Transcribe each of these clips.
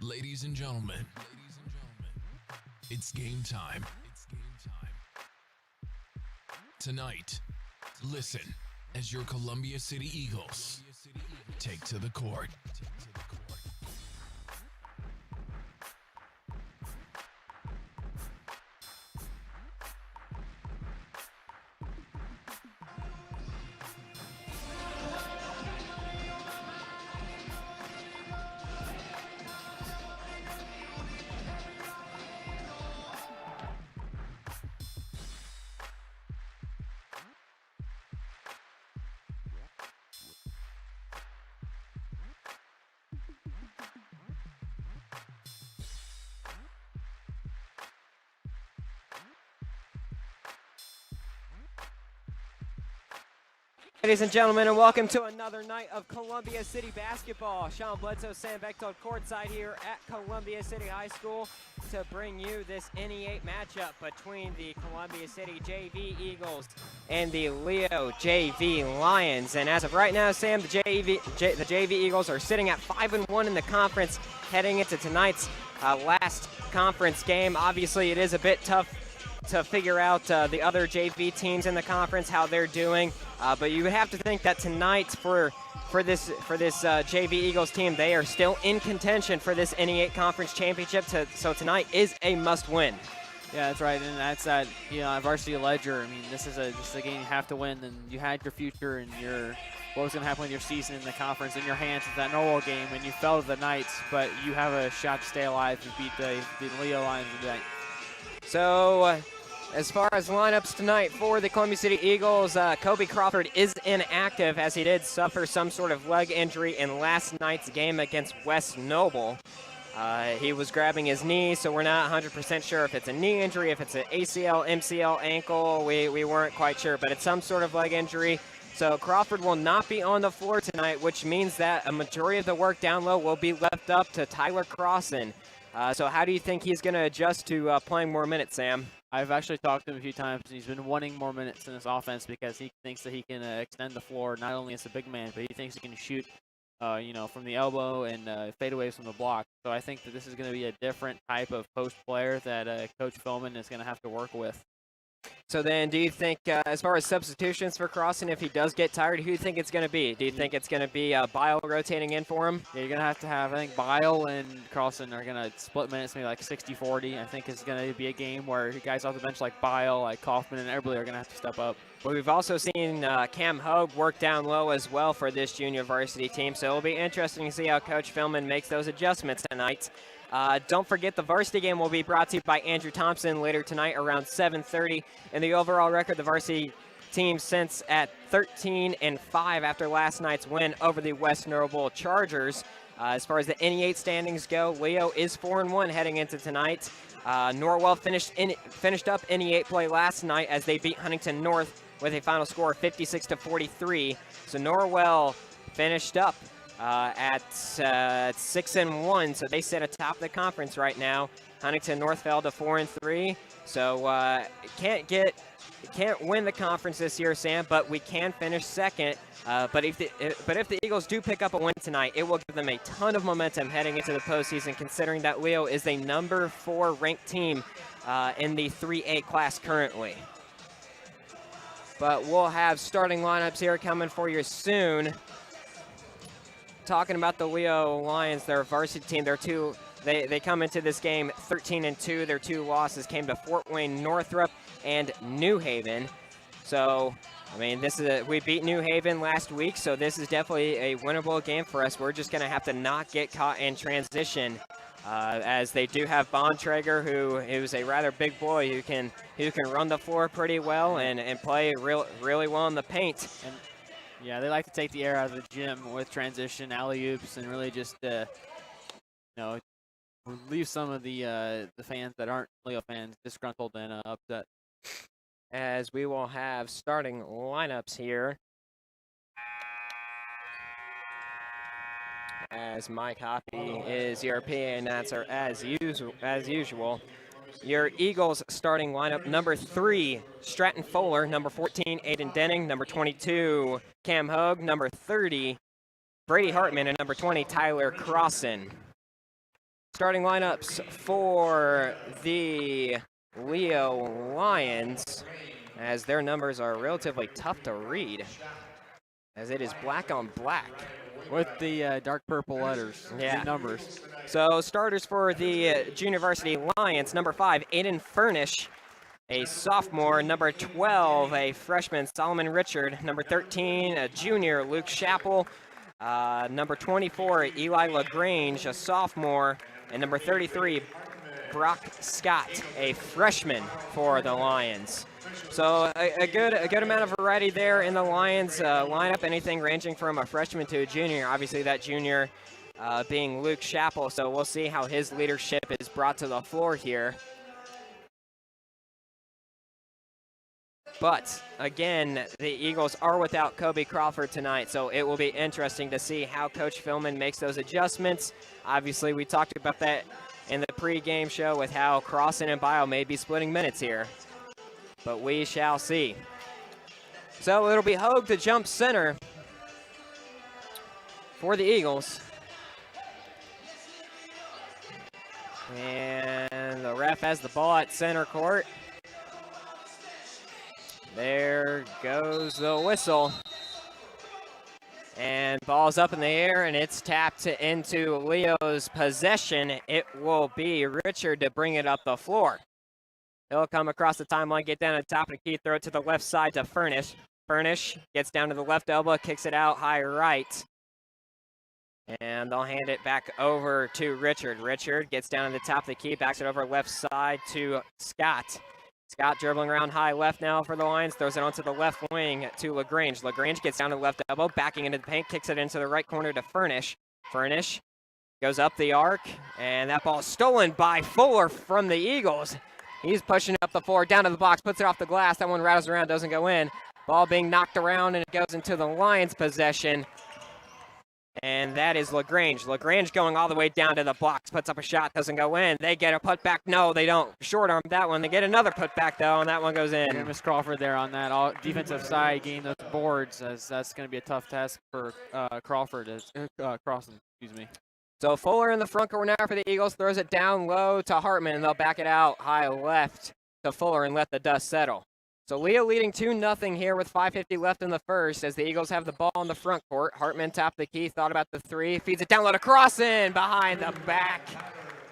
Ladies and gentlemen, it's game time. Tonight, listen as your Columbia City Eagles take to the court. Ladies and gentlemen, and welcome to another night of Columbia City basketball. Sean Bledsoe, Sam Bechtold courtside here at Columbia City High School to bring you this NE8 matchup between the Columbia City JV Eagles and the Leo JV Lions. And as of right now, Sam, the JV Eagles are sitting at 5-1 in the conference heading into tonight's last conference game. Obviously, it is a bit tough to figure out the other JV teams in the conference, how they're doing. But you would have to think that tonight for this JV Eagles team, they are still in contention for this NE8 Conference Championship. So tonight is a must-win. Yeah, that's right, and that's at Varsity Ledger. I mean, this is a game you have to win, and you had your future and what was going to happen with your season in the conference in your hands with that Norwell game, and you fell to the Knights, but you have a shot to stay alive and beat the Leo Lions tonight. So, as far as lineups tonight for the Columbia City Eagles, Kobe Crawford is inactive as he did suffer some sort of leg injury in last night's game against West Noble. He was grabbing his knee, so we're not 100% sure if it's a knee injury, if it's an ACL, MCL, ankle. We weren't quite sure, but it's some sort of leg injury. So Crawford will not be on the floor tonight, which means that a majority of the work down low will be left up to Tyler Crossan. So how do you think he's going to adjust to playing more minutes, Sam? I've actually talked to him a few times, and he's been wanting more minutes in this offense because he thinks that he can extend the floor not only as a big man, but he thinks he can shoot, from the elbow and fadeaways from the block. So I think that this is going to be a different type of post player that Coach Philman is going to have to work with. So then, do you think, as far as substitutions for Crossan, if he does get tired, who do you think it's going to be? Do you think it's going to be Bile rotating in for him? Yeah, you're going to have, I think Bile and Crossan are going to split minutes maybe like 60-40. I think it's going to be a game where guys off the bench like Bile, like Kaufman, and Eberle are going to have to step up. But we've also seen Cam Hogue work down low as well for this junior varsity team, so it'll be interesting to see how Coach Philman makes those adjustments tonight. Don't forget the varsity game will be brought to you by Andrew Thompson later tonight around 7:30. And the overall record, the varsity team since at 13-5 after last night's win over the West Noble Chargers. As far as the NE8 standings go, Leo is 4-1 heading into tonight. Norwell finished up NE8 play last night as they beat Huntington North with a final score of 56-43. So Norwell finished up at 6-1, so they sit atop the conference right now. Huntington North fell to 4-3, so can't win the conference this year, Sam, but we can finish second. But if the Eagles do pick up a win tonight, it will give them a ton of momentum heading into the postseason, considering that Leo is a number 4 ranked team in the 3A class currently. But we'll have starting lineups here coming for you soon. Talking about the Leo Lions, their varsity team, they come into this game 13-2. Their 2 losses came to Fort Wayne Northrop and New Haven. So, I mean, we beat New Haven last week, so this is definitely a winnable game for us. We're just going to have to not get caught in transition, as they do have Bontrager, who is a rather big boy who can run the floor pretty well and play really well in the paint. And yeah, they like to take the air out of the gym with transition, alley-oops, and really just, leave some of the fans that aren't Leo fans disgruntled and upset. As we will have starting lineups here. As my copy is your PA announcer as usual. Your Eagles starting lineup: number 3, Stratton Fuller; number 14, Aiden Denning; number 22, Cam Hogue; number 30, Brady Hartman; and number 20, Tyler Crossan. starting lineups for the Leo Lions, as their numbers are relatively tough to read, as it is black on black. With the dark purple letters, Yeah. the numbers. So starters for the Junior Varsity Lions, number 5, Aiden Furnish, a sophomore. Number 12, a freshman, Solomon Richard. Number 13, a junior, Luke Chappell. Number 24, Eli LaGrange, a sophomore. And number 33, Brock Scott, a freshman for the Lions. So a good amount of variety there in the Lions lineup, anything ranging from a freshman to a junior. Obviously that junior being Luke Chappell, so we'll see how his leadership is brought to the floor here. But, again, the Eagles are without Kobe Crawford tonight, so it will be interesting to see how Coach Philman makes those adjustments. Obviously, we talked about that in the pregame show with how Crossan and Bio may be splitting minutes here. But we shall see. So it'll be Hogue to jump center for the Eagles. And the ref has the ball at center court. There goes the whistle. And ball's up in the air, and it's tapped into Leo's possession. It will be Richard to bring it up the floor. He'll come across the timeline, get down to the top of the key, throw it to the left side to Furnish. Furnish gets down to the left elbow, kicks it out high right. And they'll hand it back over to Richard. Richard gets down to the top of the key, backs it over left side to Scott. Scott dribbling around high left now for the Lions, throws it onto the left wing to LaGrange. LaGrange gets down to the left elbow, backing into the paint, kicks it into the right corner to Furnish. Furnish goes up the arc, and that ball is stolen by Fuller from the Eagles. He's pushing up the floor, down to the box, puts it off the glass. That one rattles around, doesn't go in. Ball being knocked around, and it goes into the Lions' possession. And that is LaGrange. LaGrange going all the way down to the box, puts up a shot, doesn't go in. They get a putback. No, they don't. Short arm that one. They get another putback, though, and that one goes in. Miss Crawford there on that defensive side, getting those boards, as that's going to be a tough task for Crawford, Crossan, excuse me. So Fuller in the front corner now for the Eagles, throws it down low to Hartman, and they'll back it out high left to Fuller and let the dust settle. So Leo leading 2-0 here with 5:50 left in the first as the Eagles have the ball in the front court. Hartman tapped the key, thought about the three, feeds it down low to Crossan behind the back.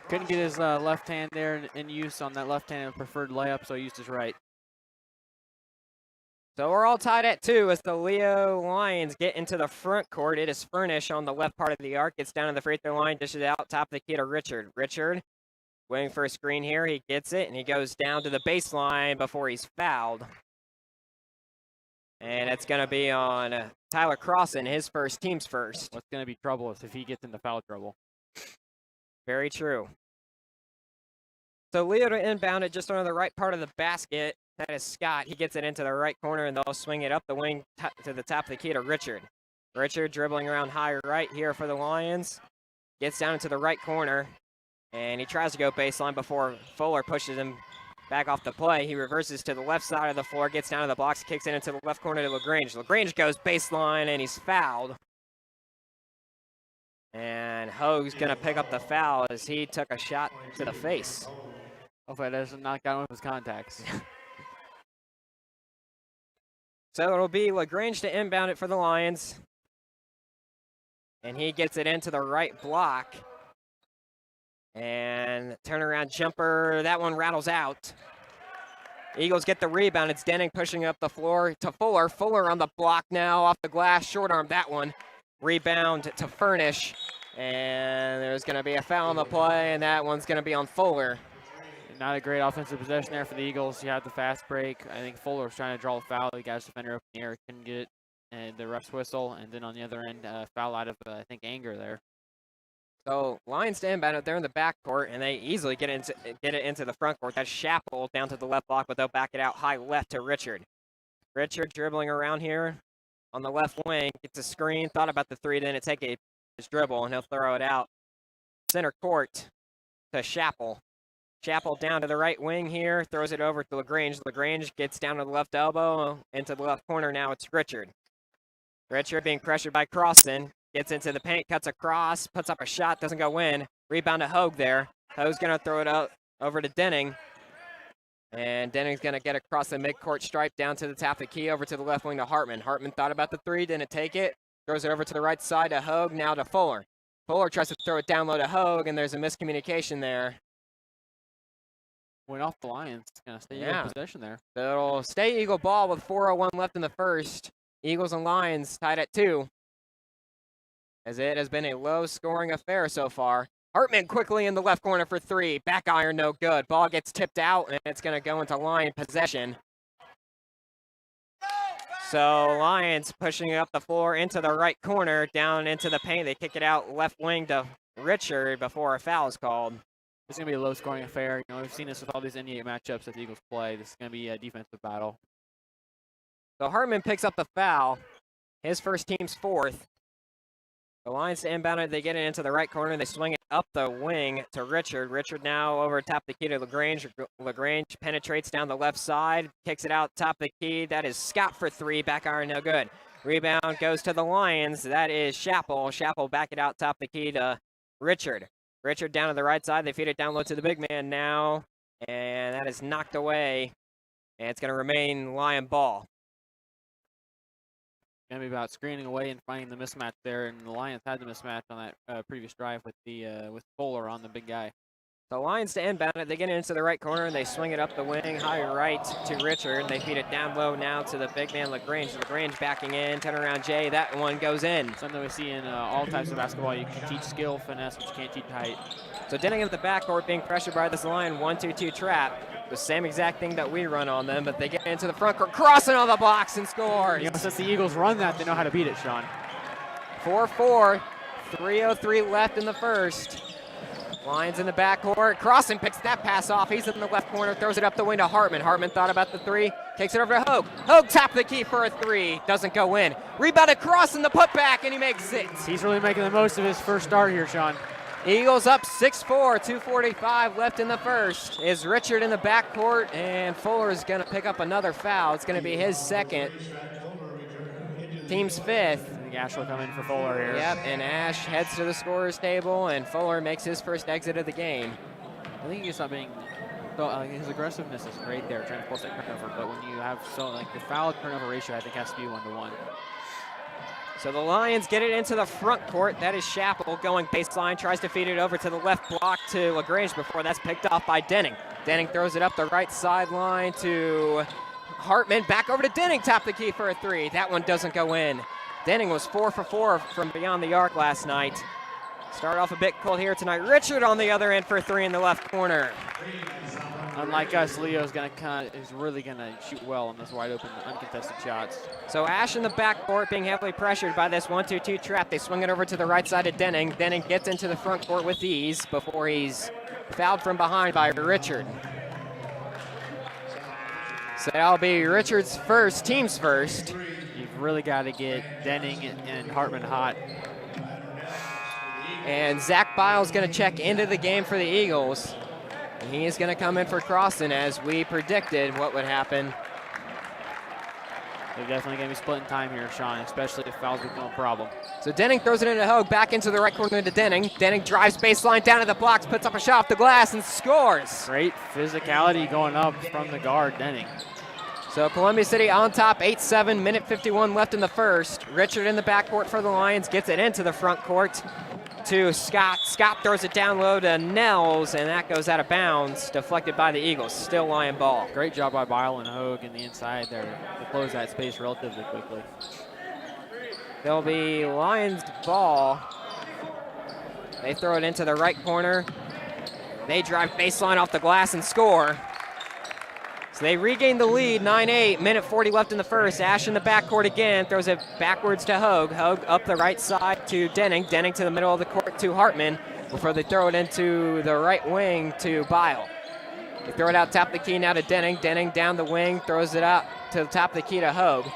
Couldn't get his left hand there in use on that left hand preferred layup, so he used his right. So we're all tied at 2 as the Leo Lions get into the front court. It is Furnish on the left part of the arc, gets down to the free throw line, dishes it out, top of the key to Richard. Richard waiting for a screen here. He gets it, and he goes down to the baseline before he's fouled. And it's going to be on Tyler Crossan, his first, team's first. What's going to be trouble is if he gets into foul trouble. Very true. So Leo to inbound it just on the right part of the basket. That is Scott. He gets it into the right corner, and they'll swing it up the wing to the top of the key to Richard. Richard dribbling around high right here for the Lions. Gets down into the right corner. And he tries to go baseline before Fuller pushes him back off the play. He reverses to the left side of the floor, gets down to the box, kicks it into the left corner to LaGrange. LaGrange goes baseline, and he's fouled. And Hogue's going to pick up the foul as he took a shot to the face. Hopefully that doesn't knock down one of his contacts. So it'll be LaGrange to inbound it for the Lions. And he gets it into the right block. And turnaround jumper, that one rattles out. Eagles get the rebound. It's Denning pushing up the floor to Fuller. Fuller on the block now, off the glass, short arm that one. Rebound to Furnish. And there's going to be a foul on the play, and that one's going to be on Fuller. Not a great offensive possession there for the Eagles. You have the fast break. I think Fuller was trying to draw a foul. He got his defender up in the air, couldn't get it. And the ref's whistle, and then on the other end, foul out of, I think, anger there. So Lions to inbound it. They're in the backcourt, and they easily get it into the front court. That's Chappell down to the left block, but they'll back it out high left to Richard. Richard dribbling around here on the left wing, gets a screen, thought about the three, then take his dribble, and he'll throw it out. Center court to Chappell. Chappell down to the right wing here, throws it over to LaGrange. LaGrange gets down to the left elbow, into the left corner. Now it's Richard. Richard being pressured by Crossan. Gets into the paint, cuts across, puts up a shot, doesn't go in. Rebound to Hogue there. Hogue's going to throw it out over to Denning. And Denning's going to get across the midcourt stripe down to the top of the key, over to the left wing to Hartman. Hartman thought about the three, didn't take it. Throws it over to the right side to Hogue, now to Fuller. Fuller tries to throw it down low to Hogue, and there's a miscommunication there. Went off the Lions. Going to stay in possession there. So it'll stay Eagle ball with 4:01 left in the first. Eagles and Lions tied at 2. As it has been a low-scoring affair so far. Hartman quickly in the left corner for 3. Back iron, no good. Ball gets tipped out, and it's going to go into Lion possession. So Lions pushing it up the floor into the right corner, down into the paint. They kick it out left wing to Richard before a foul is called. It's going to be a low-scoring affair. You know, we've seen this with all these NE8 matchups that the Eagles play. This is going to be a defensive battle. So Hartman picks up the foul. His first, team's 4th. The Lions to inbound it. They get it into the right corner. They swing it up the wing to Richard. Richard now over top the key to LaGrange. LaGrange penetrates down the left side, kicks it out top the key. That is Scott for 3. Back iron, no good. Rebound goes to the Lions. That is Chappell. Chappell back it out top the key to Richard. Richard down to the right side. They feed it down low to the big man now. And that is knocked away. And it's going to remain Lion ball. Going to be about screening away and finding the mismatch there. And the Lions had the mismatch on that previous drive with with Fuller on the big guy. The Lions to inbound it. They get it into the right corner, and they swing it up the wing, high right to Richard. They feed it down low now to the big man, LaGrange. LaGrange backing in, turnaround Jay. That one goes in. Something we see in all types of basketball. You can teach skill, finesse, but you can't teach height. So Denning at the backcourt being pressured by this Lion 1-2-2 trap. The same exact thing that we run on them, but they get into the front court, crossing all the blocks and scores. You know, since the Eagles run that, they know how to beat it, Sean. 4-4, 3:03 left in the first. Lions in the backcourt. Crossen picks that pass off. He's in the left corner, throws it up the wing to Hartman. Hartman thought about the 3, takes it over to Hogue. Hogue top the key for a 3, doesn't go in. Rebounded Crossen, the putback, and he makes it. He's really making the most of his first start here, Sean. Eagles up 6-4, 2:45 left in the first. Is Richard in the backcourt, and Fuller is going to pick up another foul. It's going to be his second. Team's 5th. I think Ash will come in for Fuller here. Yep, and Ash heads to the scorer's table, and Fuller makes his first exit of the game. I think he's not being, his aggressiveness is great there, trying to force that turnover, but when you have the foul turnover ratio, I think has to be 1-to-1. So the Lions get it into the front court. That is Chappell going baseline, tries to feed it over to the left block to LaGrange before that's picked off by Denning. Denning throws it up the right sideline to Hartman. Back over to Denning, top the key for a 3. That one doesn't go in. Denning was 4 for 4 from beyond the arc last night. Start off a bit cold here tonight. Richard on the other end for a 3 in the left corner. Unlike us, Leo's is really gonna shoot well on those wide open, uncontested shots. So Ash in the backcourt being heavily pressured by this 1-2-2 trap. They swing it over to the right side of Denning. Denning gets into the front court with ease before he's fouled from behind by Richard. So that'll be Richard's first, team's first. You've really got to get Denning and Hartman hot. And Zach Biles going to check into the game for the Eagles. And he is going to come in for Crossen, as we predicted what would happen. They're definitely going to be splitting time here, Sean, especially if fouls become a problem. So Denning throws it into Hogue, back into the right corner to Denning. Denning drives baseline down to the blocks, puts up a shot off the glass, and scores. Great physicality going up from the guard, Denning. So Columbia City on top, 8-7, minute 51 left in the first. Richard in the backcourt for the Lions, gets it into the front court to Scott. Scott throws it down low to Nels, and that goes out of bounds, deflected by the Eagles. Still Lion ball. Great job by Bile and Hogue in the inside there to close that space relatively quickly. There'll be Lions ball. They throw it into the right corner. They drive baseline off the glass and score. So they regain the lead, 9-8, minute 40 left in the first. Ash in the backcourt again, throws it backwards to Hogue. Hogue up the right side to Denning. Denning to the middle of the court to Hartman before they throw it into the right wing to Bile. They throw it out top of the key now to Denning. Denning down the wing, throws it out to the top of the key to Hogue.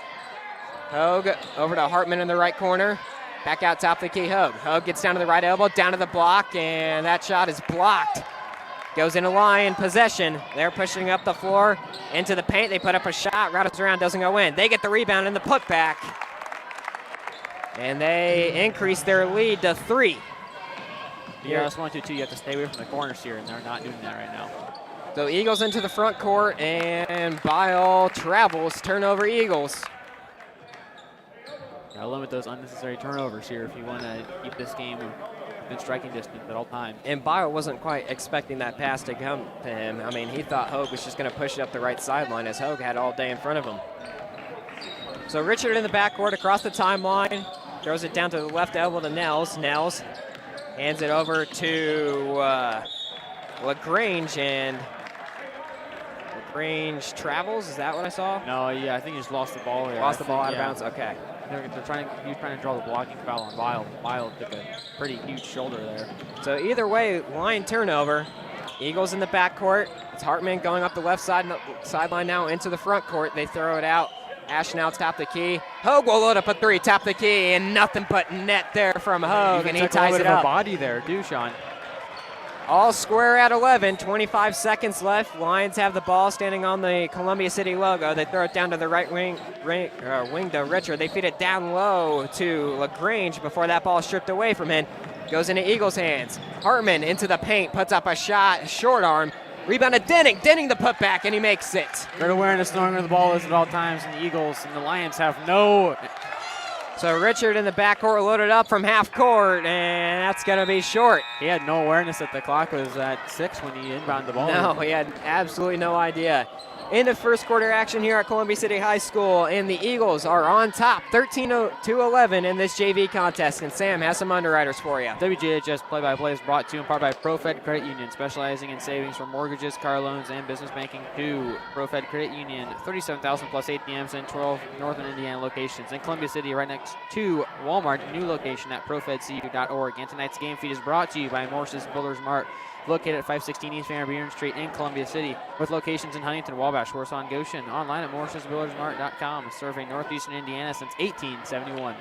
Hogue over to Hartman in the right corner. Back out top of the key, Hogue. Hogue gets down to the right elbow, down to the block, and that shot is blocked. Goes into Lion possession. They're pushing up the floor into the paint. They put up a shot, rattles around, doesn't go in. They get the rebound and the putback. And they increase their lead to 3. Yeah, that's 1-2-2. You have to stay away from the corners here, and they're not doing that right now. So Eagles into the front court, and Bile travels, turnover Eagles. Gotta limit those unnecessary turnovers here if you want to keep this game within striking distance at all times. And Bile wasn't quite expecting that pass to come to him. I mean, he thought Hogue was just going to push it up the right sideline, as Hogue had all day in front of him. So Richard in the backcourt across the timeline, throws it down to the left elbow to Nels. Nels hands it over to LaGrange, and LaGrange travels. Is that what I saw? No, yeah, I think he just lost the ball there. Lost the ball out of bounds. Okay. He was trying to draw the blocking foul on Bile. Bile took a pretty huge shoulder there. So either way, line turnover. Eagles in the backcourt. It's Hartman going up the left sideline now into the front court. They throw it out. Ash now top the key. Hogue will load up a three, top the key, and nothing but net there from Hogue, and he ties it up. A body there, too, Sean. All square at 11, 25 seconds left. Lions have the ball standing on the Columbia City logo. They throw it down to the right wing to Richard. They feed it down low to LaGrange before that ball is stripped away from him. Goes into Eagles' hands. Hartman into the paint, puts up a shot, short arm. Rebounded Denning. Denning the putback, and he makes it. Great awareness knowing where the ball is at all times, and the Eagles and the Lions have no. So Richard in the backcourt loaded up from half court, and that's going to be short. He had no awareness that the clock was at 6 when he inbounded the ball. No, he had absolutely no idea. Into first quarter action here at Columbia City High School, and the Eagles are on top, 13-11 in this JV contest. And Sam has some underwriters for you. WJHS play-by-play is brought to you in part by ProFed Credit Union, specializing in savings for mortgages, car loans, and business banking too. ProFed Credit Union, 37,000 plus ATMs in 12 northern Indiana locations. In Columbia City, right next to Walmart, new location at profedcu.org. And tonight's game feed is brought to you by Morse's Builders Mart, located at 516 East Van Buren Street in Columbia City, with locations in Huntington, Wabash, Warsaw, and Goshen. Online at morsesbuildersmart.com, serving northeastern Indiana since 1871.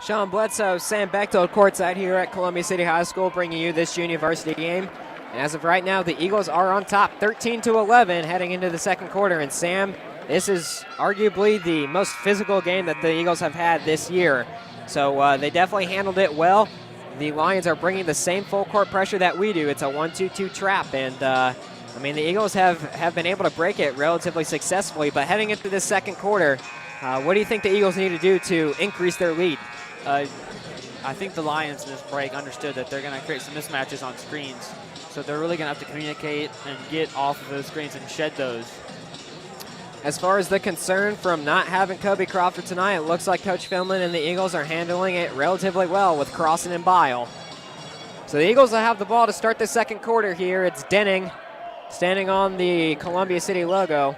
Sean Bledsoe, Sam Bechtold courtside here at Columbia City High School, bringing you this junior varsity game. And as of right now, the Eagles are on top, 13-11, heading into the second quarter. And Sam, this is arguably the most physical game that the Eagles have had this year. So they definitely handled it well. The Lions are bringing the same full court pressure that we do. It's a 1-2-2 trap, and I mean, the Eagles have been able to break it relatively successfully. But heading into this second quarter, what do you think the Eagles need to do to increase their lead? I think the Lions in this break understood that they're going to create some mismatches on screens. So they're really going to have to communicate and get off of those screens and shed those. As far as the concern from not having Kobe Crawford tonight, it looks like Coach Philman and the Eagles are handling it relatively well with Crossan and Bile. So the Eagles will have the ball to start the second quarter here. It's Denning standing on the Columbia City logo.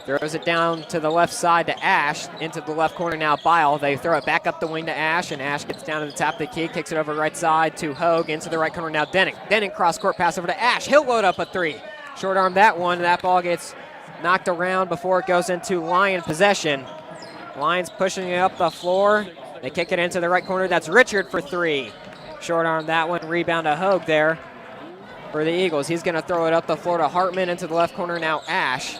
Throws it down to the left side to Ash. Into the left corner now, Bile. They throw it back up the wing to Ash, and Ash gets down to the top of the key, kicks it over right side to Hogue. Into the right corner now, Denning. Denning cross-court pass over to Ash. He'll load up a three. Short arm that one. That ball gets knocked around before it goes into Lion possession. Lions pushing it up the floor. They kick it into the right corner. That's Richard for three. Short arm that one. Rebound to Hogue there for the Eagles. He's going to throw it up the floor to Hartman. Into the left corner now, Ash.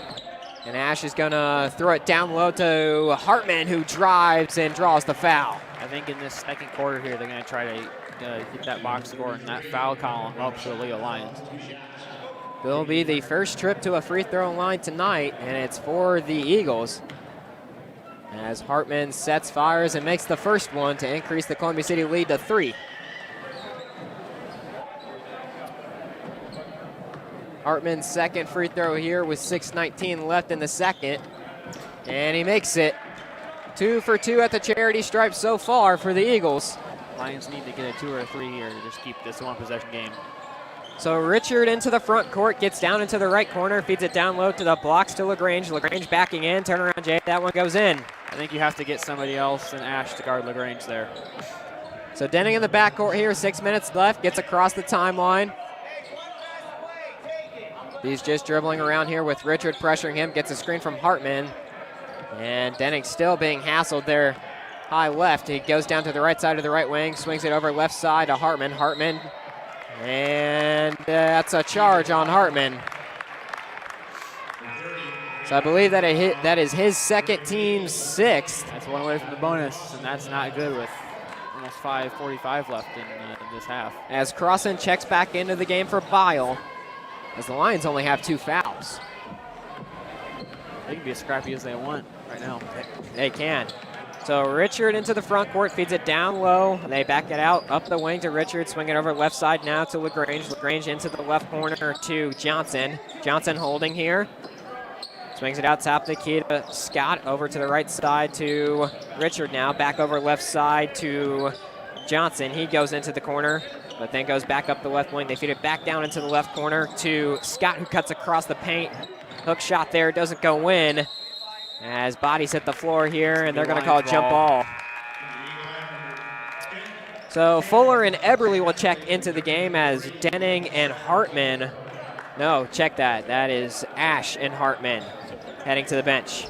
And Ash is going to throw it down low to Hartman, who drives and draws the foul. I think in this second quarter here, they're going to try to get that box score and that foul column up for the Leo Lions. Will be the first trip to a free throw line tonight, and it's for the Eagles. As Hartman sets, fires, and makes the first one to increase the Columbia City lead to 3. Hartman's second free throw here with 6:19 left in the second, and he makes it. 2 for 2 at the charity stripe so far for the Eagles. Lions need to get a 2 or a 3 here to just keep this one possession game. So Richard into the front court, gets down into the right corner, feeds it down low to the blocks to LaGrange. LaGrange backing in, turnaround Jay, that one goes in. I think you have to get somebody else than Ash to guard LaGrange there. So Denning in the backcourt here, 6 minutes left, gets across the timeline. He's just dribbling around here with Richard pressuring him, gets a screen from Hartman. And Denning still being hassled there high left. He goes down to the right side of the right wing, swings it over left side to Hartman. Hartman, and that's a charge on Hartman. So I believe that is his second, team's 6th. That's one away from the bonus, and that's not good with almost almost 5:45 left in this half. As Crossan checks back into the game for Bile, as the Lions only have 2 fouls. They can be as scrappy as they want right now. They can. So Richard into the front court, feeds it down low. They back it out, up the wing to Richard, swing it over left side now to LaGrange. LaGrange into the left corner to Johnson. Johnson holding here. Swings it out top of the key to Scott, over to the right side to Richard now. Back over left side to Johnson. He goes into the corner, but then goes back up the left wing. They feed it back down into the left corner to Scott, who cuts across the paint. Hook shot there, doesn't go in. As bodies hit the floor here, and they're going to call a jump ball. So Fuller and Eberly will check into the game as Denning and Hartman. No, check that. That is Ash and Hartman heading to the bench.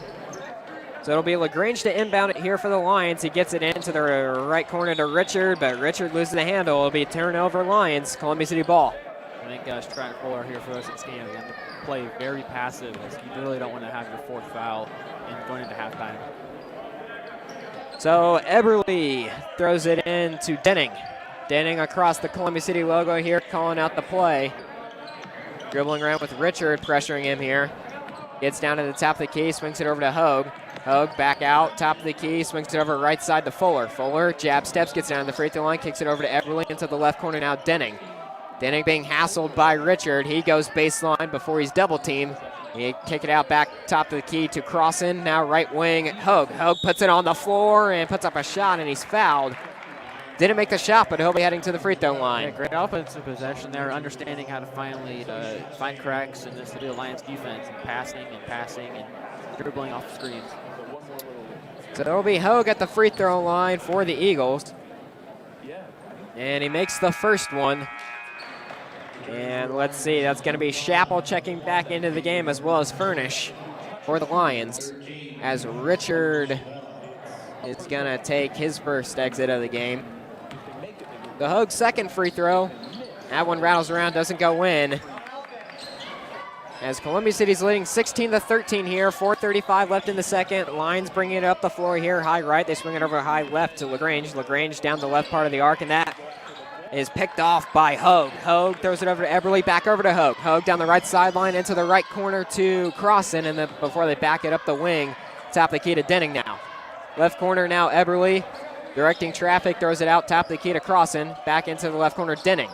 So it'll be LaGrange to inbound it here for the Lions. He gets it into the right corner to Richard, but Richard loses the handle. It'll be a turnover Lions, Columbia City ball. I think Stratton Fuller here for the rest of this game is going to play very passive, as you really don't want to have your 4th foul and going into halftime. So Eberly throws it in to Denning. Denning across the Columbia City logo here, calling out the play. Dribbling around with Richard, pressuring him here. Gets down to the top of the key, swings it over to Hogue. Hogue back out, top of the key, swings it over right side to Fuller. Fuller jab steps, gets down to the free throw line, kicks it over to Eberly into the left corner now, Denning. Denning being hassled by Richard. He goes baseline before he's double teamed. He kick it out back top of the key to Crossan. Now right wing, Hogue. Hogue puts it on the floor and puts up a shot, and he's fouled. Didn't make the shot, but he'll be heading to the free throw line. Yeah, great offensive possession there, understanding how to finally find cracks in this the Lions defense, and passing and dribbling off the screens. So it'll be Hogue at the free throw line for the Eagles. And he makes the first one. And let's see, that's going to be Chappell checking back into the game, as well as Furnish for the Lions, as Richard is going to take his first exit of the game. The Hogue second free throw. That one rattles around, doesn't go in. As Columbia City's leading 16-13 here, 4:35 left in the second. Lions bringing it up the floor here, high right. They swing it over high left to LaGrange. LaGrange down the left part of the arc, and that is picked off by Hogue. Hogue throws it over to Eberly, back over to Hogue. Hogue down the right sideline into the right corner to Crossan, and then before they back it up the wing, top of the key to Denning now. Left corner now, Eberly directing traffic, throws it out top of the key to Crossan, back into the left corner, Denning.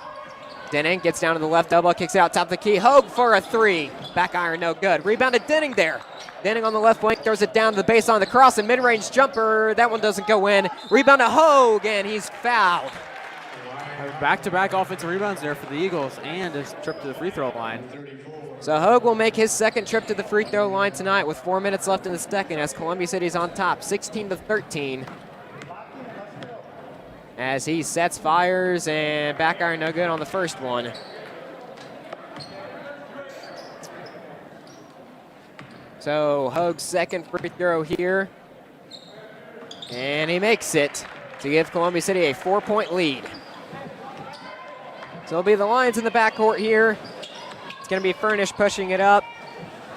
Denning gets down to the left elbow, kicks it out top of the key. Hogue for a 3. Back iron, no good. Rebounded Denning there. Denning on the left wing, throws it down to the baseline, the Crossan mid-range jumper. That one doesn't go in. Rebound to Hogue, and he's fouled. Back-to-back offensive rebounds there for the Eagles, and his trip to the free throw line. So Hogue will make his second trip to the free throw line tonight with 4 minutes left in the second, as Columbia City's on top, 16-13. As he sets, fires, and back iron no good on the first one. So Hogue's second free throw here. And he makes it to give Columbia City a 4-point lead. So it'll be the Lions in the backcourt here. It's going to be Furnish pushing it up.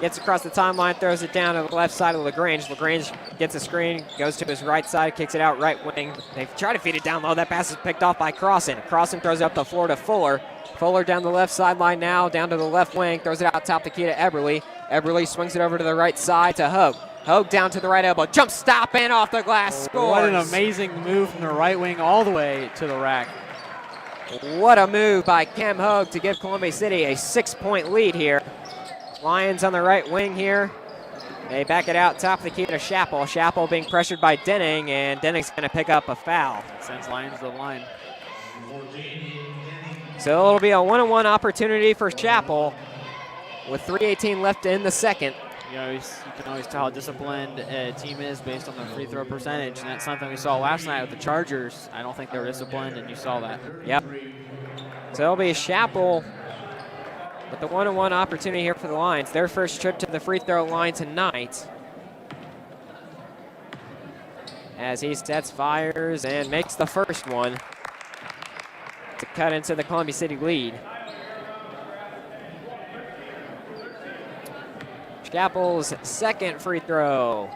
Gets across the timeline, throws it down to the left side of LaGrange. LaGrange gets a screen, goes to his right side, kicks it out right wing. They try to feed it down low. That pass is picked off by Crossan. Crossan throws it up the floor to Fuller. Fuller down the left sideline now, down to the left wing, throws it out top the key to Eberly. Eberly swings it over to the right side to Hogue. Hogue down to the right elbow, jump stop and off the glass, scores. What an amazing move from the right wing all the way to the rack. What a move by Cam Hogue to give Columbia City a 6-point lead here. Lions on the right wing here. They back it out top of the key to Chappell. Chappell being pressured by Denning, and Denning's going to pick up a foul. Sends Lions to the line. So it'll be a 1-on-1 opportunity for Chappell with 3:18 left in the second. You can always tell how disciplined a team is based on their free throw percentage, and that's something we saw last night with the Chargers. I don't think they were disciplined, and you saw that. Yep. So it'll be Chappell with the 1-on-1 opportunity here for the Lions. Their first trip to the free throw line tonight. As he sets, fires, and makes the first one to cut into the Columbia City lead. Chappell's second free throw,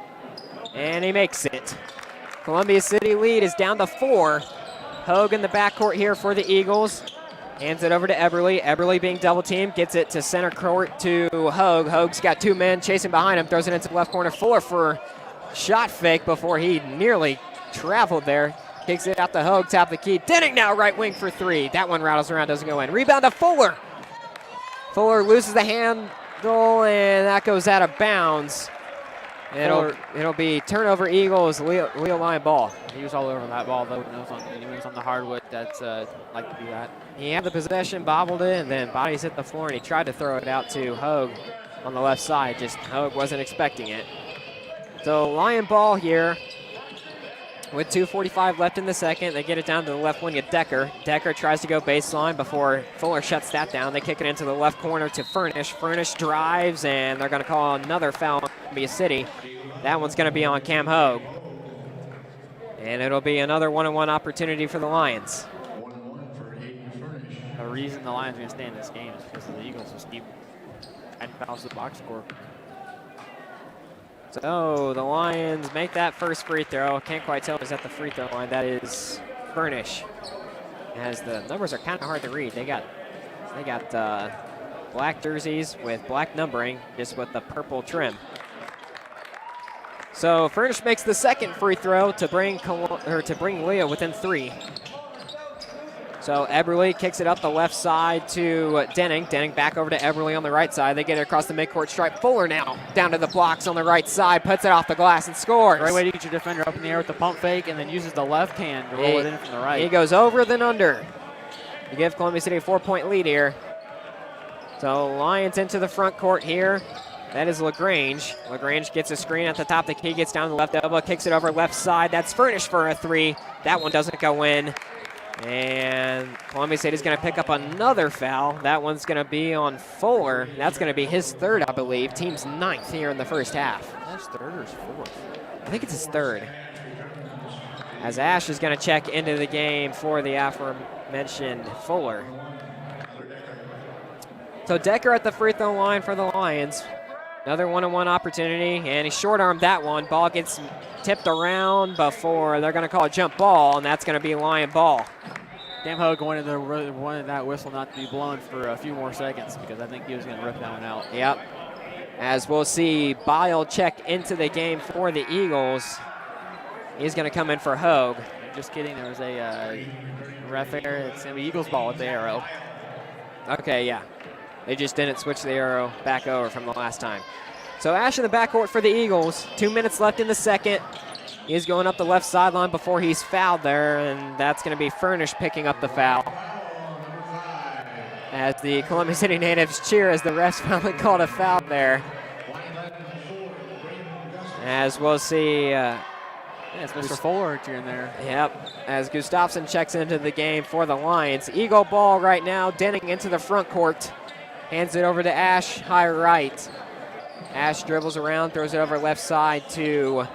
and he makes it. Columbia City lead is down to 4 Hogue in the backcourt here for the Eagles. Hands it over to Eberly. Eberly being double teamed, gets it to center court to Hogue. Hogue's got 2 men chasing behind him, throws it into the left corner. Fuller for shot fake before he nearly traveled there. Kicks it out to Hogue, top of the key. Denning now right wing for 3. That one rattles around, doesn't go in. Rebound to Fuller. Fuller loses the handle, and that goes out of bounds. It'll be turnover Eagles, Leo Lyon ball. He was all over that ball, though. He was on the hardwood. That's like to do that. He had the possession, bobbled it, and then bodies hit the floor, and he tried to throw it out to Hogue on the left side. Just Hogue wasn't expecting it. So Lion ball here with 2:45 left in the second. They get it down to the left wing at Decker. Decker tries to go baseline before Fuller shuts that down. They kick it into the left corner to Furnish. Furnish drives, and they're going to call another foul on Columbia City. That one's going to be on Cam Hogue. And it'll be another one-on-one opportunity for the Lions. The reason the Lions are going to stay in this game is because the Eagles just keep adding fouls to the box score. So the Lions make that first free throw. Can't quite tell who's at the free throw line. That is Furnish. As the numbers are kind of hard to read. They got black jerseys with black numbering, just with the purple trim. So Furnish makes the second free throw to bring Leo within 3. So Eberly kicks it up the left side to Denning. Denning back over to Eberly on the right side. They get it across the midcourt stripe. Fuller now down to the blocks on the right side, puts it off the glass and scores. Great way to get your defender up in the air with the pump fake, and then uses the left hand to roll it in from the right. He goes over then under. You give Columbia City a 4-point lead here. So Lions into the front court here. That is LaGrange. LaGrange gets a screen at the top. The key gets down to the left elbow, kicks it over left side. That's Furnish for a 3. That one doesn't go in. And Columbia City is going to pick up another foul. That one's going to be on Fuller. That's going to be his 3rd, I believe. Team's 9th here in the first half. That's 3rd or his 4th? I think it's his 3rd. As Ash is going to check into the game for the aforementioned Fuller. So Decker at the free throw line for the Lions. Another one-on-one opportunity, and he short-armed that one. Ball gets tipped around before they're going to call a jump ball, and that's going to be Lion ball. Cam Hogue wanted that whistle not to be blown for a few more seconds because I think he was going to rip that one out. Yep. As we'll see Bile check into the game for the Eagles. He's going to come in for Hogue. Just kidding. There was a ref error. It's going to be Eagles ball with the arrow. Okay, yeah. They just didn't switch the arrow back over from the last time. So Ash in the backcourt for the Eagles. 2 minutes left in the second. He's going up the left sideline before he's fouled there, and that's going to be Furnish picking up the foul. As the Columbia City natives cheer as the refs finally called a foul there. As we'll see. It's Mr. Fuller cheering there. Yep, as Gustafsson checks into the game for the Lions. Eagle ball right now, Denning into the front court. Hands it over to Ash, high right. Ash dribbles around, throws it over left side to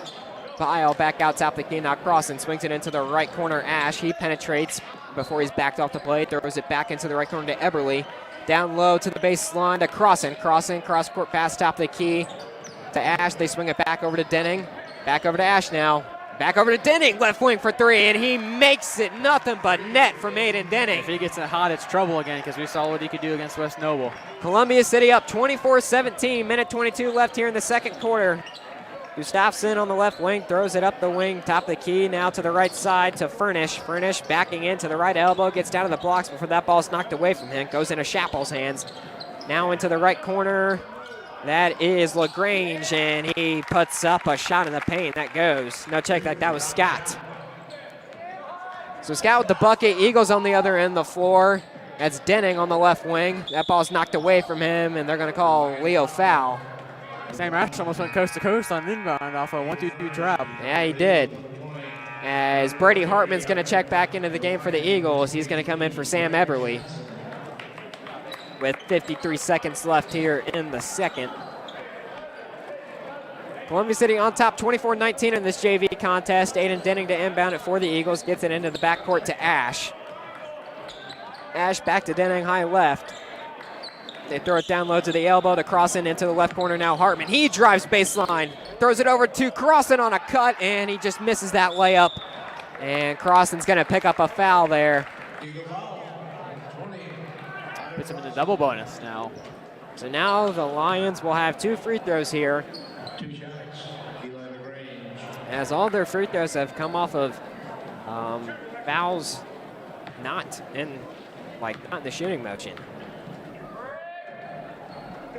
Bile, back out top of the key, now crossing, swings it into the right corner. Ash, he penetrates before he's backed off the play, throws it back into the right corner to Eberly. Down low to the baseline to cross court pass, top of the key to Ash. They swing it back over to Denning. Back over to Ash now. Back over to Denning, left wing for 3, and he makes it nothing but net from Aiden Denning. If he gets it hot, it's trouble again because we saw what he could do against West Noble. Columbia City up 24-17, minute 22 left here in the second quarter. Gustafsson on the left wing, throws it up the wing, top of the key, now to the right side to Furnish. Furnish backing in to the right elbow, gets down to the blocks before that ball's knocked away from him, goes into Chappell's hands. Now into the right corner. That is LaGrange, and he puts up a shot in the paint. That goes. No, check that was Scott. So Scott with the bucket. Eagles on the other end of the floor. That's Denning on the left wing. That ball's knocked away from him, and they're going to call Leo foul. Sam Ash almost went coast to coast on inbound off a 1-2-2 trap. Yeah, he did. As Brady Hartman's going to check back into the game for the Eagles, he's going to come in for Sam Eberly. With 53 seconds left here in the second. Columbia City on top 24-19 in this JV contest. Aiden Denning to inbound it for the Eagles. Gets it into the backcourt to Ash. Ash back to Denning, high left. They throw it down low to the elbow to Crossan into the left corner now. Hartman, he drives baseline. Throws it over to Crossan on a cut, and he just misses that layup. And Crossan's going to pick up a foul there. Puts him in the double bonus now. So now the Lions will have 2 free throws here, as all their free throws have come off of fouls not in the shooting motion.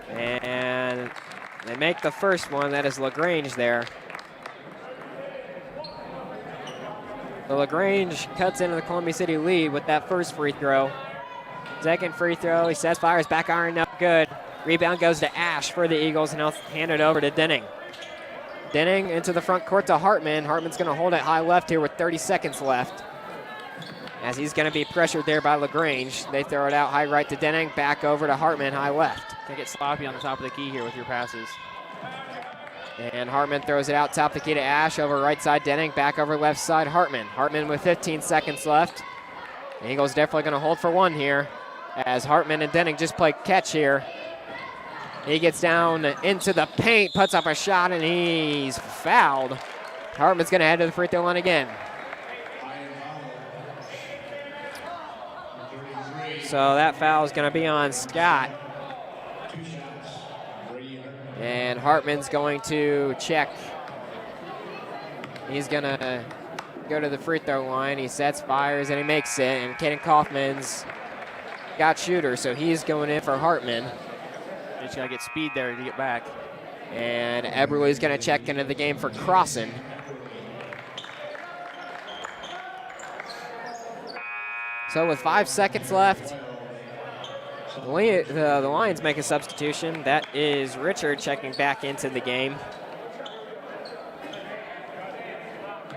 And they make the first one. That is LaGrange there. So LaGrange cuts into the Columbia City lead with that first free throw. Second free throw, he sets, fires, back iron, up good. Rebound goes to Ash for the Eagles, and he'll hand it over to Denning. Denning into the front court to Hartman. Hartman's going to hold it high left here with 30 seconds left, as he's going to be pressured there by LaGrange. They throw it out high right to Denning, back over to Hartman, high left. Can't get sloppy on the top of the key here with your passes. And Hartman throws it out top the key to Ash, over right side Denning, back over left side Hartman. Hartman with 15 seconds left. The Eagles definitely going to hold for one here, as Hartman and Denning just play catch here. He gets down into the paint, puts up a shot, and he's fouled. Hartman's going to head to the free throw line again. So that foul is going to be on Scott. And Hartman's going to check. He's going to go to the free throw line. He sets, fires, and he makes it. And Caden Kaufman's got shooter, so he's going in for Hartman. Just got to get speed there to get back. And Eberle's going to check into the game for Crossan. So with 5 seconds left, the Lions make a substitution. That is Richard checking back into the game.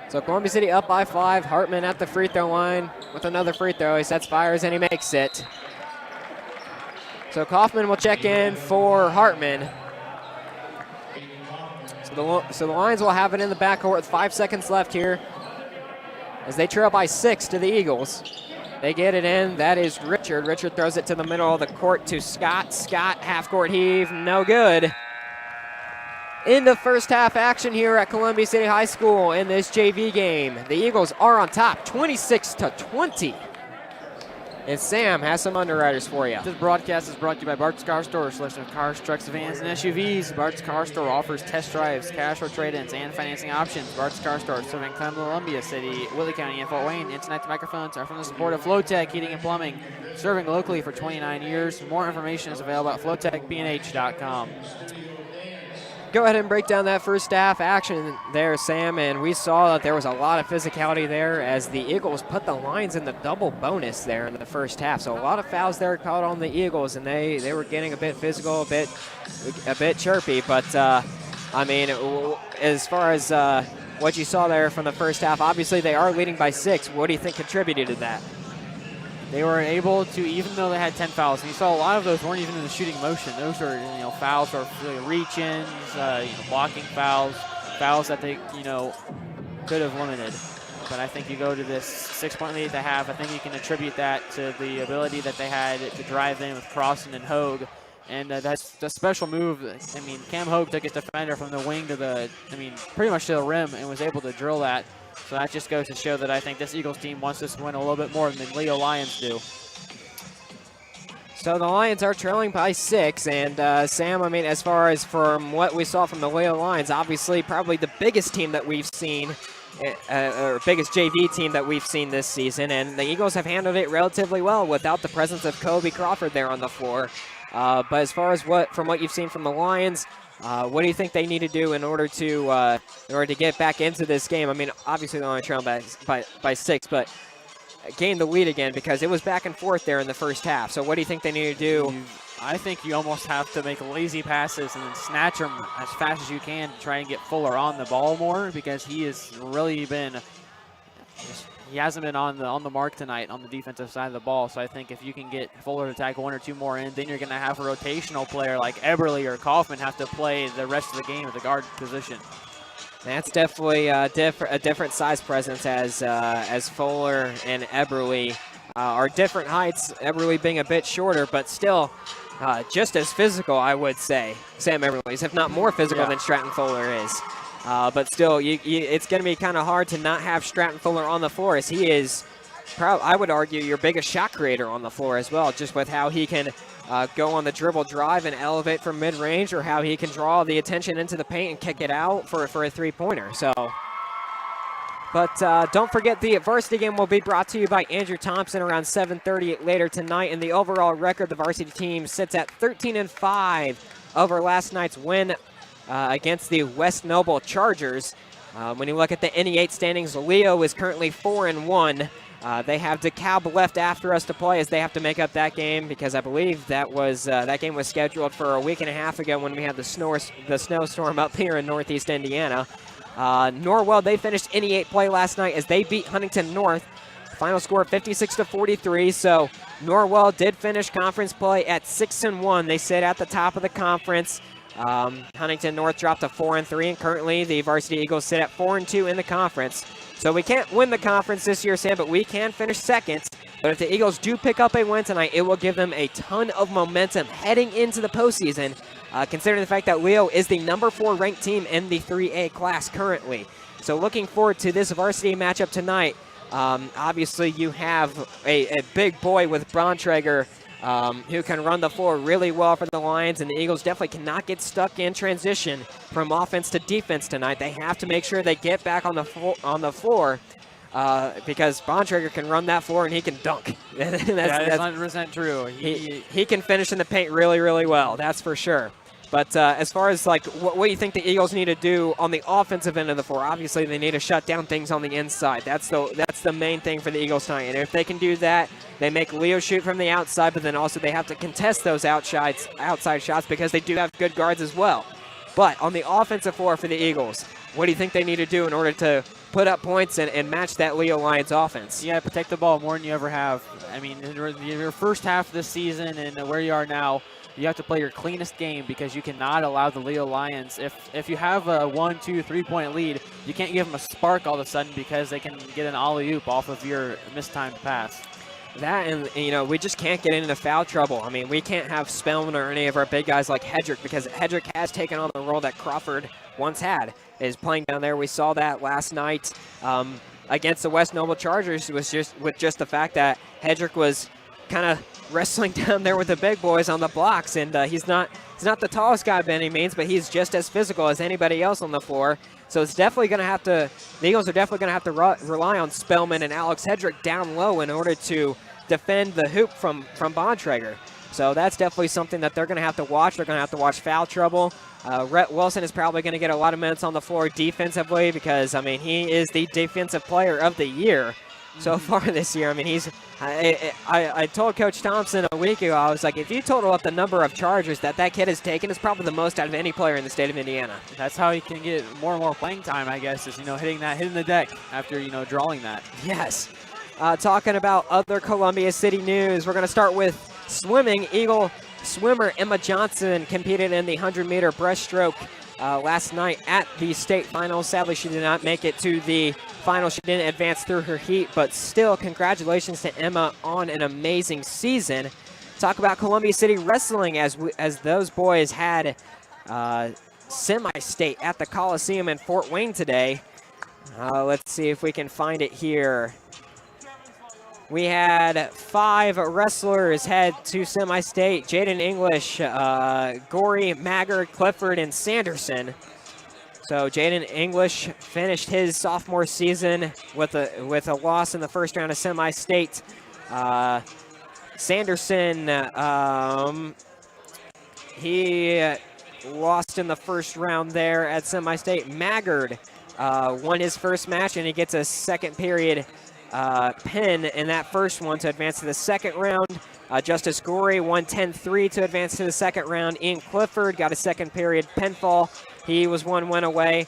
So Columbia City up by 5. Hartman at the free throw line with another free throw. He sets, fires, and he makes it. So Kaufman will check in for Hartman. So the Lions will have it in the backcourt with 5 seconds left here, as they trail by 6 to the Eagles. They get it in. That is Richard. Richard throws it to the middle of the court to Scott. Scott, half-court heave, no good. Into first half action here at Columbia City High School in this JV game. The Eagles are on top, 26-20. And Sam has some underwriters for you. This broadcast is brought to you by Bart's Car Store, a selection of cars, trucks, vans, and SUVs. Bart's Car Store offers test drives, cash or trade-ins, and financing options. Bart's Car Store, serving Columbia City, Willie County, and Fort Wayne. And tonight's microphones are from the support of Flowtech Heating and Plumbing, serving locally for 29 years. More information is available at flowtechbnh.com. Go ahead and break down that first half action there, Sam, and we saw that there was a lot of physicality there as the Eagles put the Lions in the double bonus there in the first half. So a lot of fouls there caught on the Eagles, and they were getting a bit physical, a bit chirpy. But I mean, as far as what you saw there from the first half, obviously they are leading by 6. What do you think contributed to that? They were able to, even though they had 10 fouls, and you saw a lot of those weren't even in the shooting motion. Those were, fouls or reach-ins, blocking fouls, fouls that they, could have limited. But I think you go to this 6-point lead at the half, I think you can attribute that to the ability that they had to drive in with Crossan and Hogue. And that's a special move. I mean, Cam Hogue took his defender from the wing to pretty much to the rim and was able to drill that. So that just goes to show that I think this Eagles team wants this to win a little bit more than Leo Lions do. So the Lions are trailing by 6, and Sam, I mean, as far as from what we saw from the Leo Lions, obviously probably the biggest team that we've seen, or biggest JV team that we've seen this season, and the Eagles have handled it relatively well without the presence of Kobe Crawford there on the floor. But as far as from what you've seen from the Lions, what do you think they need to do in order to get back into this game? I mean, obviously they're only trailing by 6, but gain the lead again because it was back and forth there in the first half. So what do you think they need to do? I think you almost have to make lazy passes and then snatch them as fast as you can to try and get Fuller on the ball more, because he has really been he hasn't been on the mark tonight on the defensive side of the ball. So I think if you can get Fuller to tag 1 or 2 more in, then you're going to have a rotational player like Eberle or Kaufman have to play the rest of the game at the guard position. That's definitely a different size presence as Fuller and Eberle are different heights. Eberle being a bit shorter, but still just as physical, I would say. Sam Eberle is, if not more physical than Stratton Fuller is. But still, it's going to be kind of hard to not have Stratton Fuller on the floor, as he is, I would argue, your biggest shot creator on the floor as well, just with how he can go on the dribble drive and elevate from mid-range, or how he can draw the attention into the paint and kick it out for a three-pointer. So, but don't forget, the varsity game will be brought to you by Andrew Thompson around 7:30 later tonight. And the overall record, the varsity team sits at 13-5 over last night's win against the West Noble Chargers. When you look at the NE8 standings, Leo is currently 4-1. They have DeKalb left after us to play, as they have to make up that game, because I believe that game was scheduled for a week and a half ago when we had the snowstorm up here in Northeast Indiana. Norwell, they finished NE8 play last night as they beat Huntington North. Final score 56-43. So Norwell did finish conference play at 6-1. They sit at the top of the conference. Huntington North dropped to 4-3, and currently the Varsity Eagles sit at 4-2 in the conference. So we can't win the conference this year, Sam, but we can finish second. But if the Eagles do pick up a win tonight, it will give them a ton of momentum heading into the postseason, considering the fact that Leo is the number 4 ranked team in the 3A class currently. So looking forward to this varsity matchup tonight. Obviously, you have a big boy with Bontrager, who can run the floor really well for the Lions, and the Eagles definitely cannot get stuck in transition from offense to defense tonight. They have to make sure they get back on the floor, because Bontrager can run that floor and he can dunk. That's 100% true. He can finish in the paint really, really well. That's for sure. But as far as what do you think the Eagles need to do on the offensive end of the floor? Obviously, they need to shut down things on the inside. That's the main thing for the Eagles tonight. And if they can do that, they make Leo shoot from the outside, but then also they have to contest those outside shots, because they do have good guards as well. But on the offensive floor for the Eagles, what do you think they need to do in order to put up points and match that Leo Lions offense? Yeah, protect the ball more than you ever have. I mean, in your first half of this season and where you are now, you have to play your cleanest game, because you cannot allow the Leo Lions, if you have a 1, 2, 3-point lead, you can't give them a spark all of a sudden, because they can get an alley-oop off of your mistimed pass. That, and we just can't get into foul trouble. I mean, we can't have Spellman or any of our big guys like Hedrick, because Hedrick has taken on the role that Crawford once had, is playing down there. We saw that last night against the West Noble Chargers, with just the fact that Hedrick was kind of wrestling down there with the big boys on the blocks, and he's not the tallest guy by any means, but he's just as physical as anybody else on the floor. So it's definitely going to have to, the Eagles are definitely going to have to rely on Spellman and Alex Hedrick down low in order to defend the hoop from Bontrager. So that's definitely something that they're going to have to watch. They're going to have to watch foul trouble. Rhett Wilson is probably going to get a lot of minutes on the floor defensively, because, I mean, he is the defensive player of the year so far this year. I mean, I told Coach Thompson a week ago, I was like, if you total up the number of charges that kid has taken, it's probably the most out of any player in the state of Indiana. That's how he can get more and more playing time, I guess, is, hitting the deck after, drawing that. Yes. Talking about other Columbia City news, we're going to start with swimming. Eagle swimmer Emma Johnson competed in the 100-meter breaststroke last night at the state finals. Sadly, she did not make it to the final. She didn't advance through her heat, but still, congratulations to Emma on an amazing season. Talk about Columbia City wrestling, as those boys had semi-state at the Coliseum in Fort Wayne today. Let's see if we can find it here. We had 5 wrestlers head to semi-state: Jaden English, Gorey, Maggard, Clifford, and Sanderson. So Jaden English finished his sophomore season with a loss in the first round of semi-state. Sanderson, he lost in the first round there at semi-state. Maggard won his first match, and he gets a second period pin in that first one to advance to the second round. Justice Gorey won 10-3 to advance to the second round. Ian Clifford got a second period pinfall. He was 1 win away.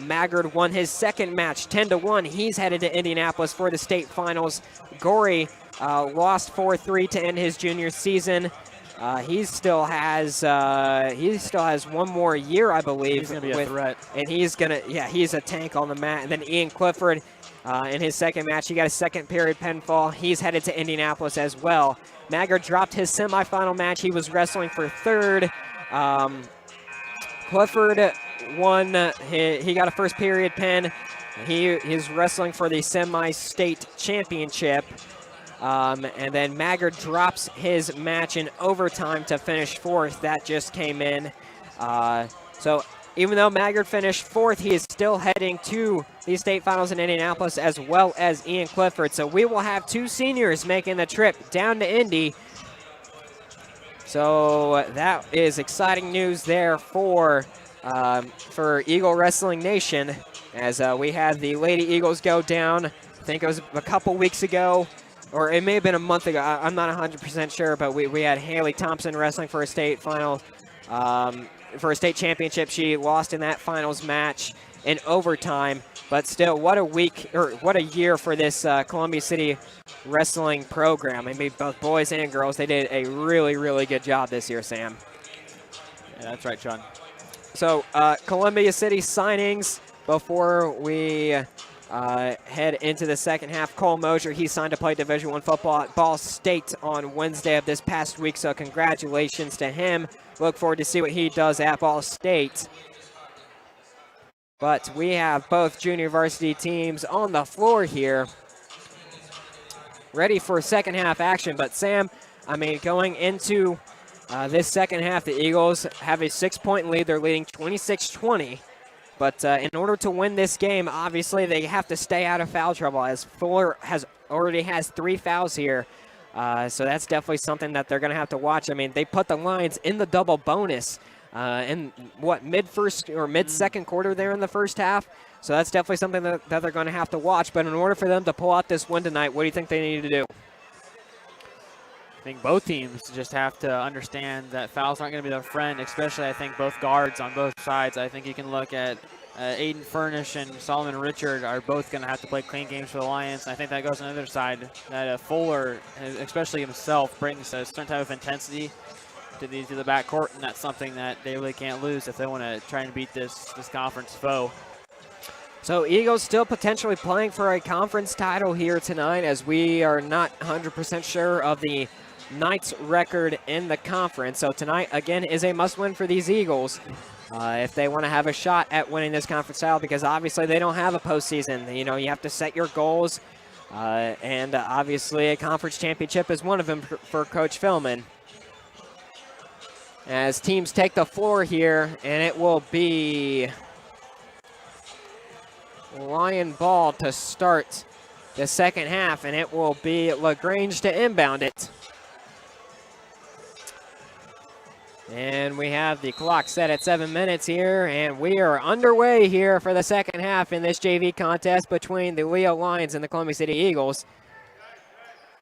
Maggard won his second match 10-1. He's headed to Indianapolis for the state finals. Gorey lost 4-3 to end his junior season. He still has one more year, I believe. He's gonna be a threat, and he's a tank on the mat. And then Ian Clifford, in his second match, he got a second period pinfall. He's headed to Indianapolis as well. Maggard dropped his semifinal match. He was wrestling for third. Clifford won. He got a first period pin. He is wrestling for the semi-state championship. And then Maggard drops his match in overtime to finish 4th. That just came in. So even though Maggard finished 4th, he is still heading to the state finals in Indianapolis, as well as Ian Clifford. So we will have 2 seniors making the trip down to Indy. So that is exciting news there for Eagle Wrestling Nation, as we had the Lady Eagles go down. I think it was a couple weeks ago, or it may have been a month ago. I'm not 100% sure, but we had Haley Thompson wrestling for a state final, for a state championship. She lost in that finals match in overtime, but still, what a week, or what a year for this Columbia City wrestling program. I mean, both boys and girls, they did a really, really good job this year, Sam. Yeah, that's right, Sean. So, Columbia City signings before we head into the second half. Cole Mosier, he signed to play Division I football at Ball State on Wednesday of this past week, so congratulations to him. Look forward to see what he does at Ball State. But we have both junior varsity teams on the floor here, ready for second half action. But Sam, I mean, going into this second half, the Eagles have a 6-point lead. They're leading 26-20. But in order to win this game, obviously they have to stay out of foul trouble, as Fuller already has 3 fouls here. So that's definitely something that they're going to have to watch. I mean, they put the Lions in the double bonus in mid-first or mid-second quarter there in the first half. So that's definitely something that they're going to have to watch. But in order for them to pull out this win tonight, what do you think they need to do? I think both teams just have to understand that fouls aren't going to be their friend, especially I think both guards on both sides. I think you can look at Aiden Furnish and Solomon Richard are both going to have to play clean games for the Lions. And I think that goes on the other side, that Fuller, especially himself, brings a certain type of intensity to the backcourt, and that's something that they really can't lose if they want to try and beat this conference foe. So Eagles still potentially playing for a conference title here tonight, as we are not 100% sure of the Knights' record in the conference. So tonight, again, is a must-win for these Eagles if they want to have a shot at winning this conference title, because obviously they don't have a postseason. You know, you have to set your goals, and obviously a conference championship is one of them for Coach Philman. As teams take the floor here, and it will be Lion ball to start the second half, and it will be LaGrange to inbound it. And we have the clock set at 7 minutes here, and we are underway here for the second half in this JV contest between the Leo Lions and the Columbia City Eagles.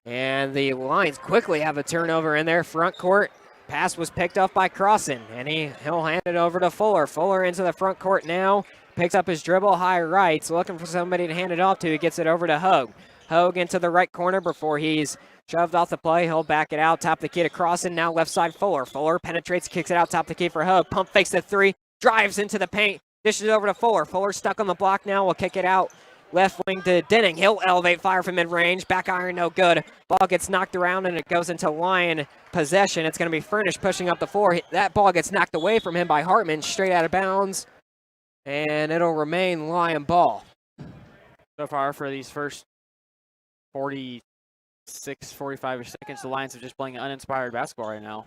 And the Lions quickly have a turnover in their front court. Pass was picked up by Crossan, and he'll hand it over to Fuller. Fuller into the front court now. Picks up his dribble, high right. So looking for somebody to hand it off to. He gets it over to Hogue. Hogue into the right corner before he's shoved off the play. He'll back it out. Top of the key to Crossan. Now left side Fuller. Fuller penetrates, kicks it out. Top of the key for Hogue. Pump fakes the 3. Drives into the paint. Dishes it over to Fuller. Fuller stuck on the block now. Will kick it out. Left wing to Denning. He'll elevate, fire from mid-range. Back iron, no good. Ball gets knocked around, and it goes into Lion possession. It's going to be Furnish pushing up the floor. That ball gets knocked away from him by Hartman, straight out of bounds. And it'll remain Lion ball. So far for these first 46, 45 seconds, the Lions are just playing uninspired basketball right now.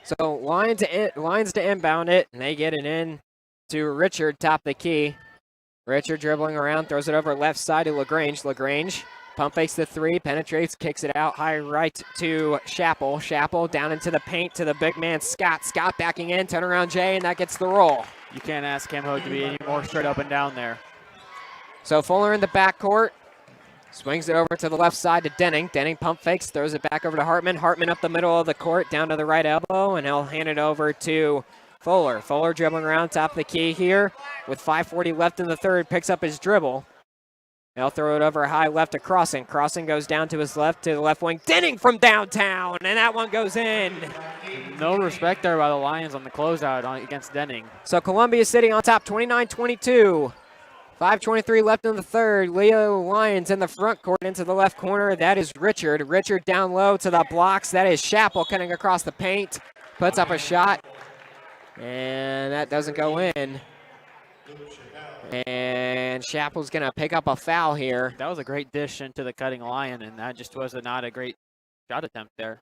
So Lions to inbound it, and they get it in to Richard, top of the key. Richard dribbling around, throws it over left side to LaGrange. LaGrange pump fakes the 3, penetrates, kicks it out high right to Chappell. Chappell down into the paint to the big man Scott. Scott backing in, turn around Jay, and that gets the roll. You can't ask Cam Hogue to be any more straight up and down there. So Fuller in the backcourt. Swings it over to the left side to Denning. Denning pump fakes, throws it back over to Hartman. Hartman up the middle of the court, down to the right elbow, and he'll hand it over to Fuller. Fuller dribbling around top of the key here with 5:40 left in the third, picks up his dribble. He'll throw it over high left to Crossan. Crossan goes down to his left, to the left wing. Denning from downtown, and that one goes in. No respect there by the Lions on the closeout against Denning. So Columbia City on top, 29-22. 5:23 left in the third. Leo Lions in the front court into the left corner. That is Richard. Richard down low to the blocks. That is Chappell cutting across the paint. Puts up a shot. And that doesn't go in. And Chappell's going to pick up a foul here. That was a great dish into the cutting Lion, and that just was not a great shot attempt there.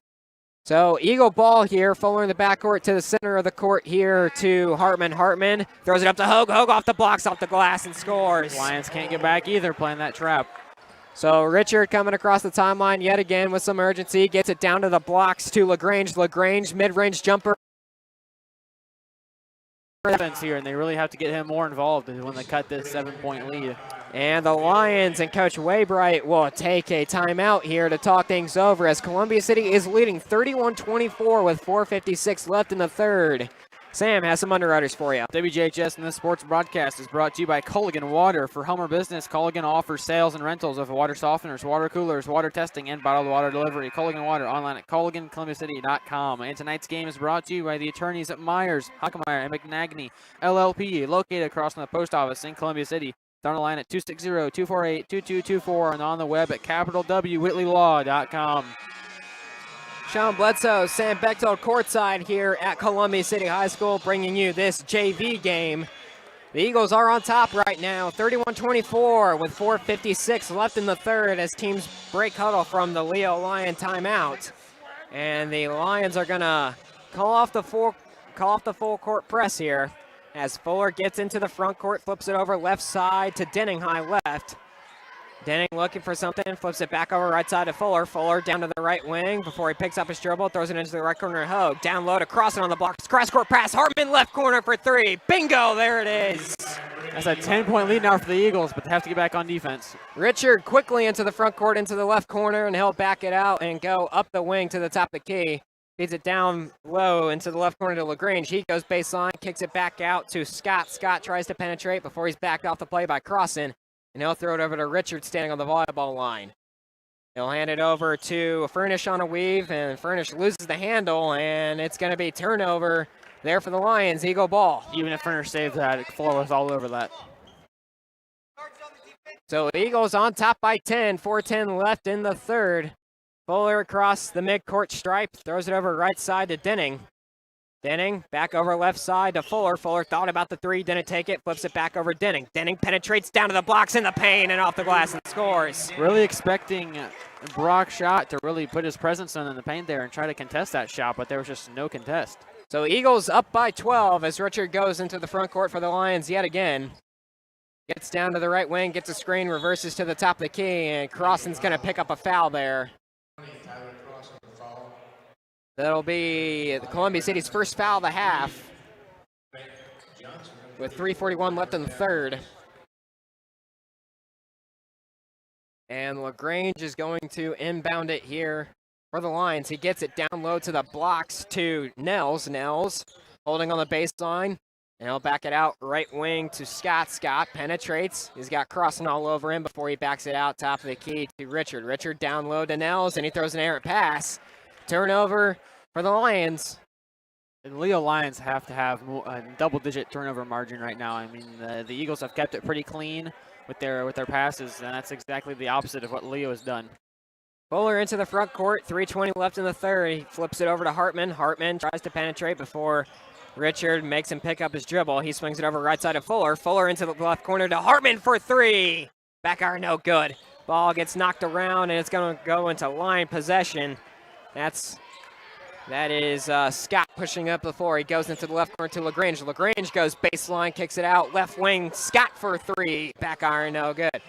So Eagle ball here, Fuller in the backcourt to the center of the court here to Hartman. Hartman throws it up to Hogue. Hogue off the blocks, off the glass, and scores. Lions can't get back either, playing that trap. So Richard coming across the timeline yet again with some urgency. Gets it down to the blocks to LaGrange. LaGrange, mid-range jumper. Here, and they really have to get him more involved when they cut this 7-point lead. And the Lions and Coach Waybright will take a timeout here to talk things over as Columbia City is leading 31-24 with 4:56 left in the third. Sam has some underwriters for you. WJHS and this sports broadcast is brought to you by Culligan Water. For home or business, Culligan offers sales and rentals of water softeners, water coolers, water testing, and bottled water delivery. Culligan Water online at CulliganColumbiaCity.com. And tonight's game is brought to you by the attorneys at Myers, Huckemeyer, and McNagny, LLP, located across from the post office in Columbia City. They're on the line at 260-248-2224 and on the web at capitalwwhitleylaw.com. Sean Bledsoe, Sam Bechtold courtside here at Columbia City High School, bringing you this JV game. The Eagles are on top right now, 31-24 with 4:56 left in the third as teams break huddle from the Leo Lion timeout. And the Lions are gonna call off the full court press here as Fuller gets into the front court, flips it over left side to Denning high left. Denning looking for something, flips it back over right side to Fuller. Fuller down to the right wing before he picks up his dribble, throws it into the right corner to Hogue. Down low to cross it on the block. Cross-court pass. Hartman left corner for three. Bingo, there it is. That's a 10-point lead now for the Eagles, but they have to get back on defense. Richard quickly into the front court, into the left corner, and he'll back it out and go up the wing to the top of the key. Feeds it down low into the left corner to LaGrange. He goes baseline, kicks it back out to Scott. Scott tries to penetrate before he's backed off the play by Crossan. And he'll throw it over to Richard standing on the volleyball line. He'll hand it over to Furnish on a weave, and Furnish loses the handle, and it's going to be turnover there for the Lions. Eagle ball. Even if Furnish saved that, Fuller was all over that. So Eagles on top by 10, 4:10 left in the third. Fuller across the midcourt stripe, throws it over right side to Denning. Denning back over left side to Fuller. Fuller thought about the three, didn't take it, flips it back over Denning. Denning penetrates down to the blocks in the paint and off the glass and scores. Really expecting Brock Schott to really put his presence in the paint there and try to contest that shot, but there was just no contest. So Eagles up by 12 as Richard goes into the front court for the Lions yet again. Gets down to the right wing, gets a screen, reverses to the top of the key, and Crossan's going to pick up a foul there. That'll be Columbia City's first foul of the half with 3:41 left in the third. And LaGrange is going to inbound it here for the Lions. He gets it down low to the blocks to Nels. Nels holding on the baseline. And he'll back it out right wing to Scott. Scott penetrates. He's got Crossan all over him before he backs it out top of the key to Richard. Richard down low to Nels, and he throws an errant pass. Turnover for the Lions. And Leo Lions have to have a double-digit turnover margin right now. I mean, the Eagles have kept it pretty clean with their passes, and that's exactly the opposite of what Leo has done. Fuller into the front court, 3:20 left in the third. He flips it over to Hartman. Hartman tries to penetrate before Richard makes him pick up his dribble. He swings it over right side of Fuller. Fuller into the left corner to Hartman for three. Back iron, no good. Ball gets knocked around, and it's going to go into line possession. That is Scott pushing up the floor. He goes into the left corner to LaGrange. LaGrange goes baseline, kicks it out. Left wing, Scott for three. Back iron, no good.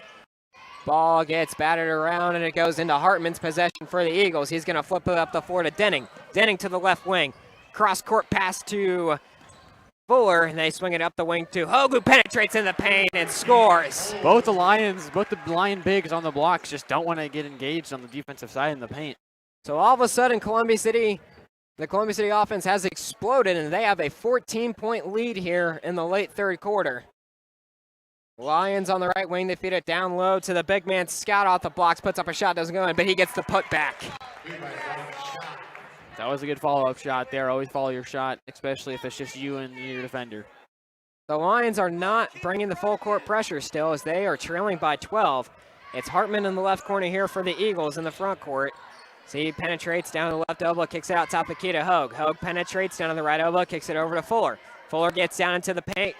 Ball gets battered around, and it goes into Hartman's possession for the Eagles. He's going to flip it up the floor to Denning. Denning to the left wing. Cross-court pass to Fuller, and they swing it up the wing to Hogue, who penetrates in the paint and scores. Both the Lion bigs on the blocks just don't want to get engaged on the defensive side in the paint. So all of a sudden, the Columbia City offense has exploded, and they have a 14-point lead here in the late third quarter. Lions on the right wing, they feed it down low to the big man. Scott off the blocks, puts up a shot, doesn't go in, but he gets the put back. That was a good follow-up shot there. Always follow your shot, especially if it's just you and your defender. The Lions are not bringing the full court pressure still as they are trailing by 12. It's Hartman in the left corner here for the Eagles in the front court. So he penetrates down to the left elbow, kicks it out top of the key to Hogue. Hogue penetrates down to the right elbow, kicks it over to Fuller. Fuller gets down into the paint.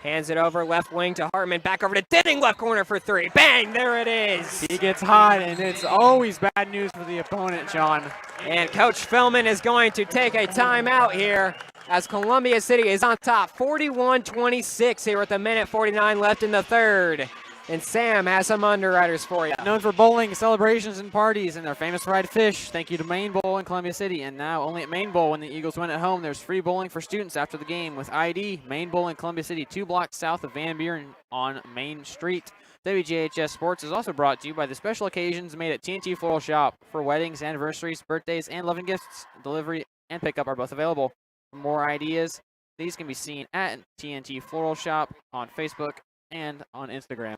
Hands it over left wing to Hartman. Back over to Denning, left corner for three. Bang, there it is. He gets hot, and it's always bad news for the opponent, Sean. And Coach Philman is going to take a timeout here as Columbia City is on top 41-26 here with a minute 49 left in the third. And Sam has some underwriters for you. Known for bowling, celebrations, and parties, and they're famous fried fish. Thank you to Maine Bowl in Columbia City. And now only at Maine Bowl when the Eagles win at home, there's free bowling for students after the game with ID. Maine Bowl in Columbia City, 2 blocks south of Van Buren on Main Street. WJHS Sports is also brought to you by the special occasions made at TNT Floral Shop. For weddings, anniversaries, birthdays, and love and gifts, delivery and pickup are both available. For more ideas, these can be seen at TNT Floral Shop on Facebook and on Instagram.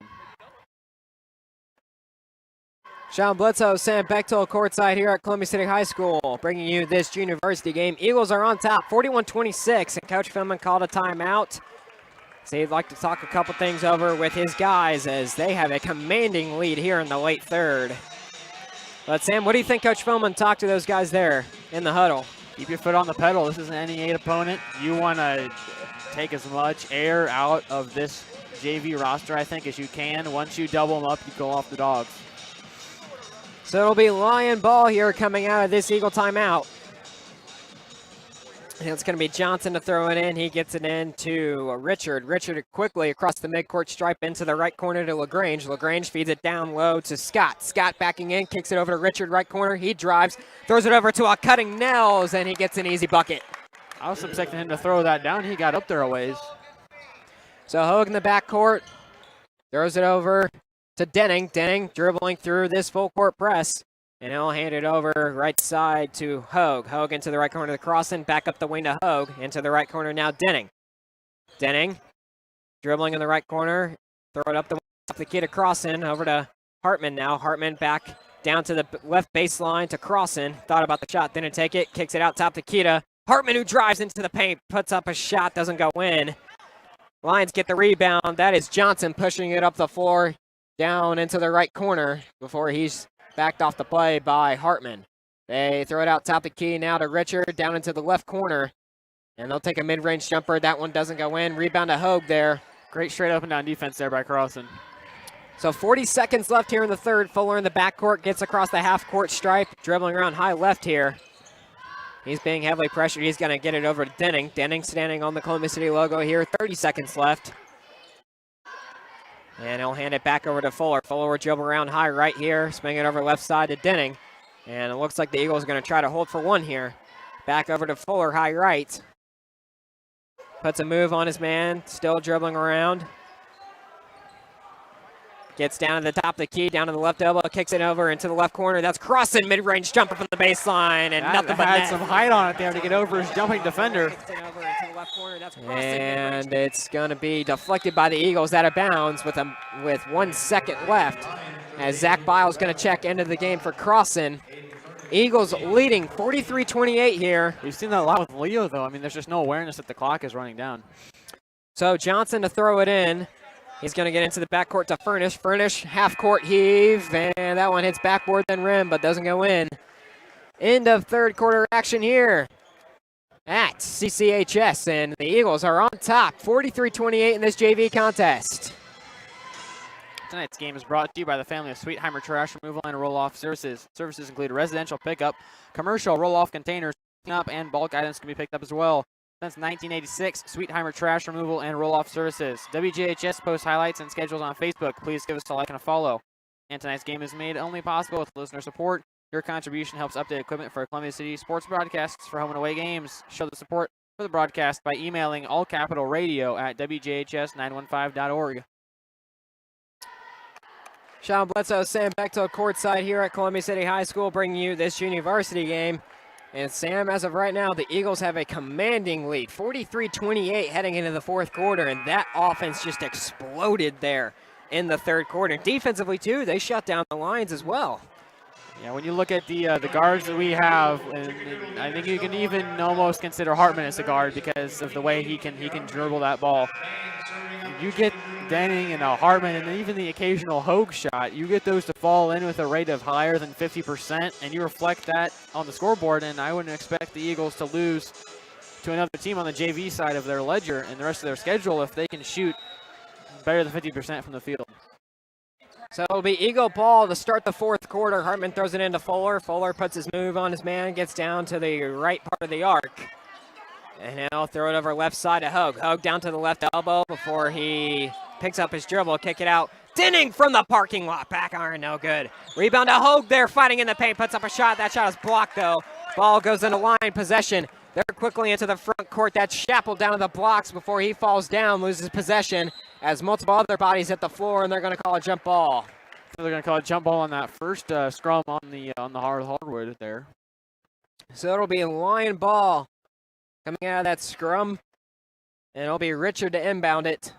Sean Bledsoe, Sam Bechtel courtside here at Columbia City High School, bringing you this junior varsity game. Eagles are on top, 41-26, and Coach Philman called a timeout. So he'd like to talk a couple things over with his guys as they have a commanding lead here in the late third. But Sam, what do you think Coach Philman talked to those guys there in the huddle? Keep your foot on the pedal. This is an NE8 opponent. You want to take as much air out of this JV roster, I think, as you can. Once you double them up, you go off the dogs. So it'll be Lion ball here coming out of this Eagle timeout. And it's going to be Johnson to throw it in. He gets it in to Richard. Richard quickly across the midcourt stripe into the right corner to LaGrange. LaGrange feeds it down low to Scott. Scott backing in, kicks it over to Richard, right corner. He drives, throws it over to a cutting Nels, and he gets an easy bucket. I was expecting him to throw that down. He got up there a ways. So Hogue in the backcourt throws it over to Denning. Denning dribbling through this full court press. And he'll hand it over right side to Hogue. Hogue into the right corner of the crossing. Back up the wing to Hogue. Into the right corner now, Denning. Denning dribbling in the right corner. Throw it up the kid to Crossan. Over to Hartman now. Hartman back down to the left baseline to Crossan. Thought about the shot, didn't take it. Kicks it out top to Kita. Hartman, who drives into the paint, puts up a shot, doesn't go in. Lions get the rebound. That is Johnson pushing it up the floor down into the right corner before he's backed off the play by Hartman. They throw it out top the key now to Richard, down into the left corner. And they'll take a mid-range jumper. That one doesn't go in. Rebound to Hogue there. Great straight up and down defense there by Carlson. So 40 seconds left here in the third. Fuller in the backcourt gets across the half-court stripe, dribbling around high left here. He's being heavily pressured. He's going to get it over to Denning. Denning standing on the Columbia City logo here. 30 seconds left. And he'll hand it back over to Fuller. Fuller will dribble around high right here, swing it over left side to Denning. And it looks like the Eagles are going to try to hold for one here. Back over to Fuller, high right. Puts a move on his man, still dribbling around. Gets down to the top of the key, down to the left elbow, kicks it over into the left corner. That's Crossan, mid-range jumper from the baseline, and nothing but had net. some height on it there to get over his jumping defender. And it's going to be deflected by the Eagles out of bounds with 1 second left. As Zach Biles going to check into the game for Crossan. Eagles leading 43-28 here. We've seen that a lot with Leo, though. I mean, there's just no awareness that the clock is running down. So Johnson to throw it in. He's going to get into the backcourt to Furnish. Furnish, half-court heave, and that one hits backboard then rim, but doesn't go in. End of third quarter action here at CCHS, and the Eagles are on top, 43-28 in this JV contest. Tonight's game is brought to you by the family of Sweetheimer Trash Removal and Roll-Off Services. Services include residential pickup, commercial roll-off containers, up, and bulk items can be picked up as well. Since 1986, Sweetheimer Trash Removal and Roll-Off Services. WJHS posts highlights and schedules on Facebook. Please give us a like and a follow. And tonight's game is made only possible with listener support. Your contribution helps update equipment for Columbia City sports broadcasts for home and away games. Show the support for the broadcast by emailing allcapitalradio@wjhs915.org. Sean Bledsoe, Sam Bechtel courtside here at Columbia City High School, bringing you this junior varsity game. And Sam, as of right now, the Eagles have a commanding lead, 43-28 heading into the fourth quarter, and that offense just exploded there in the third quarter. Defensively, too, they shut down the Lions as well. Yeah, when you look at the guards that we have, and I think you can even almost consider Hartman as a guard because of the way he can dribble that ball. You get Denning and Hartman and even the occasional Hogue shot, you get those to fall in with a rate of higher than 50%, and you reflect that on the scoreboard, and I wouldn't expect the Eagles to lose to another team on the JV side of their ledger and the rest of their schedule if they can shoot better than 50% from the field. So it'll be Eagle ball to start the fourth quarter. Hartman throws it into Fuller. Fuller puts his move on his man, gets down to the right part of the arc. And he'll throw it over left side to Hogue. Hogue down to the left elbow before he picks up his dribble, kick it out. Denning from the parking lot. Back iron, no good. Rebound to Hogue there, fighting in the paint, puts up a shot. That shot is blocked, though. Ball goes into line possession. They're quickly into the front court. That's Chappell down to the blocks before he falls down, loses possession as multiple other bodies hit the floor, and they're going to call a jump ball. So they're going to call a jump ball on that first scrum on the hardwood there. So it'll be a Lion ball coming out of that scrum, and it'll be Richard to inbound it.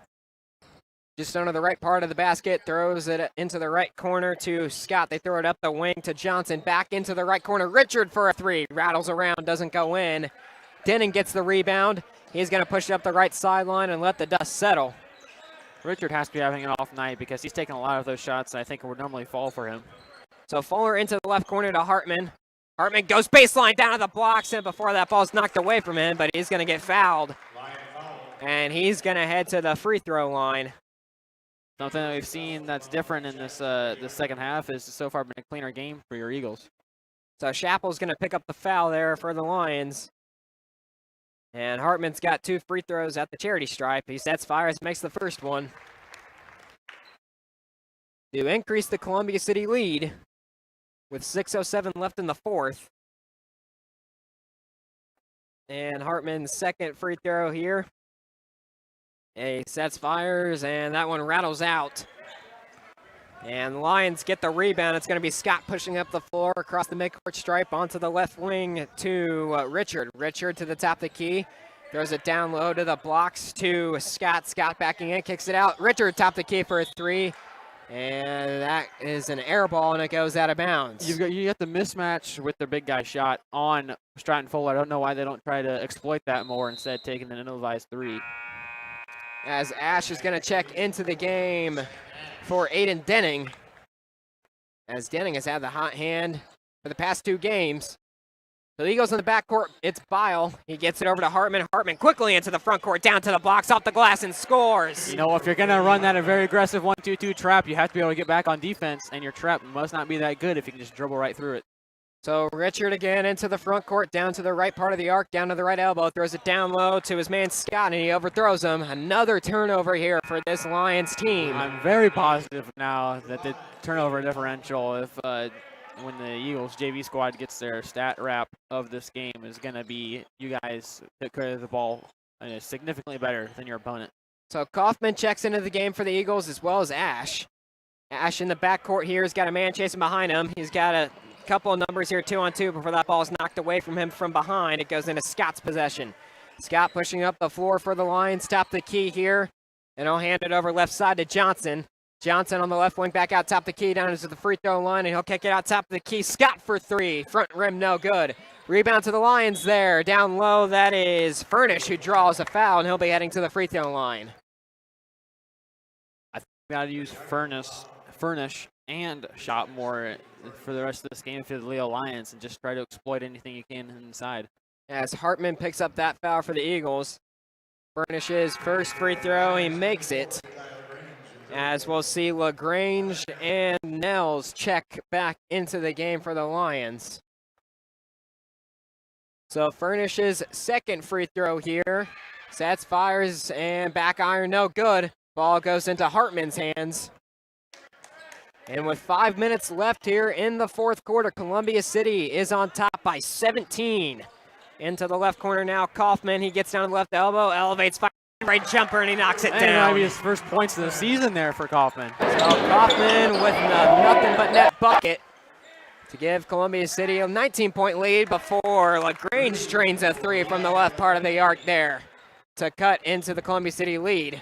Just under the right part of the basket, throws it into the right corner to Scott. They throw it up the wing to Johnson, back into the right corner. Richard for a three, rattles around, doesn't go in. Denning gets the rebound. He's going to push it up the right sideline and let the dust settle. Richard has to be having an off night because he's taking a lot of those shots I think would normally fall for him. So Fuller into the left corner to Hartman. Hartman goes baseline down to the blocks, and before that ball's knocked away from him, but he's going to get fouled. And he's going to head to the free throw line. Something that we've seen that's different in this this second half is so far been a cleaner game for your Eagles. So Chappell's going to pick up the foul there for the Lions. And Hartman's got 2 free throws at the charity stripe. He sets fires, makes the first one to increase the Columbia City lead with 6:07 left in the fourth. And Hartman's second free throw here. He sets fires, and that one rattles out. And the Lions get the rebound. It's going to be Scott pushing up the floor across the midcourt stripe onto the left wing to Richard. Richard to the top of the key. Throws it down low to the blocks to Scott. Scott backing in, kicks it out. Richard top of the key for a three. And that is an air ball, and it goes out of bounds. You got the mismatch with their big guy shot on Stratton Fuller. I don't know why they don't try to exploit that more, instead taking an ill-advised three. As Ash is going to check into the game for Aiden Denning. As Denning has had the hot hand for the past 2 games. So the Eagles in the backcourt, it's Bile. He gets it over to Hartman. Hartman quickly into the front court, down to the blocks, off the glass, and scores. You know, if you're going to run that a very aggressive 1-2-2 trap, you have to be able to get back on defense, and your trap must not be that good if you can just dribble right through it. So Richard again into the front court, down to the right part of the arc, down to the right elbow, throws it down low to his man Scott, and he overthrows him. Another turnover here for this Lions team. I'm very positive now that the turnover differential, if when the Eagles JV squad gets their stat wrap of this game, is going to be you guys took care of the ball significantly better than your opponent. So Kaufman checks into the game for the Eagles as well as Ash. Ash in the backcourt here has got a man chasing behind him. He's got a couple of numbers here, 2-on-2, before that ball is knocked away from him from behind. It goes into Scott's possession. Scott pushing up the floor for the Lions, top the key here, and he'll hand it over left side to Johnson. Johnson on the left wing, back out top the key, down into the free throw line, and he'll kick it out top of the key. Scott for three, front rim, no good. Rebound to the Lions there, down low, that is Furnish who draws a foul, and he'll be heading to the free throw line. I think we got to use Furnish and shot more for the rest of this game for the Leo Lions and just try to exploit anything you can inside. As Hartman picks up that foul for the Eagles. Furnish's first free throw, he makes it. As we'll see LaGrange and Nels check back into the game for the Lions. So Furnish's second free throw here. Sets, fires, and back iron, no good. Ball goes into Hartman's hands. And with 5 minutes left here in the fourth quarter, Columbia City is on top by 17. Into the left corner now, Kaufman. He gets down to the left elbow, elevates, fire, right jumper, and he knocks it down. That might be his first points of the season there for Kaufman. So Kaufman with nothing but net bucket to give Columbia City a 19-point lead before LaGrange drains a three from the left part of the arc there to cut into the Columbia City lead.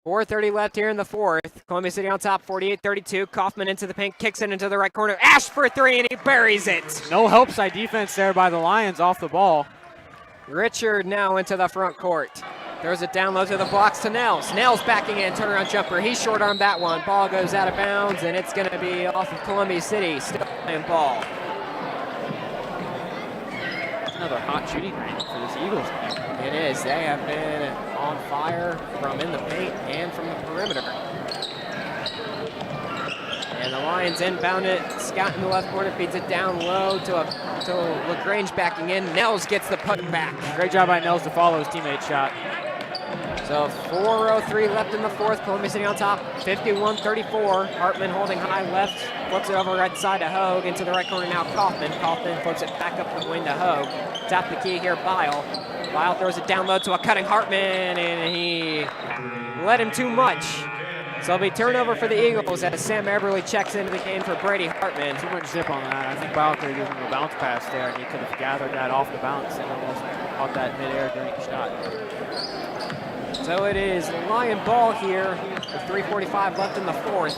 4:30 left here in the fourth. Columbia City on top, 48-32. Kaufman into the paint, kicks it into the right corner. Ash for three, and he buries it. No help side defense there by the Lions off the ball. Richard now into the front court. Throws it down low to the blocks to Nels. Nels backing in, turnaround jumper. He short-armed that one. Ball goes out of bounds, and it's going to be off of Columbia City. Still playing ball. Another another hot shooting night for this Eagles team. It is. They have been on fire from in the paint and from the perimeter. And the Lions inbound it. Scott in the left corner feeds it down low to LaGrange backing in. Nels gets the put back. Great job by Nels to follow his teammate's shot. So 4:03 left in the fourth. Columbia City on top, 51-34. Hartman holding high left, flips it over right side to Hogue. Into the right corner now, Kaufman. Kaufman flips it back up the wing to Hogue. Tap the key here, Bile. Bile throws it down low to a cutting Hartman, and he let him too much. So it'll be turnover for the Eagles as Sam Eberly checks into the game for Brady Hartman. Too much zip on that. I think Bile could have given him a bounce pass there, and he could have gathered that off the bounce and almost caught that midair during the shot. So it is Lion ball here with 3:45 left in the fourth.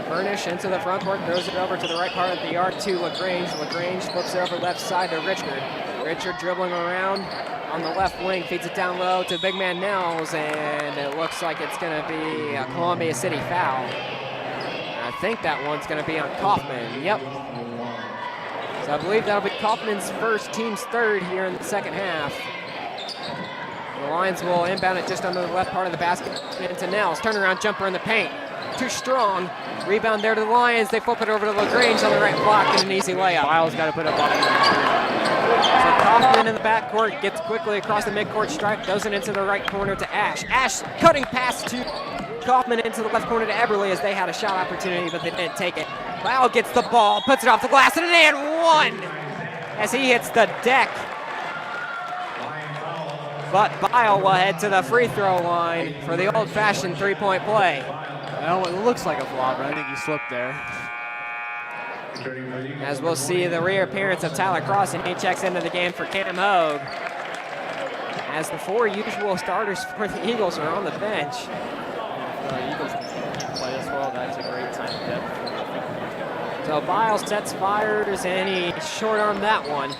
Furnish into the front court, throws it over to the right part of the yard to LaGrange. LaGrange flips it over left side to Richard. Richard dribbling around on the left wing, feeds it down low to big man Nels, and it looks like it's going to be a Columbia City foul. And I think that one's going to be on Kaufman. Yep. So I believe that'll be Kaufman's first, team's third here in the second half. The Lions will inbound it just under the left part of the basket into Nels. Turnaround jumper in the paint. Too strong. Rebound there to the Lions. They flip it over to LaGrange on the right block and an easy layup. Biles got to put up on it. So Kaufman in the backcourt gets quickly across the midcourt stripe, throws it into the right corner to Ash. Ash cutting pass to Kaufman into the left corner to Eberly as they had a shot opportunity, but they didn't take it. Bile gets the ball, puts it off the glass, and an and one as he hits the deck. But Bile will head to the free throw line for the old-fashioned three-point play. Well, it looks like a flop, but I think he slipped there. As we'll see the reappearance of Tyler Cross, and he checks into the game for Cam Hogue. As the four usual starters for the Eagles are on the bench. Eagles can play as well. That's a great sign of depth. So Biles sets fires, and he short-armed that one.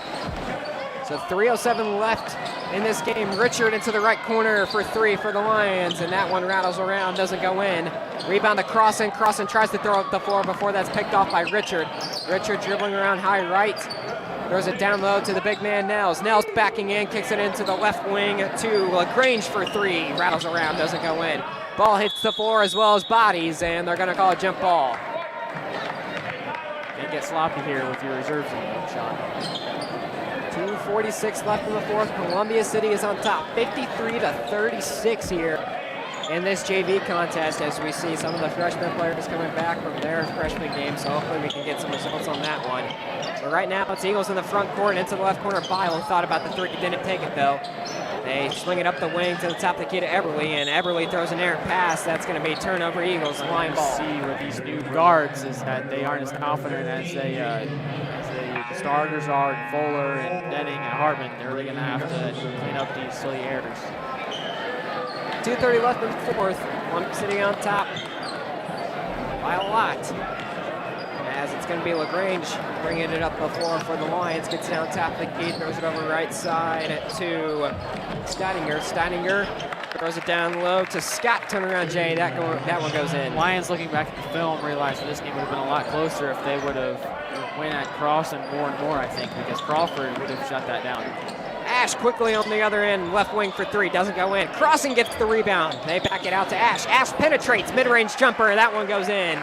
So 3:07 left in this game. Richard into the right corner for three for the Lions, and that one rattles around, doesn't go in. Rebound to Crossan. Crossan tries to throw up the floor before that's picked off by Richard. Richard dribbling around high right. Throws it down low to the big man Nels. Nels backing in, kicks it into the left wing to LaGrange for three. Rattles around, doesn't go in. Ball hits the floor as well as bodies, and they're going to call a jump ball. Can't get sloppy here with your reserves in the shot. 2:46 left in the fourth. Columbia City is on top, 53-36 here in this JV contest, as we see some of the freshman players coming back from their freshman game, so hopefully we can get some results on that one. But right now it's Eagles in the front court, into the left corner. Bile thought about the three, didn't take it though. They swing it up the wing to the top of the key to Eberly, and Eberly throws an errant pass. That's going to be turnover Eagles, line ball. See with these new guards is that they aren't as confident as the starters are, Fuller and Denning and Hartman. They're really going to have to clean up these silly errors. 2:30 left in the fourth. One sitting on top by a lot. As it's going to be LaGrange bringing it up the floor for the Lions. Gets down top of the key, throws it over right side to Steininger. Steininger throws it down low to Scott. Turnaround Jay. That one goes in. Lions, looking back at the film, realized that this game would have been a lot closer if they would have went at Crossan more and more, I think, because Crawford would have shut that down. Ash quickly on the other end, left wing for three, doesn't go in. Crossan gets the rebound. They back it out to Ash. Ash penetrates, mid-range jumper. That one goes in.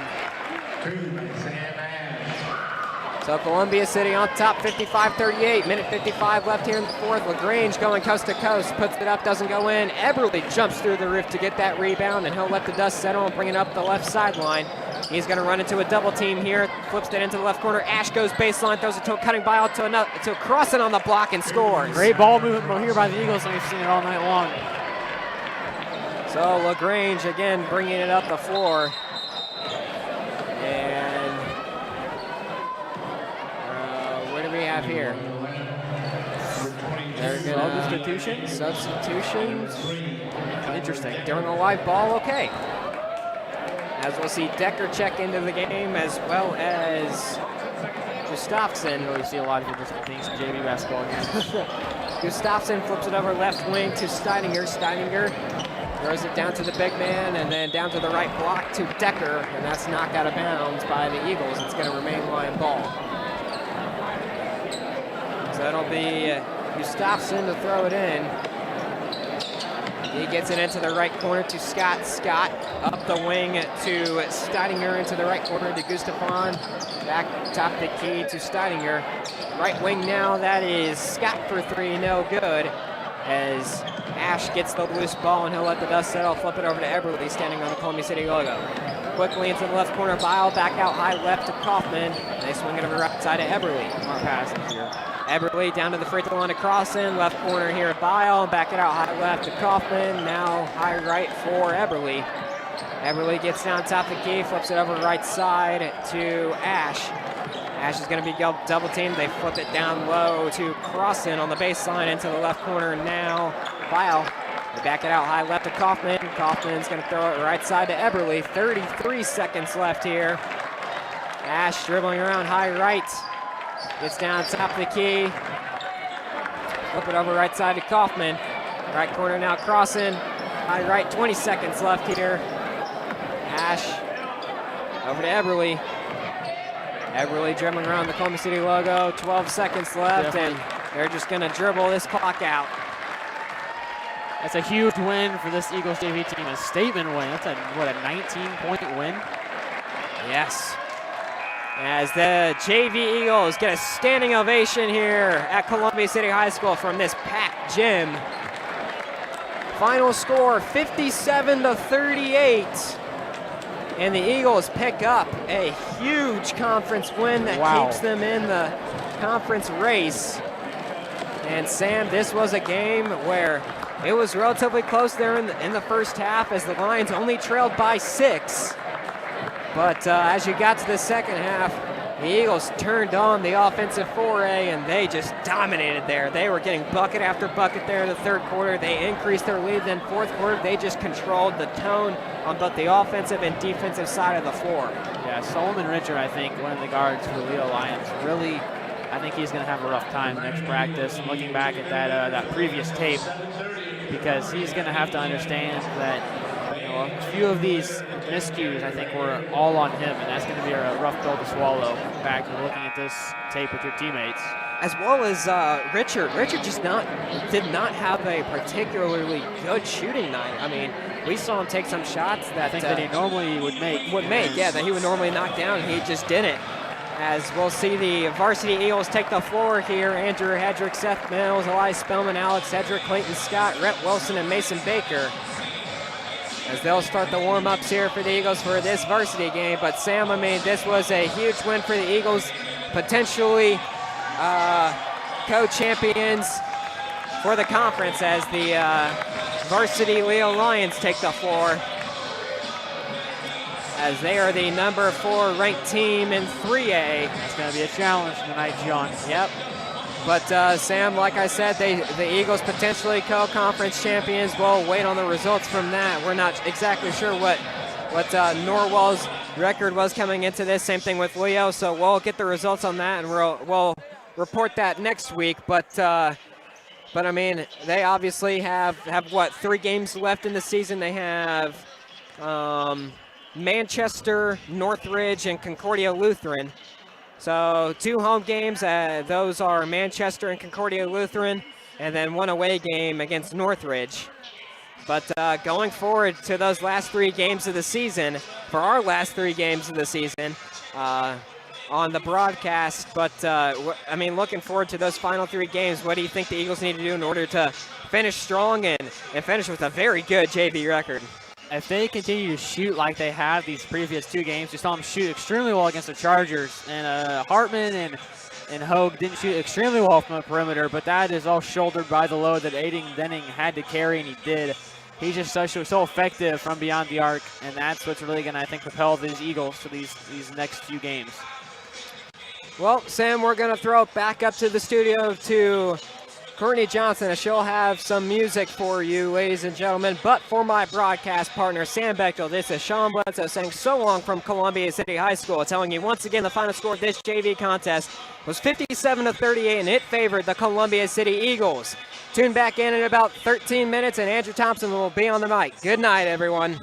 So Columbia City on top, 55-38. Minute 55 left here in the fourth. LaGrange going coast to coast, puts it up, doesn't go in. Eberly jumps through the roof to get that rebound, and he'll let the dust settle and bring it up the left sideline. He's going to run into a double team here, flips it into the left corner. Ash goes baseline, throws it to a cutting Bile to Crossan on the block and scores. Great ball movement here by the Eagles, and we've seen it all night long. So LaGrange again bringing it up the floor. And what do we have here? Substitutions. Interesting. During a live ball, okay. As we'll see Decker check into the game, as well as Gustafsson. You really see a lot of interesting things in JV basketball here. Gustafsson flips it over left wing to Steininger. Steininger throws it down to the big man, and then down to the right block to Decker, and that's knocked out of bounds by the Eagles. It's going to remain line ball. So That'll be Gustafson to throw it in. He gets it into the right corner to Scott. Scott up the wing to Steidinger, into the right corner to Gustafson. Back top of the key to Steidinger. Right wing now, that is Scott for three, no good. As Ash gets the loose ball and he'll let the dust settle, flip it over to Eberly, standing on the Columbia City logo. Quickly into the left corner, Bile back out high left to Kaufman. They swing it over the right side to Eberly. Smart passes here. Eberly down to the free throw line to Crossan. Left corner here at Bile. Back it out high left to Kaufman. Now high right for Eberly. Eberly gets down top of the key, flips it over right side to Ash. Ash is going to be double teamed. They flip it down low to Crossan on the baseline into the left corner now. Bile. They back it out high left to Kaufman. Kaufman's going to throw it right side to Eberly. 33 seconds left here. Ash dribbling around high right. Gets down top of the key. Flip it over right side to Kaufman. Right corner now Crossan. High right, 20 seconds left here. Ash over to Eberly. Eberly dribbling around the Columbia City logo. 12 seconds left, and they're just going to dribble this clock out. That's a huge win for this Eagles JV team, a statement win. That's a 19-point win? Yes. As the JV Eagles get a standing ovation here at Columbia City High School from this packed gym. Final score 57-38. And the Eagles pick up a huge conference win that keeps them in the conference race. And Sam, this was a game where it was relatively close there in the first half, as the Lions only trailed by 6. But as you got to the second half, the Eagles turned on the offensive foray, and they just dominated there. They were getting bucket after bucket there in the third quarter. They increased their lead. Then fourth quarter, they just controlled the tone on both the offensive and defensive side of the floor. Yeah, Solomon Richard, I think, one of the guards for the Leo Lions, really, I think he's going to have a rough time next practice. Looking back at that previous tape, because he's going to have to understand that a few of these miscues, I think, were all on him, and that's going to be a rough pill to swallow. Back to looking at this tape with your teammates, as well as Richard. Richard just did not have a particularly good shooting night. I mean, we saw him take some shots that that he normally would make. Yeah, that he would normally knock down, and he just didn't. As we'll see the Varsity Eagles take the floor here. Andrew Hedrick, Seth Mills, Elias Spellman, Alex Hedrick, Clayton Scott, Rhett Wilson, and Mason Baker, as they'll start the warm-ups here for the Eagles for this varsity game. But Sam, I mean, this was a huge win for the Eagles, potentially co-champions for the conference, as the Varsity Leo Lions take the floor, as they are the number 4 ranked team in 3A. It's going to be a challenge tonight, John. Yep. But Sam, like I said, the Eagles potentially co-conference champions. We'll wait on the results from that. We're not exactly sure what Norwell's record was coming into this. Same thing with Leo. So we'll get the results on that, and we'll report that next week. But I mean, they obviously have what, 3 games left in the season. They have Manchester, Northridge, and Concordia Lutheran. So 2 home games, those are Manchester and Concordia Lutheran, and then 1 away game against Northridge. But going forward to those last 3 games of the season, for our last 3 games of the season on the broadcast, but I mean, looking forward to those final 3 games, what do you think the Eagles need to do in order to finish strong and finish with a very good JV record? If they continue to shoot like they have these previous 2 games, we saw them shoot extremely well against the Chargers. And Hartman and Hogue didn't shoot extremely well from the perimeter, but that is all shouldered by the load that Aiden Denning had to carry, and he did. He's just so effective from beyond the arc, and that's what's really going to, I think, propel these Eagles to these next few games. Well, Sam, we're going to throw it back up to the studio to Courtney Johnson, as she'll have some music for you, ladies and gentlemen. But for my broadcast partner, Sam Bechtel, this is Sean Bledsoe saying so long from Columbia City High School, telling you once again the final score of this JV contest was 57-38, and it favored the Columbia City Eagles. Tune back in about 13 minutes, and Andrew Thompson will be on the mic. Good night, everyone.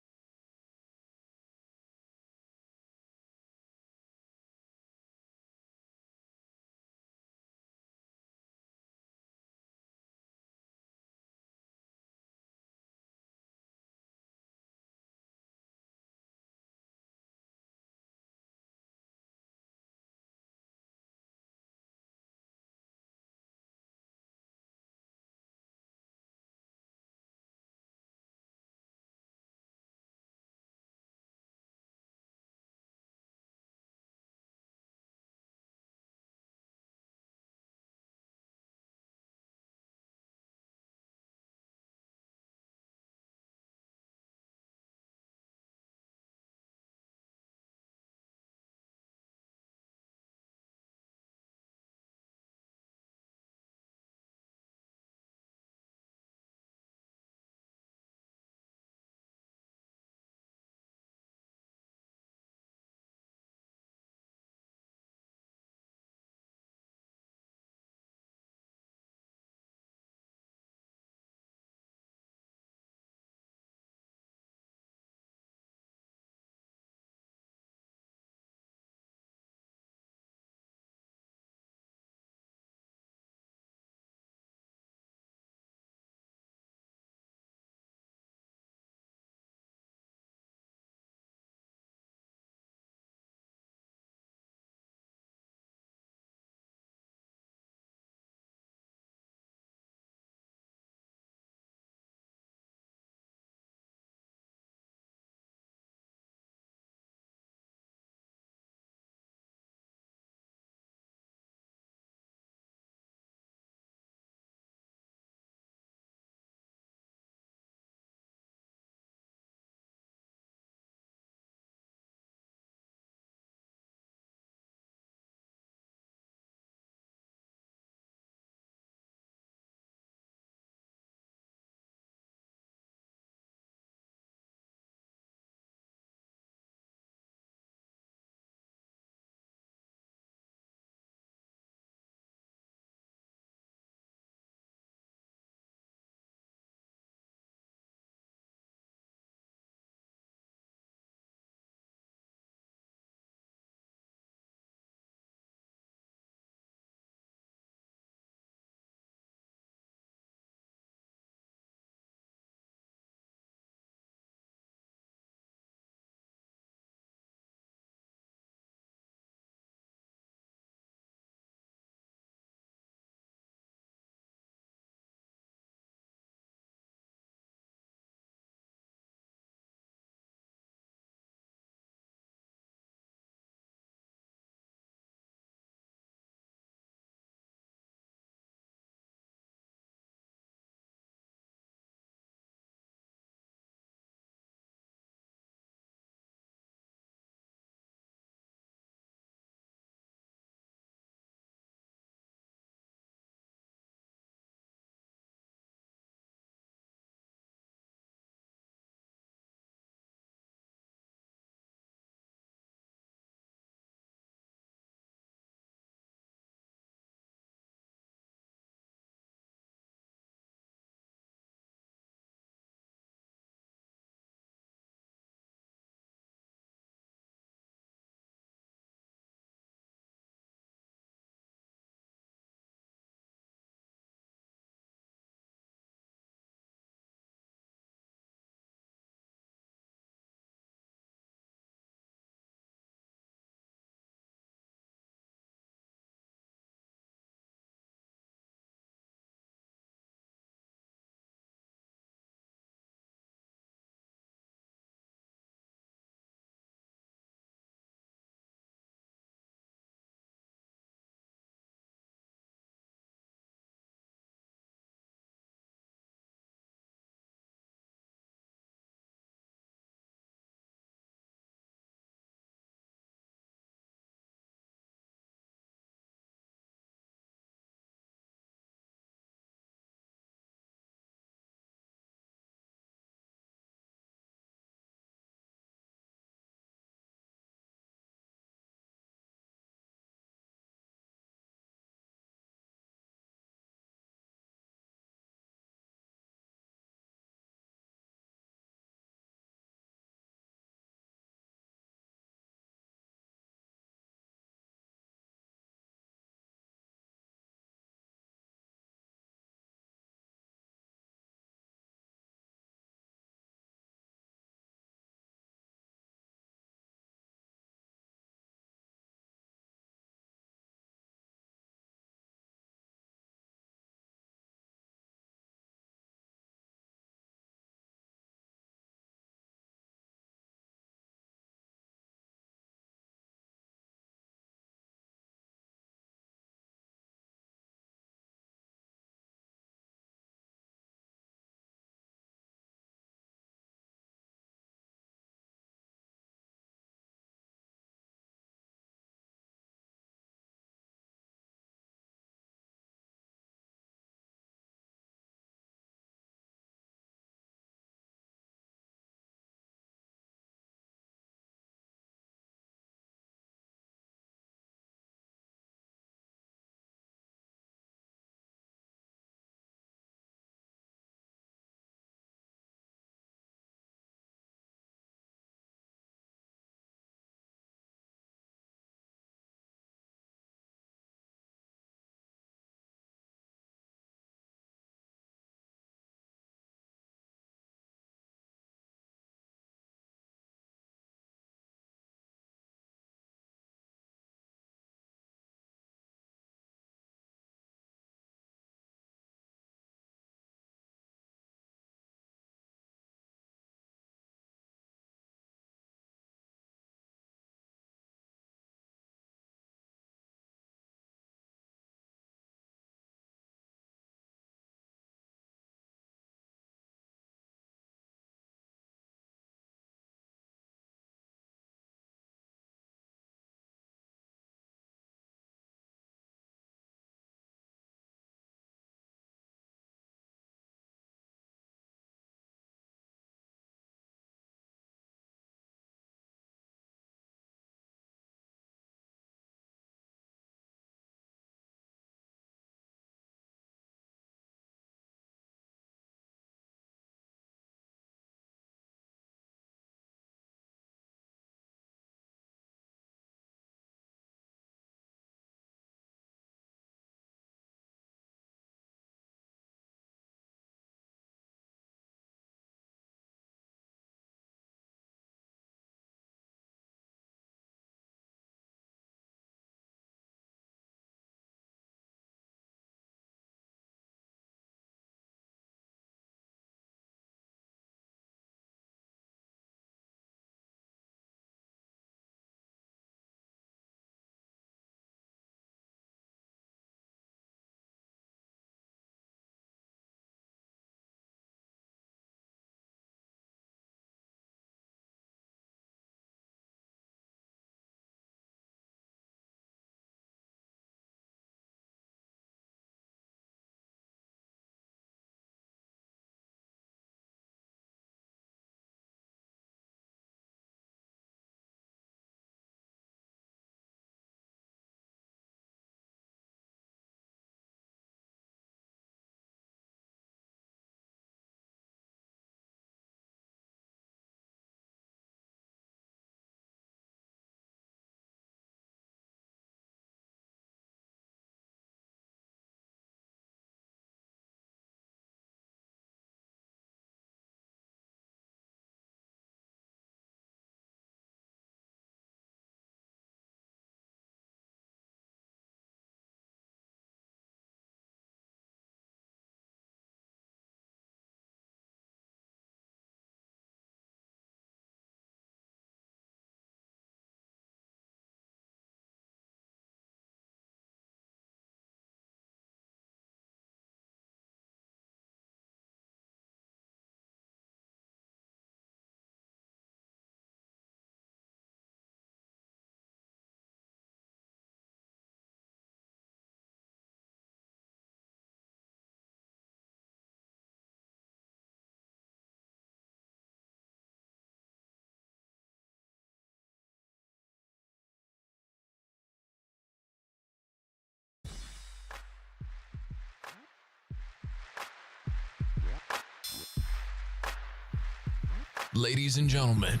Ladies and gentlemen,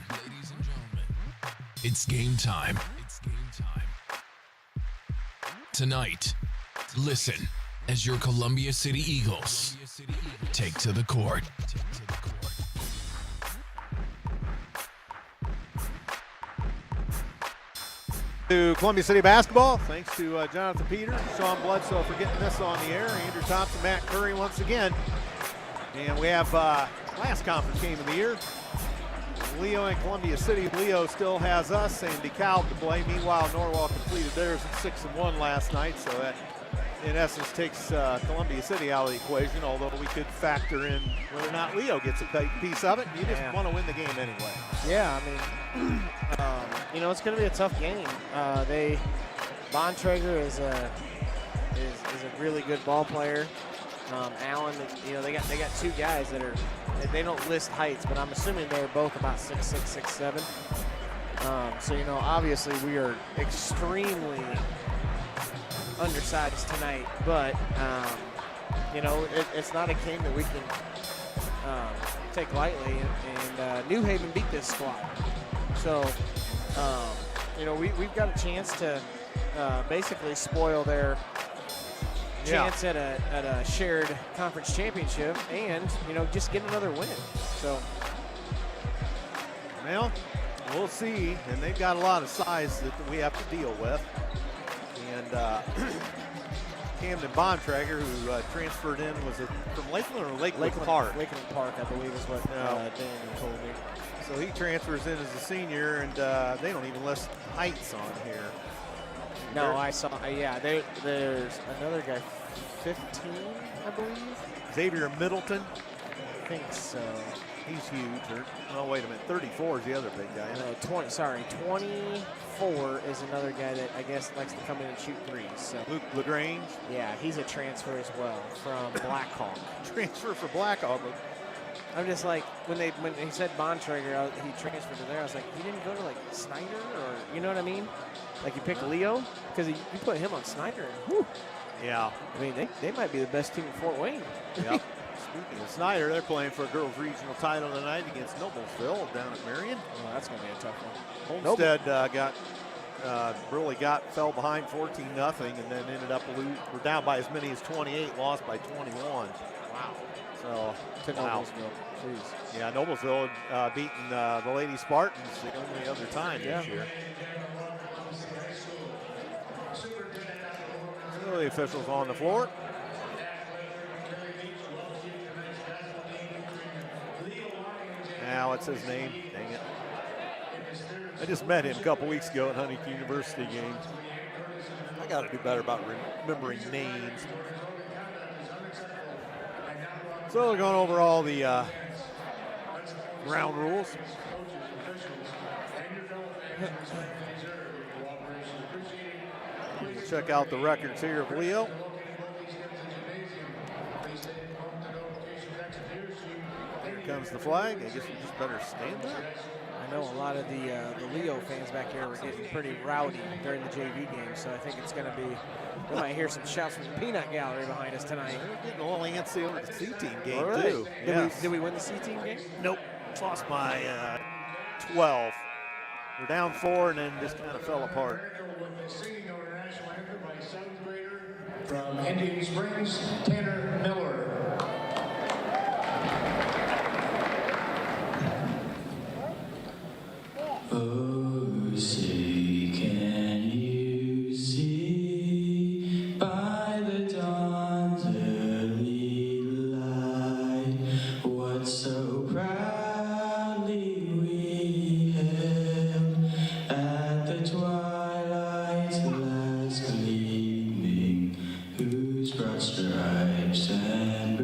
it's game time. Tonight, listen as your Columbia City Eagles take to the court. To Columbia City basketball, thanks to Jonathan Peters, Sean Bledsoe for getting this on the air, Andrew Thompson, Matt Curry once again. And we have last conference game of the year, Leo and Columbia City. Leo still has us and DeKalb to play. Meanwhile, Norwalk completed theirs at 6-1 last night, so that in essence takes Columbia City out of the equation, although we could factor in whether or not Leo gets a piece of it. You just want to win the game anyway. Yeah, I mean, you know, it's going to be a tough game. Bontrager is a really good ball player. Allen, you know, they got two guys that they don't list heights, but I'm assuming they're both about 6'6", 6'7". So, you know, obviously we are extremely undersized tonight, but, you know, it's not a game that we can take lightly, and New Haven beat this squad. So, you know, we've got a chance to basically spoil their chance at a shared conference championship, and you know, just get another win. So, well, we'll see. And they've got a lot of size that we have to deal with. And Camden Bontrager, who transferred in, was it from Lakeland or Lakeland Park? Lakeland Park, I believe, is what Daniel told me. So he transfers in as a senior, and they don't even list heights on here. No, I saw. Yeah, there's another guy, 15, I believe. Xavier Middleton. I think so. He's huge. Oh, wait a minute. 34 is the other big guy. No, 24 is another guy that I guess likes to come in and shoot threes. So. Luke LaGrange. Yeah, he's a transfer as well from Blackhawk. Transfer for Blackhawk. I'm just like, when he said Bontrager, he transferred to there, I was like, he didn't go to like Snyder, or you know what I mean? Like you pick Leo, because you put him on Snyder. And, whew. Yeah. I mean, they might be the best team in Fort Wayne. Yep. Speaking of Snyder, they're playing for a girls' regional title tonight against Noblesville down at Marion. Oh, that's going to be a tough one. Homestead fell behind 14-0, and then ended up were down by as many as 28, lost by 21. Wow. So to Noblesville. Jeez. Yeah, Noblesville had beaten the Lady Spartans the only other time this year. So the officials on the floor. Now what's his name? Dang it. I just met him a couple weeks ago at Huntington University game. I got to do better about remembering names. So they're going over all the ground rules. We'll check out the records here of Leo. Here comes the flag. I guess we just better stand up. I know a lot of the Leo fans back here were getting pretty rowdy during the JV game, so I think it's going to be, we might hear some shouts from the Peanut Gallery behind us tonight. We're getting a little antsy over the C-team game, right. too. Did we win the C-team game? Nope. Lost by 12. We're down 4 and then just kind of fell apart. From Indian Springs, Tanner Miller. Oh, say, can you see by the dawn's early light what so proudly we hailed at the twilight's last gleaming, whose broad stripes and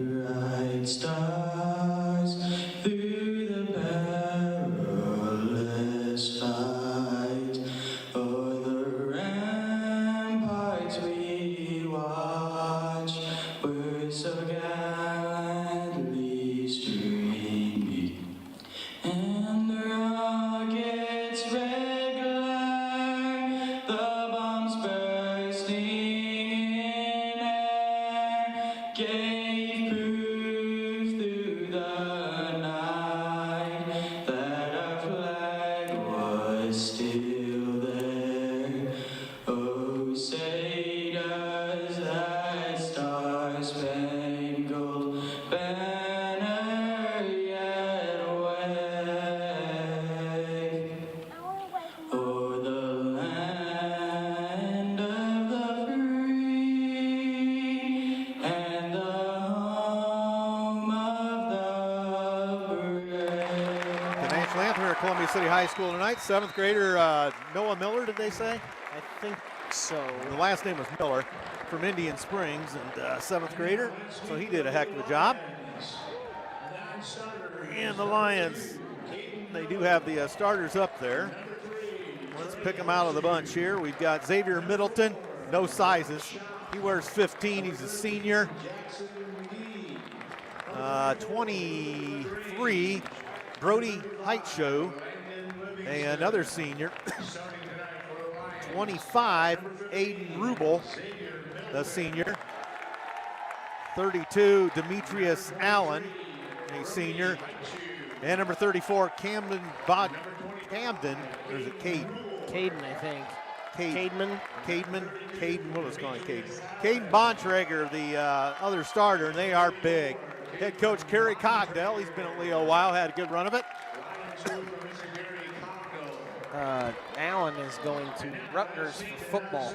High School tonight. 7th grader Noah Miller, did they say? I think so. The last name was Miller from Indian Springs, and 7th grader, so he did a heck of a job. And the Lions, they do have the starters up there. Let's pick them out of the bunch here. We've got Xavier Middleton, no sizes. He wears 15, he's a senior. 23, Brody Heitshow, another senior. 25, Aiden Rubel, a senior. 32, Demetrius Allen, a senior. And number 34, Camden, or is it Caden? Caden, I think. Caden, what was calling Caden? Caden Bontrager, the other starter, and they are big. Head coach Kerry Cogdell, he's been at Leo a while, had a good run of it. Allen is going to Rutgers for football.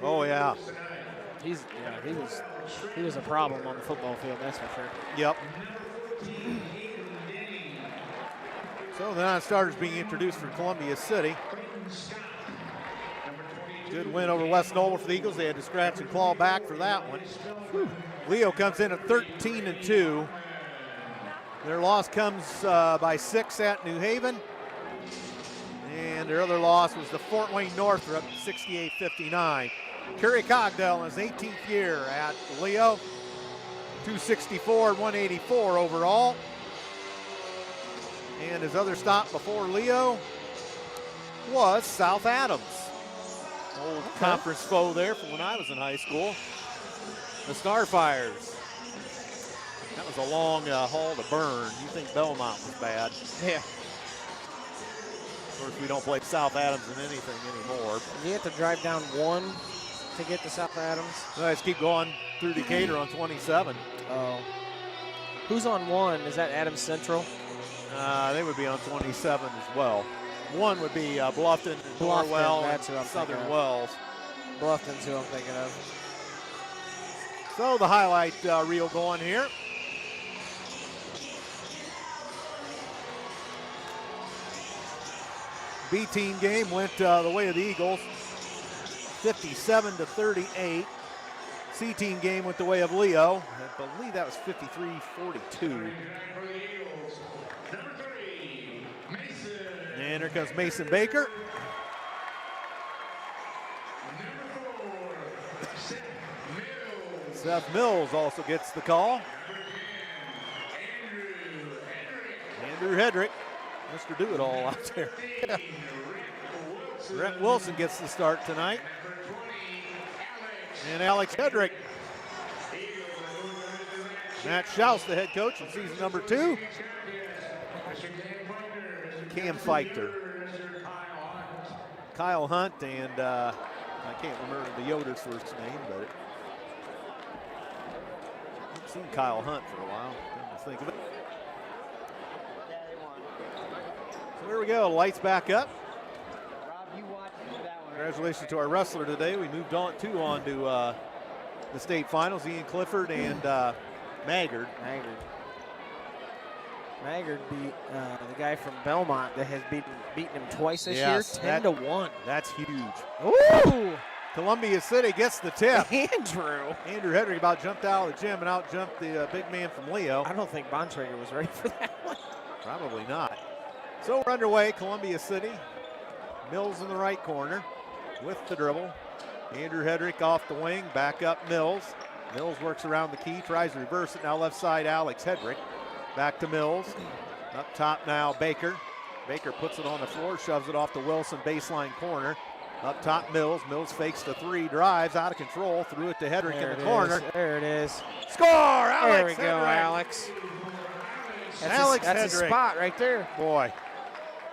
Oh yeah. He was a problem on the football field, that's for sure. Yep. So the non-starters being introduced for Columbia City. Good win over West Noble for the Eagles. They had to scratch and claw back for that one. Whew. Leo comes in at 13-2. Their loss comes by 6 at New Haven. And their other loss was the Fort Wayne Northrop, 68-59. Kerry Cogdell in his 18th year at Leo. 264 and 184 overall. And his other stop before Leo was South Adams. Old conference foe there from when I was in high school. The Starfires. That was a long haul to burn. You think Belmont was bad. Yeah. Of course, we don't play South Adams in anything anymore. You have to drive down 1 to get to South Adams? Let's keep going through Decatur on 27. Oh. Who's on 1? Is that Adams Central? They would be on 27 as well. 1 would be Bluffton, Norwell, that's who I'm Southern thinking of. Wells. Bluffton's who I'm thinking of. So the highlight reel going here. B team game went the way of the Eagles, 57-38. C team game went the way of Leo. I believe that was 53-42. And here comes Mason Baker. Seth Mills also gets the call. Andrew Hedrick, Mr. Do-It-All out there. Brett Wilson gets the start tonight. And Alex Hedrick. Matt Schaus, the head coach in season number 2. Cam Fichter. Kyle Hunt and I can't remember the Yoder's first name, but I've seen Kyle Hunt for a while. Come to think of it. So there we go. Lights back up. Congratulations to our wrestler today. We moved on to the state finals. Ian Clifford and Maggard. Maggard beat the guy from Belmont that has beaten him twice this year, 10-1. That's huge. Ooh! Columbia City gets the tip. Andrew Hedrick about jumped out of the gym and out jumped the big man from Leo. I don't think Bontrager was ready for that one. Probably not. So we're underway, Columbia City. Mills in the right corner with the dribble. Andrew Hedrick off the wing, back up Mills. Mills works around the key, tries to reverse it. Now left side, Alex Hedrick. Back to Mills. Up top now, Baker. Baker puts it on the floor, shoves it off the Wilson baseline corner. Up top, Mills. Mills fakes the 3, drives out of control, threw it to Hedrick in the corner. There it is. Score, Alex There we go, Hedrick. Alex. That's a Hedrick. spot right there. Boy,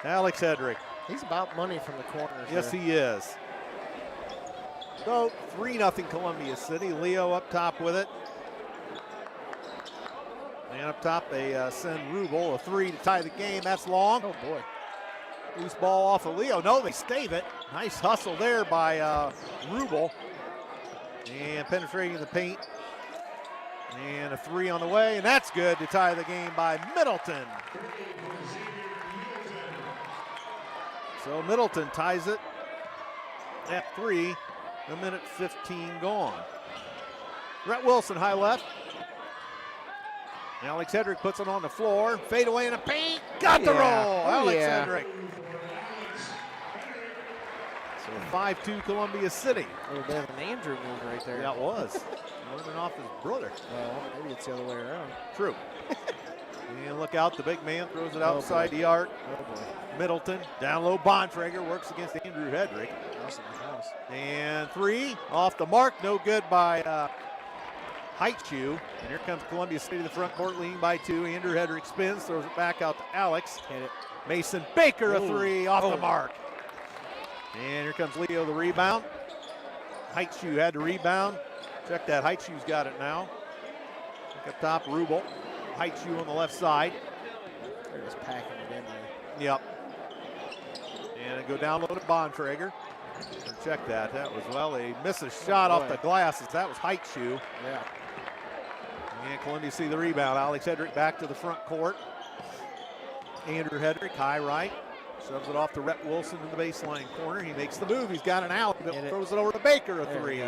Alex Hedrick. He's about money from the corners. Yes, he is. So 3-0 Columbia City. Leo up top with it. And up top, they send Rubel a 3 to tie the game. That's long. Oh, boy. Loose ball off of Leo. No, they stave it. Nice hustle there by Rubel. And penetrating the paint. And a 3 on the way. And that's good to tie the game by Middleton. So Middleton ties it at 3, a minute 15 gone. Rhett Wilson, high left. Alex Hedrick puts it on the floor. Fade away in the paint. Got the roll. Alex Hedrick. So 5-2 Columbia City. A little bit of an Andrew move right there. Yeah, it was. Running off his brother. Well, maybe it's the other way around. True. And look out, the big man throws it outside the arc. Oh, boy. Middleton, down low, Bontrager works against Andrew Hedrick. House in the house. And 3, off the mark, no good by Heichu. And here comes Columbia City to the front court, leading by 2. Andrew Hedrick spins, throws it back out to Alex. Hit it. Mason Baker, a 3, off the mark. And here comes Leo, the rebound. Heichu had to rebound. Check that, Heichu's got it now. Look up top, Rubel. Heichu on the left side. They're just packing it in there. Yep. And it go down low to Bontrager. Check that. That was, well, they missed a shot off the glasses. That was Heichu. Yeah. And Columbia see the rebound. Alex Hedrick back to the front court. Andrew Hedrick, high right. Shoves it off to Rhett Wilson in the baseline corner. He makes the move. He's got an alley, but throws it over to Baker, a 3.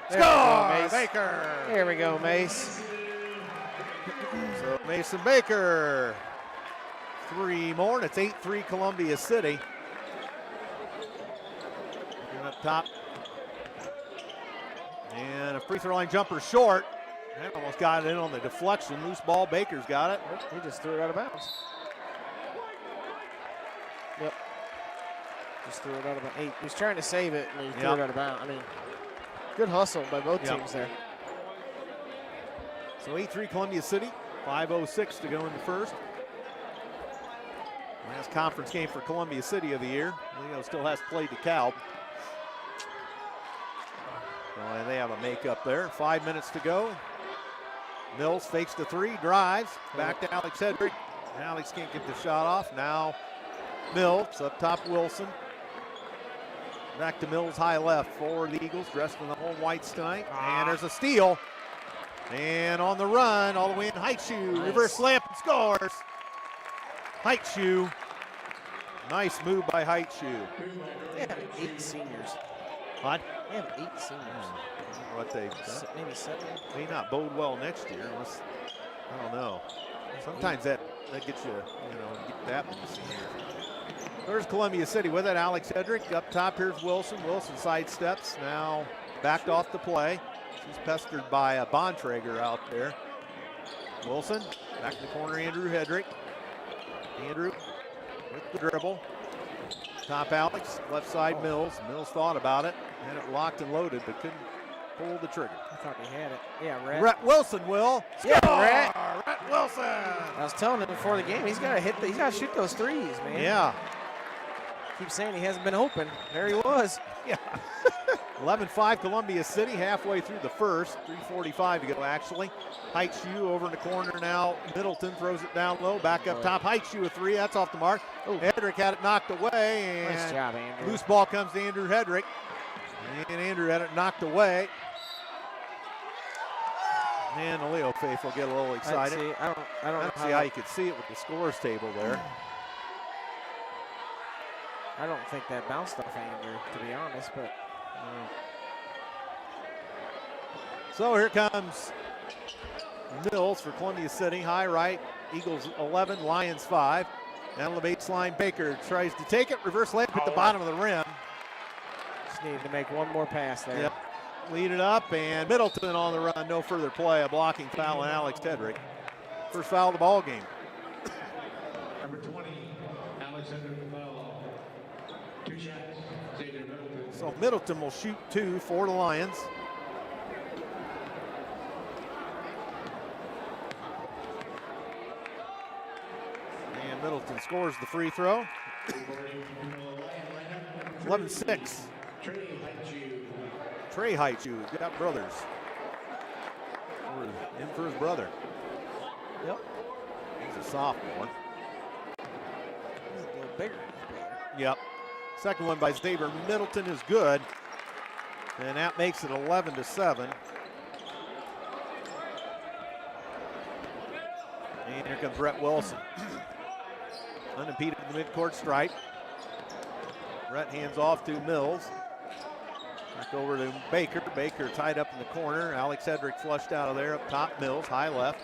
Score! Baker! There we go, Mace. So Mason Baker, 3 more, and it's 8-3 Columbia City. Looking up top. And a free throw line jumper short. That almost got it in on the deflection. Loose ball, Baker's got it. He just threw it out of bounds. Yep. Just threw it out of bounds. He was trying to save it, and he threw it out of bounds. I mean, good hustle by both teams there. So 8-3 Columbia City. 5:06 to go in the first. Last conference game for Columbia City of the year. Leo still has to play DeKalb. Well, they have a makeup there. 5 minutes to go. Mills fakes the 3, drives. Back to Alex Hedrick. Alex can't get the shot off. Now Mills up top, Wilson. Back to Mills, high left. Forward the Eagles, dressed in the home whites tonight. And there's a steal. And on the run, all the way in, Heichu, reverse layup and scores. Heichu, nice move by Heichu. They have 8 seniors. What? They have 8 seniors. What they Maybe 7. may not bode well next year. Unless, I don't know. Sometimes that gets you, get that many seniors. There's Columbia City with it. Alex Hedrick up top. Here's Wilson. Wilson sidesteps. Now backed off the play. He's pestered by a Bontrager out there. Wilson, back in the corner, Andrew Hedrick. Andrew with the dribble. Top Alex, left side Mills. Mills thought about it, had it locked and loaded, but couldn't pull the trigger. I thought he had it. Yeah, Rhett. Rhett Wilson will. Yeah, Rhett. Rhett Wilson. I was telling him before the game, he's got to he's got to shoot those threes, man. Yeah. Keep saying he hasn't been open. There he was. Yeah. 11-5 Columbia City, halfway through the first. 3:45 to go, actually. Heichu over in the corner now. Middleton throws it down low. Back up top. Heichu a 3. That's off the mark. Hedrick had it knocked away. And nice job, Andrew. Loose ball comes to Andrew Hedrick. And Andrew had it knocked away. And the Leo faithful get a little excited. I don't see how you could see it with the scores table there. I don't think that bounced off Andrew, to be honest, but. So here comes Mills for Columbia City. High right, Eagles 11, Lions 5. Down the baseline, Baker tries to take it. Reverse layup at the bottom of the rim. Just needed to make one more pass there. Yep. Lead it up, and Middleton on the run. No further play. A blocking foul on Alex Hedrick. First foul of the ball game. Number 20, Alex Hedrick foul. 2 shots, Xavier Middleton. So Middleton will shoot 2 for the Lions. And Middleton scores the free throw. 11-6. Trey Heichu, got brothers. In for his brother. Yep. He's a sophomore. He's a little bigger. Yep. Second one by Xavier Middleton is good. And that makes it 11-7. And here comes Rhett Wilson. Unimpeded in the midcourt stripe. Rhett hands off to Mills. Back over to Baker. Baker tied up in the corner. Alex Hedrick flushed out of there. Up top, Mills, high left.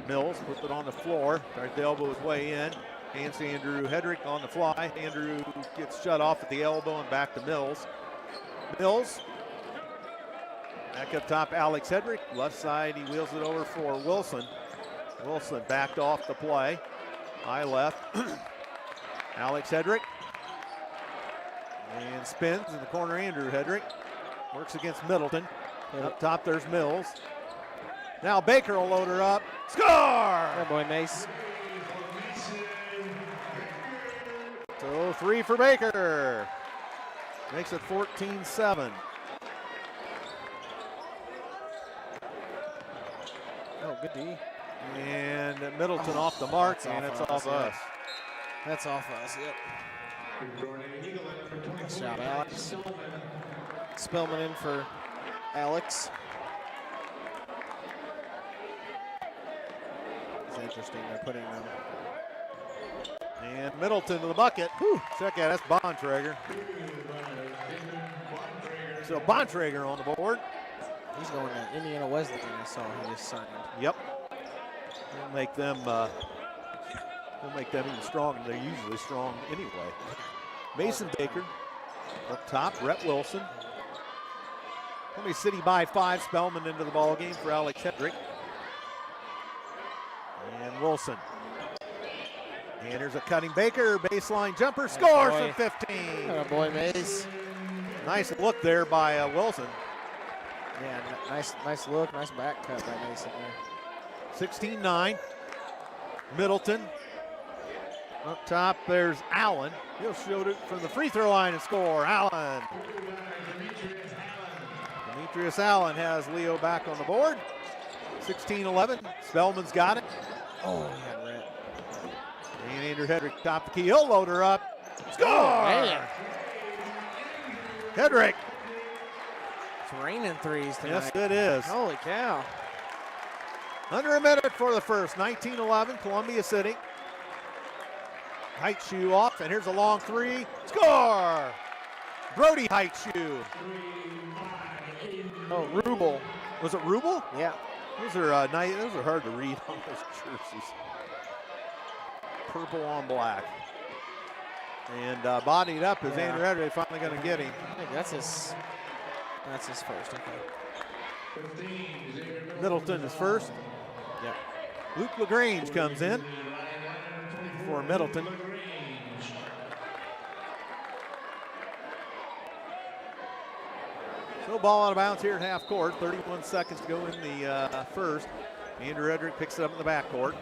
Mills puts it on the floor. Tries to elbow his way in. Hands to Andrew Hedrick on the fly. Andrew gets shut off at the elbow and back to Mills. Mills. Back up top, Alex Hedrick. Left side, he wheels it over for Wilson. Wilson backed off the play. High left. Alex Hedrick. And spins in the corner, Andrew Hedrick. Works against Middleton. And up top, there's Mills. Now Baker will load her up. Score! Good boy, Mace. So 3 for Baker. Makes it 14-7. Oh, good D. And Middleton off the mark, and it's off us. That's off us, yep. Nice job, Alex. Spellman in for Alex. It's interesting they're putting them. And Middleton to the bucket. Whew. Check out, that's Bontrager. So Bontrager on the board. He's going to Indiana Wesleyan, I saw he just signed. Yep. They'll make them even stronger. They're usually strong anyway. Mason Baker up top, Rhett Wilson. Columbia City by 5. Spellman into the ball game for Alex Hedrick. And Wilson. And there's a cutting Baker, baseline jumper, scores from 15. Oh boy, Mace. Nice look there by Wilson. Yeah, nice look, nice back cut by Mason there. 16-9. Middleton. Up top, there's Allen. He'll shoot it from the free throw line and score. Allen. Demetrius Allen has Leo back on the board. 16-11. Spellman's got it. Oh, he had Rhett. And Andrew Hedrick top the key. He'll load her up. Score! Man. Hedrick. It's raining threes tonight. Yes, it is. Holy cow. Under a minute for the first. 19-11, Columbia City. Height shoe off, and here's a long three. Score! Brody Height shoe. Oh, Rubel. Was it Rubel? Yeah. Those are nice. Those are hard to read on those jerseys. Purple on black. And bodied up is Andrew Hedrick finally going to get him. I think that's his first. Okay. Middleton is first. Yep. Luke LaGrange comes in for Middleton. So ball out of bounds here at half court. 31 seconds to go in the first. Andrew Hedrick picks it up in the backcourt.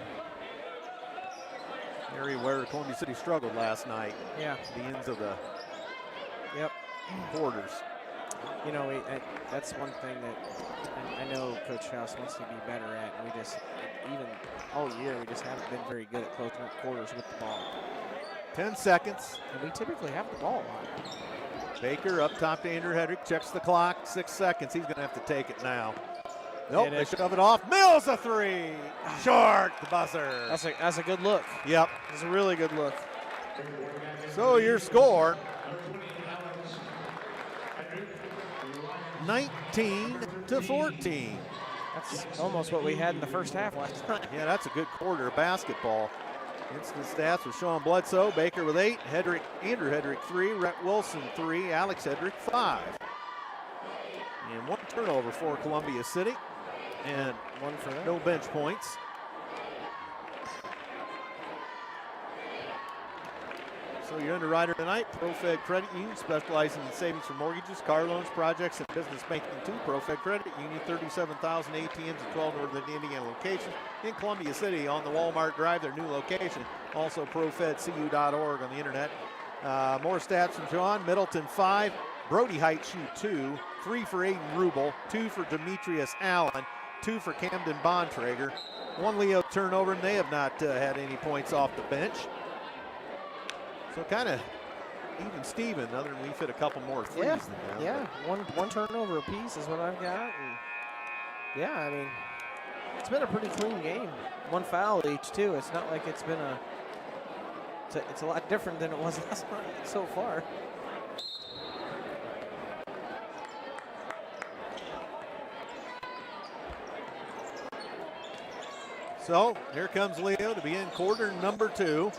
Area where Columbia City struggled last night. Yeah. The ends of the quarters. You know, that's one thing that I know Coach House wants to be better at. And we just, even all year, we just haven't been very good at closing up quarters with the ball. 10 seconds. And we typically have the ball a lot. Baker up top to Andrew Hedrick. Checks the clock. 6 seconds. He's going to have to take it now. Nope, they shove it off. Mills a three. Short, the buzzer. That's a good look. Yep. It's a really good look. So your score, 19-14. That's almost what we had in the first half last night. Yeah, that's a good quarter of basketball. Instant stats with Sean Bledsoe. Baker with 8. Andrew Hedrick 3. Rhett Wilson 3. Alex Hedrick 5. And 1 turnover for Columbia City. And 1 for them. No bench points. So your underwriter tonight, ProFed Credit Union, specializing in savings for mortgages, car loans, projects, and business banking too. ProFed Credit Union, 37,000 ATMs at 12 northern Indiana locations. In Columbia City on the Walmart Drive, their new location. Also profedcu.org on the internet. More stats from John. Middleton 5. Brody Height shoot 2. 3 for Aiden Rubel. 2 for Demetrius Allen. 2 for Camden Bontrager. 1 Leo turnover, and they have not had any points off the bench. So kind of even Steven, other than we've hit a couple more threes than them. Yeah, one turnover apiece is what I've got. And yeah, I mean, it's been a pretty clean game. 1 foul each, too. It's not like it's been It's a lot different than it was last night so far. So here comes Leo to begin quarter number 2.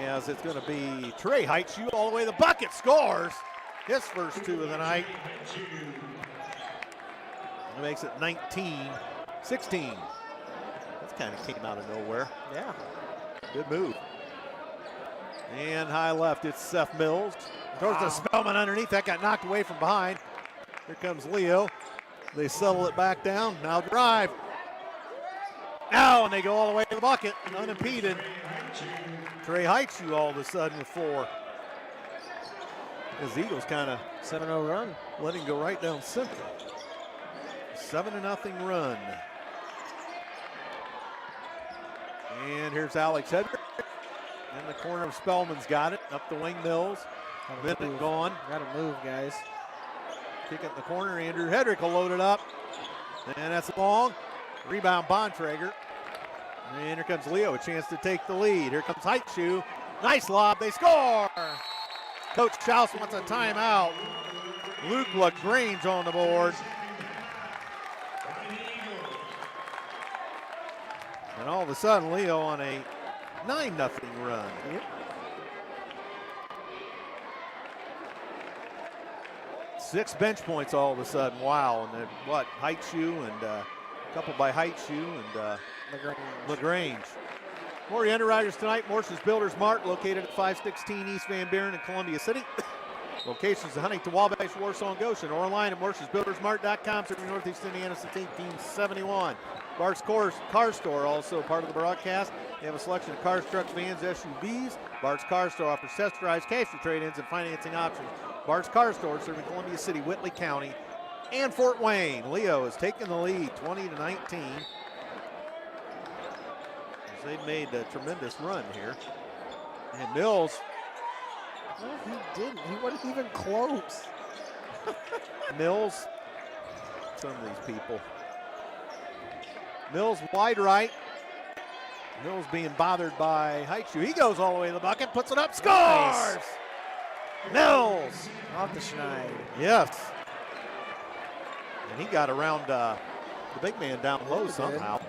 As it's going to be Trey Heitshoe all the way to the bucket, scores his first 2 of the night. It makes it 19-16. That kind of came out of nowhere. Yeah. Good move. And high left, it's Seth Mills. Throws to Spellman underneath. That got knocked away from behind. Here comes Leo. They settle it back down. Now drive. Now, and they go all the way to the bucket, unimpeded. Trey Heitshoe all of a sudden with 4. His Eagles kind of 7-0 run. letting go right down center. 7-0 run. And here's Alex Hedrick. In the corner of Spellman's got it. Up the wing, Mills. Minute gone. Gotta move, guys. Kick it in the corner. Andrew Hedrick will load it up. And that's long. Rebound, Bontrager. And here comes Leo, a chance to take the lead. Here comes Heitshoe. Nice lob. They score. Coach Schaus wants a timeout. Luke LaGrange on the board. And all of a sudden, Leo on a 9-0 run. Yep. 6 bench points all of a sudden. Wow. And then what? Heitshoe and a couple by Heitshoe and LaGrange. More Underwriters tonight. Morse's Builders Mart, located at 516 East Van Buren in Columbia City. Locations in Huntington, Wabash, Warsaw, and Goshen. Or online at morsesbuildersmart.com, serving Northeast Indiana since 1871. Bart's Car Store, also part of the broadcast. They have a selection of cars, trucks, vans, SUVs. Bart's Car Store offers test drives, cash for trade-ins, and financing options. Bart's Car Store, serving Columbia City, Whitley County, and Fort Wayne. Leo has taken the lead, 20-19. They've made a tremendous run here. And Mills. No, he didn't. He wasn't even close. Mills. Some of these people. Mills wide right. Mills being bothered by Heitshoe. He goes all the way to the bucket, puts it up, scores! Nice. Mills. Off the schneid. Yes. And he got around the big man down low somehow.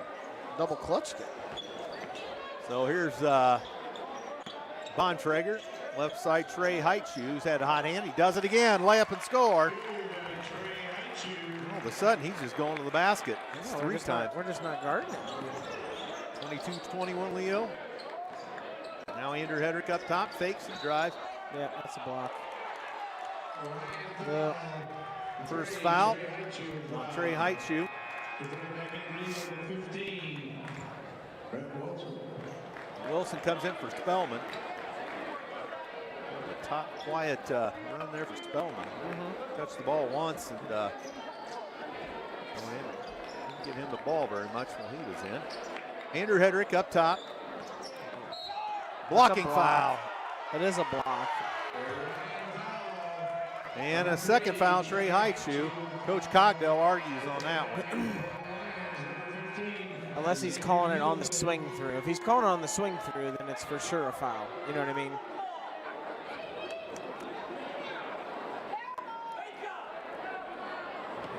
Double clutched it. So here's Bontrager, left side Trey Heitshoe, who's had a hot hand. He does it again, layup and score. All of a sudden, he's just going to the basket. It's 3 times. We're just not guarding him. 22-21 Leo. Now Andrew Hedrick up top, fakes and drives. Yeah, that's a block. Well, first foul on Trey Heitshoe. Wilson comes in for Spellman. A top quiet run there for Spellman. Touched the ball once and didn't give him the ball very much while he was in. Andrew Hedrick up top. Blocking foul. It is a block. And a second foul, Trey Heitshoe. Coach Cogdell argues on that one. Unless he's calling it on the swing through. If he's calling it on the swing through, then it's for sure a foul. You know what I mean?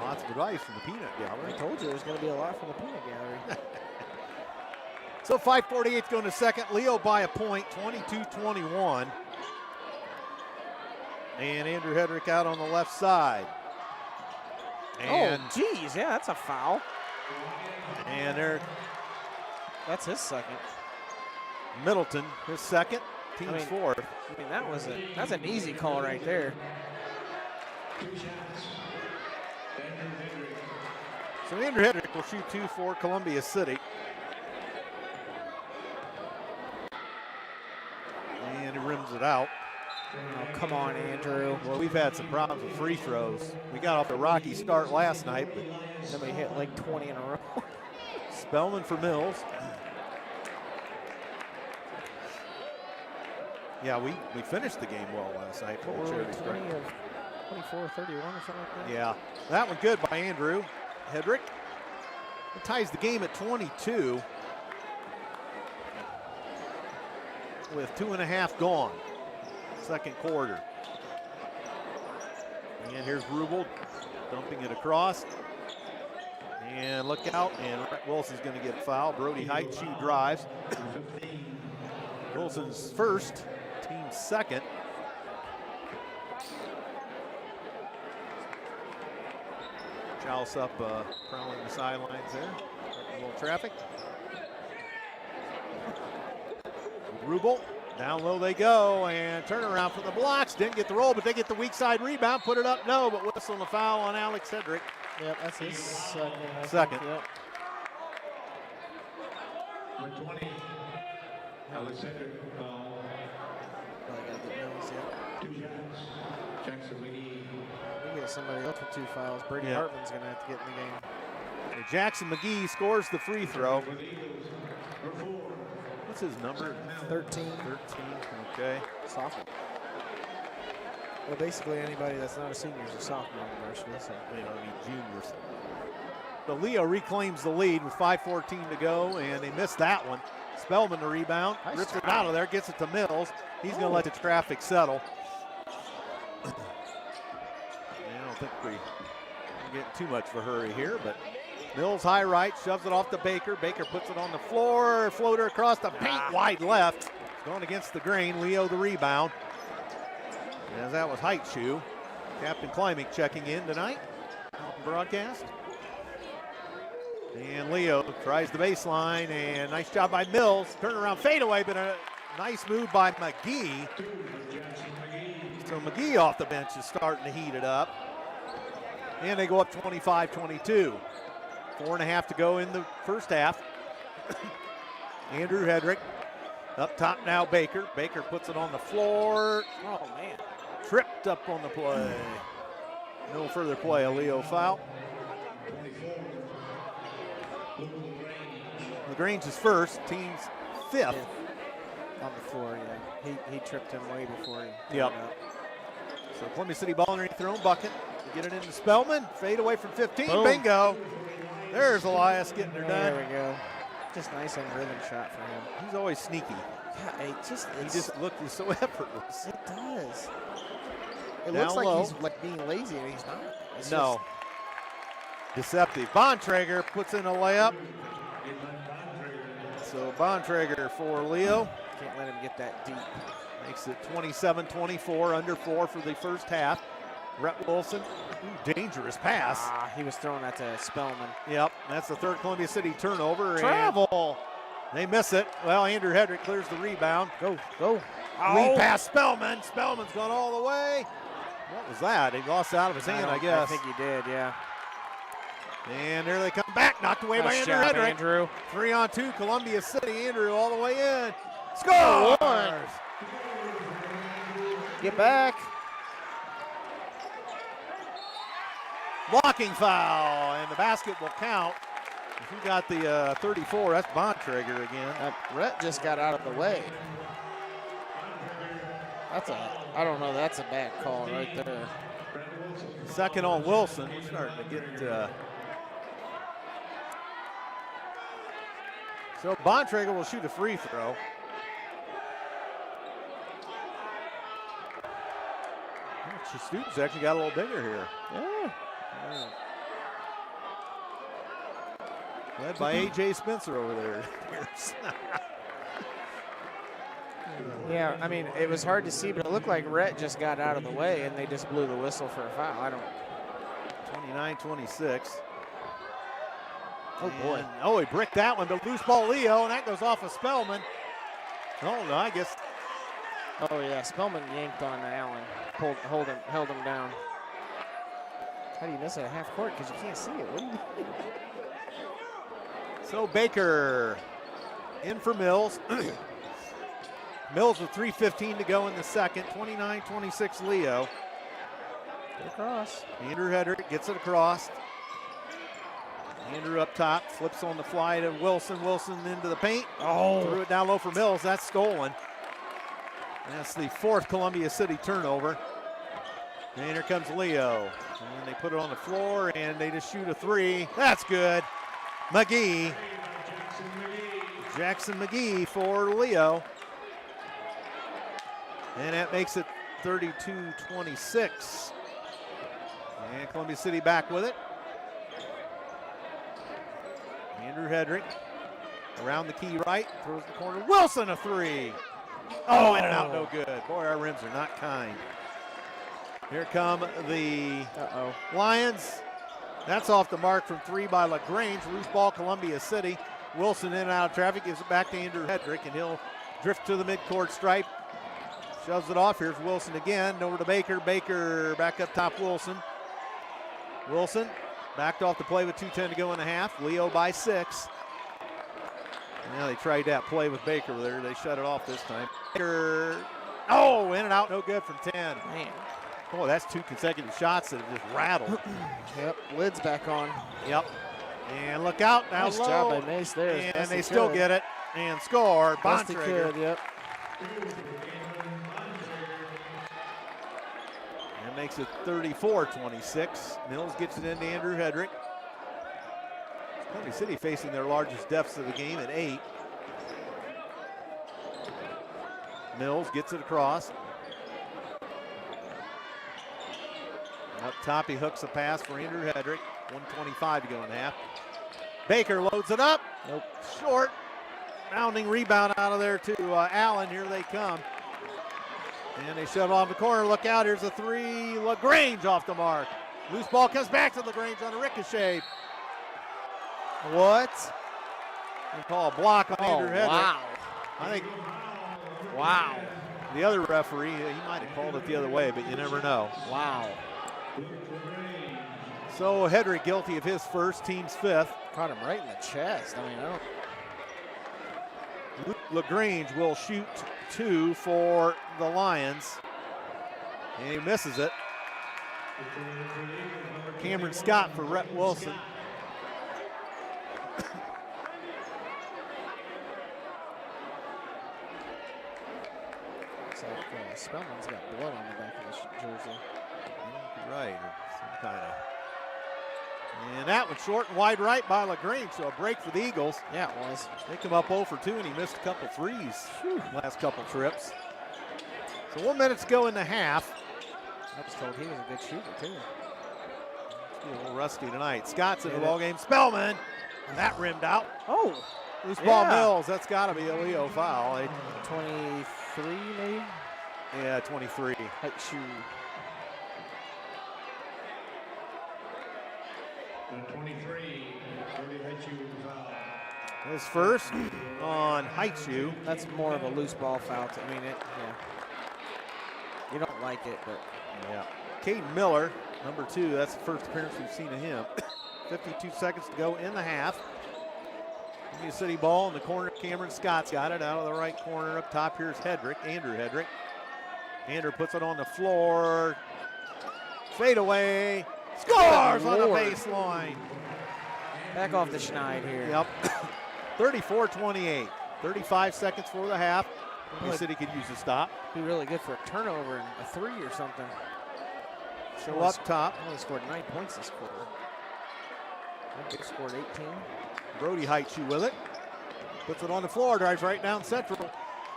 Lots of advice from the peanut gallery. I told you there's going to be a lot from the peanut gallery. So 5:48 going to second. Leo by a point, 22-21. And Andrew Hedrick out on the left side. And oh, geez, yeah, that's a foul. And there, that's his second. Middleton, his second, team's fourth. I mean, that's an easy call right there. So Andrew Hedrick will shoot 2 for Columbia City. And he rims it out. Oh, come on, Andrew. Well, we've had some problems with free throws. We got off a rocky start last night, but somebody hit like 20 in a row. Spellman for Mills. Yeah, we finished the game well last night. What were we, 20 of 24, 31 or something like that? Yeah, that one good by Andrew Hedrick. It ties the game at 22. with 2.5 gone. Second quarter. And here's Rubel dumping it across. And look out, and Rhett Wilson's going to get fouled. Brody Heitsche drives. Wilson's first, team's second. Chalice up, prowling the sidelines there. A little traffic. Rubel, down low they go, and turnaround for the blocks. Didn't get the roll, but they get the weak side rebound. Put it up, no, but whistle and a foul on Alex Hedrick. Yep, that's his second. Second. Yep. Number 20, Alex Hedrick, foul. Probably got the Mills, yep. 2 shots. Jackson McGee. We get somebody else with 2 fouls. Brady Yeah. Hartman's going to have to get in the game. And Jackson McGee scores the free throw. For the Eagles, number 4. What's his number? 13. 13, okay. Sophomore. Well, basically anybody that's not a senior is a sophomore in varsity. So. You know, I mean juniors. The Leo reclaims the lead with 5:14 to go, and they missed that one. Spellman the rebound, Nice rips it job. out of there, gets it to Mills. He's going to let the traffic settle. I don't think we're getting too much of a hurry here, but Mills high right, shoves it off to Baker. Baker puts it on the floor, floater across the paint, wide left. Going against the grain, Leo the rebound. As that was Heitsche. Captain Climbing checking in tonight. Broadcast. And Leo tries the baseline, and nice job by Mills. Turnaround fadeaway, but a nice move by McGee. So McGee off the bench is starting to heat it up. And they go up 25-22. 4.5 to go in the first half. Andrew Hedrick up top now, Baker. Baker puts it on the floor. Oh, man. Tripped up on the play. No further play, a Leo foul. LaGrange is first, team's fifth. On the floor, yeah. He tripped him way before he Yep. turned up. So Columbia City ball underneath their own bucket. They get it into Spellman. Fade away from 15. Boom. Bingo. There's Elias getting her There done. we go. Just nice and rhythm shot for him. He's always sneaky. Yeah, it just, He just looked so effortless. it does. It Down looks like low. he's like being lazy, and he's not. It's No. Deceptive. Bontrager puts in a layup. So Bontrager for Leo. Just, can't let him get that deep. Makes it 27-24, under 4 for the first half. Rhett Wilson, dangerous pass. Ah, he was throwing that to Spellman. Yep, that's the third Columbia City turnover. and Travel. they miss it. Well, Andrew Hedrick clears the rebound. Go, go. Lead pass Spellman. Spellman's gone all the way. What was that? He lost it out of his hand, I guess. I think he did, yeah. And there they come back, knocked away by Nice Andrew job, Hedrick. Andrew. 3-on-2, Columbia City. Andrew all the way in. Scores! Get back. Blocking foul, and the basket will count. If you got the 34, that's Bontrager again. Rhett just got out of the way. I don't know, that's a bad call right there. Second on Wilson. We're starting to get so Bontrager will shoot a free throw. The students actually got a little bigger here. Yeah. Led by A.J. Spencer over there. Yeah, I mean, it was hard to see, but it looked like Rhett just got out of the way, and they just blew the whistle for a foul. I don't. 29-26. Oh, boy. And, oh, he bricked that one, but loose ball Leo, and that goes off of Spellman. Oh, no, I guess. Oh, yeah, Spellman yanked on Allen, held him down. How do you miss it at half court? Because you can't see it. What do you mean? So Baker in for Mills. Mills with 3:15 to go in the second. 29-26 Leo. Get across. Andrew Hedrick gets it across. Andrew up top, flips on the fly to Wilson. Wilson into the paint. Threw it down low for Mills. That's stolen. That's the fourth Columbia City turnover. And here comes Leo. And they put it on the floor, and they just shoot a three. That's good. McGee. Jackson McGee for Leo. And that makes it 32-26. And Columbia City back with it. Andrew Hedrick around the key right, throws the corner. Wilson, a three. Oh, in and out, no good. Boy, our rims are not kind. Here come the Lions. That's off the mark from three by LaGrange. Loose ball, Columbia City. Wilson in and out of traffic, gives it back to Andrew Hedrick, and he'll drift to the midcourt stripe. Shoves it off. Here's Wilson again. Over to Baker. Baker back up top, Wilson. Wilson backed off the play with 2:10 to go in the half. Leo by 6. Now they tried that play with Baker there. They shut it off this time. Baker, oh, in and out, no good from 10. Man. Boy, that's 2 consecutive shots that have just rattled. Yep, lid's back on. Yep. And look out, now Nice low. job by Mace there. And they still get it and score. Best he Bontrager. could, yep. And makes it 34-26. Mills gets it into Andrew Hedrick. Columbia City facing their largest deficit of the game at 8. Mills gets it across. Up top, he hooks a pass for Andrew Hedrick. 1:25 to go in half. Baker loads it up. Nope. Short. Bounding rebound out of there to Allen. Here they come. And they shove off the corner. Look out, here's a three. LaGrange off the mark. Loose ball comes back to LaGrange on a ricochet. What? They call a block on Andrew Hedrick. Wow. I think Wow. the other referee, he might have called it the other way, but you never know. Wow. So Hedrick guilty of his first, team's 5th. Caught him right in the chest. I mean, I don't. LaGrange will shoot 2 for the Lions. And he misses it. Cameron Scott for Rhett Wilson. Looks like Spellman's got blood on the back of his jersey. Right, or some kind of. And that one short and wide right by LaGrange, so a break for the Eagles. Yeah, it was. They come up 0 for 2, and he missed a couple threes last couple trips. So 1 minute to go in the half. I was told he was a good shooter, too. He's a little rusty tonight. Scott's in the ball game. Spellman, that rimmed out. Oh. Loose ball Mills, that's got to be a Leo foul. 23, maybe? Yeah, 23. Height shoe. 23, His first on Haichu. That's more of a loose ball foul. I mean, yeah. You don't like it, but. Yeah. Caden Miller, number 2, that's the first appearance we've seen of him. 52 seconds to go in the half. Columbia City ball in the corner. Cameron Scott's got it out of the right corner. Up top, here's Hedrick, Andrew Hedrick. Andrew puts it on the floor. Fade away. Scores on the baseline. Back off the schneid here. Yep. 34-28. 35 seconds for the half. Columbia City could use a stop. Be really good for a turnover and a 3 or something. So up top. Only scored 9 points this quarter. I think they scored 18. Brody Haichu with it. Puts it on the floor, drives right down central. good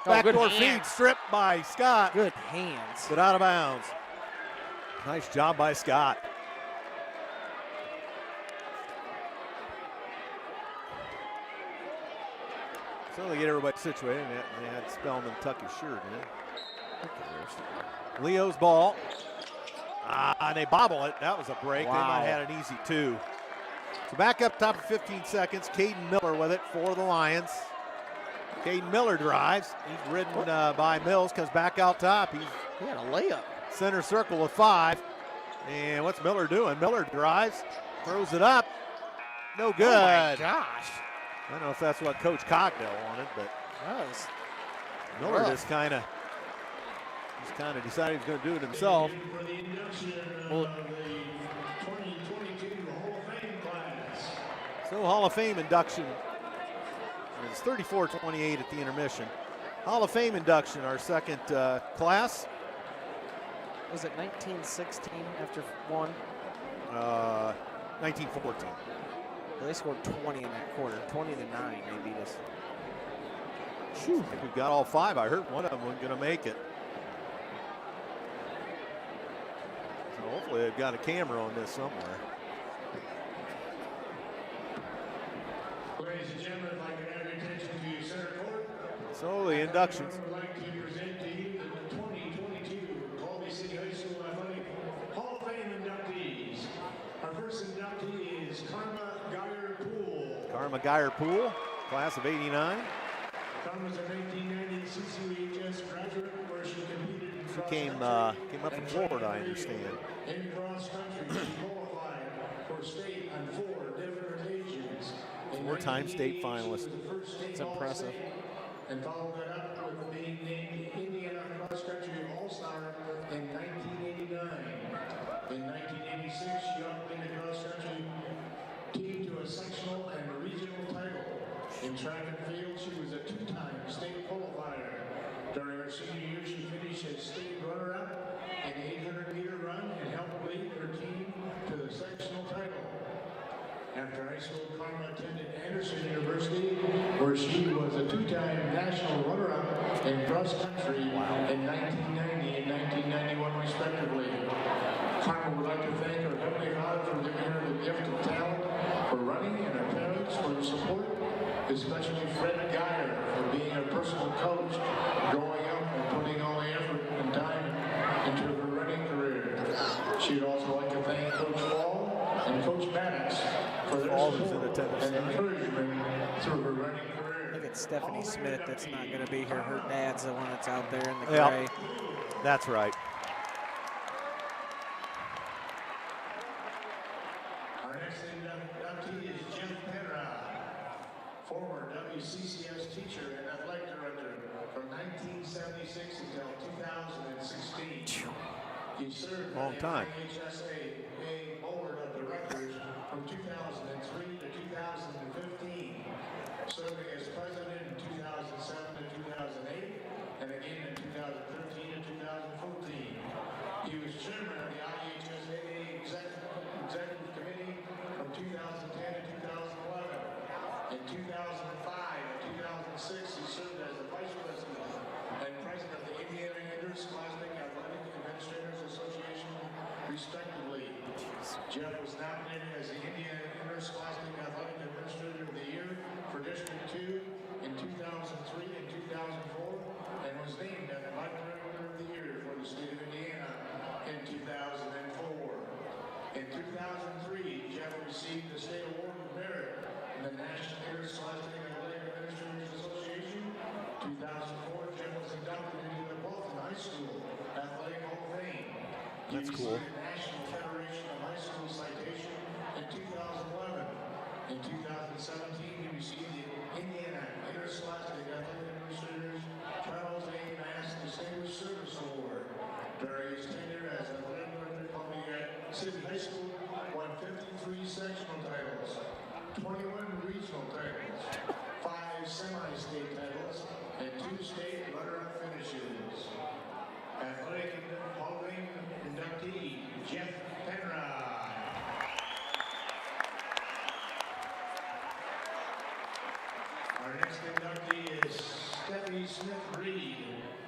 Backdoor feed hands. stripped by Scott. Good hands. But out of bounds. Nice job by Scott. So they get everybody situated. They had Spellman tuck his shirt in. Leo's ball. And they bobble it. That was a break. They might have had an easy 2. So back up top of 15 seconds. Caden Miller with it for the Lions. Caden Miller drives. He's ridden by Mills. Comes back out top. He had a layup. Center circle with 5. And what's Miller doing? Miller drives. Throws it up. No good. Oh my gosh. I don't know if that's what Coach Cogdell wanted, but Miller just kind of decided he's going to do it himself. Well, So Hall of Fame induction. It's 34-28 at the intermission. Hall of Fame induction, our second class. Was it 1916 after 1? 1914. They scored 20 in that quarter. 20 to 9, they beat us. I think we've got all 5. I heard one of them wasn't going to make it. Hopefully they've got a camera on this somewhere. Ladies and gentlemen, I'd like to have your attention to center court. So the inductions. I would like to present to you the 2022 Columbia City High School Athletic Hall of Fame inductees. Our first inductee is Karma Geyer-Poole. Karma Geyer-Poole, class of '89. Karma's a 1990 CCHS graduate where she competed in She cross came country up from and Florida, I track and understand. field. In cross country, she qualified for state on 4 different occasions. In 4-time state 1988, finalist. she was the first state It's impressive. All-State, and followed that up with being named Indiana Cross Country All-Star in 1989. In 1986, she helped lead the cross country team to a sectional and regional title. In track and field, she was a 2-time state qualifier. During her senior year, she finished as state runner-up in the 800-meter run and helped lead her team to the sectional title. After high school, Karma attended Anderson University, where she was a 2-time national runner-up in cross country in 1990 and 1991, respectively. Karma would like to thank her Heavenly Father for giving her the gift of talent for running and her parents for her support, especially Fred Geyer for being her personal coach, growing up and putting all the effort and time into her running career. She would also like to thank Coach Wall and Coach Maddox for their Wall is in support attendance and tonight. encouragement through her running career. Look at Stephanie Smith. That's not going to be here. Her dad's the one that's out there in the Yep. gray. That's right. Our next inductee is Jim Penrod, former WCCS teacher and athletic director from 1976 until 2016. He served Long on the time. IHSA board of directors from 2003 to 2015, serving as president in 2007 to 2008, and again in 2013 to 2014. He was chairman of the IHSA executive committee from 2010 to 2011. In 2005 and 2006, he served as the vice president and president of the Indiana Interscholastic Athletic Administrators Association, respectively. Jeff was nominated as the Indiana Interscholastic Athletic Administrator of the Year for District 2 in 2003 and 2004, and was named as Athletic Director of the Year for the state of Indiana in 2004. In 2003, Jeff received the State Award of Merit in the National Interscholastic Athletic Administrators Association. 2004, Jeff was inducted into the Bolton High School Athletic Hall of Fame. That's He cool. received the National Federation of High School Citation in 2011. In 2017, he received the Indiana Interscholastic Athletic Administrators Charles A. Mass Distinguished Service Award. During his tenure as athletic director at Columbia City High School, won 53 sectional titles, 21 regional titles, 5 semi-state titles, and 2 state runner-up finishes. Athletic Hall of Fame inductee, Jeff Penrod. Our next inductee is Stephanie Smith-Reed.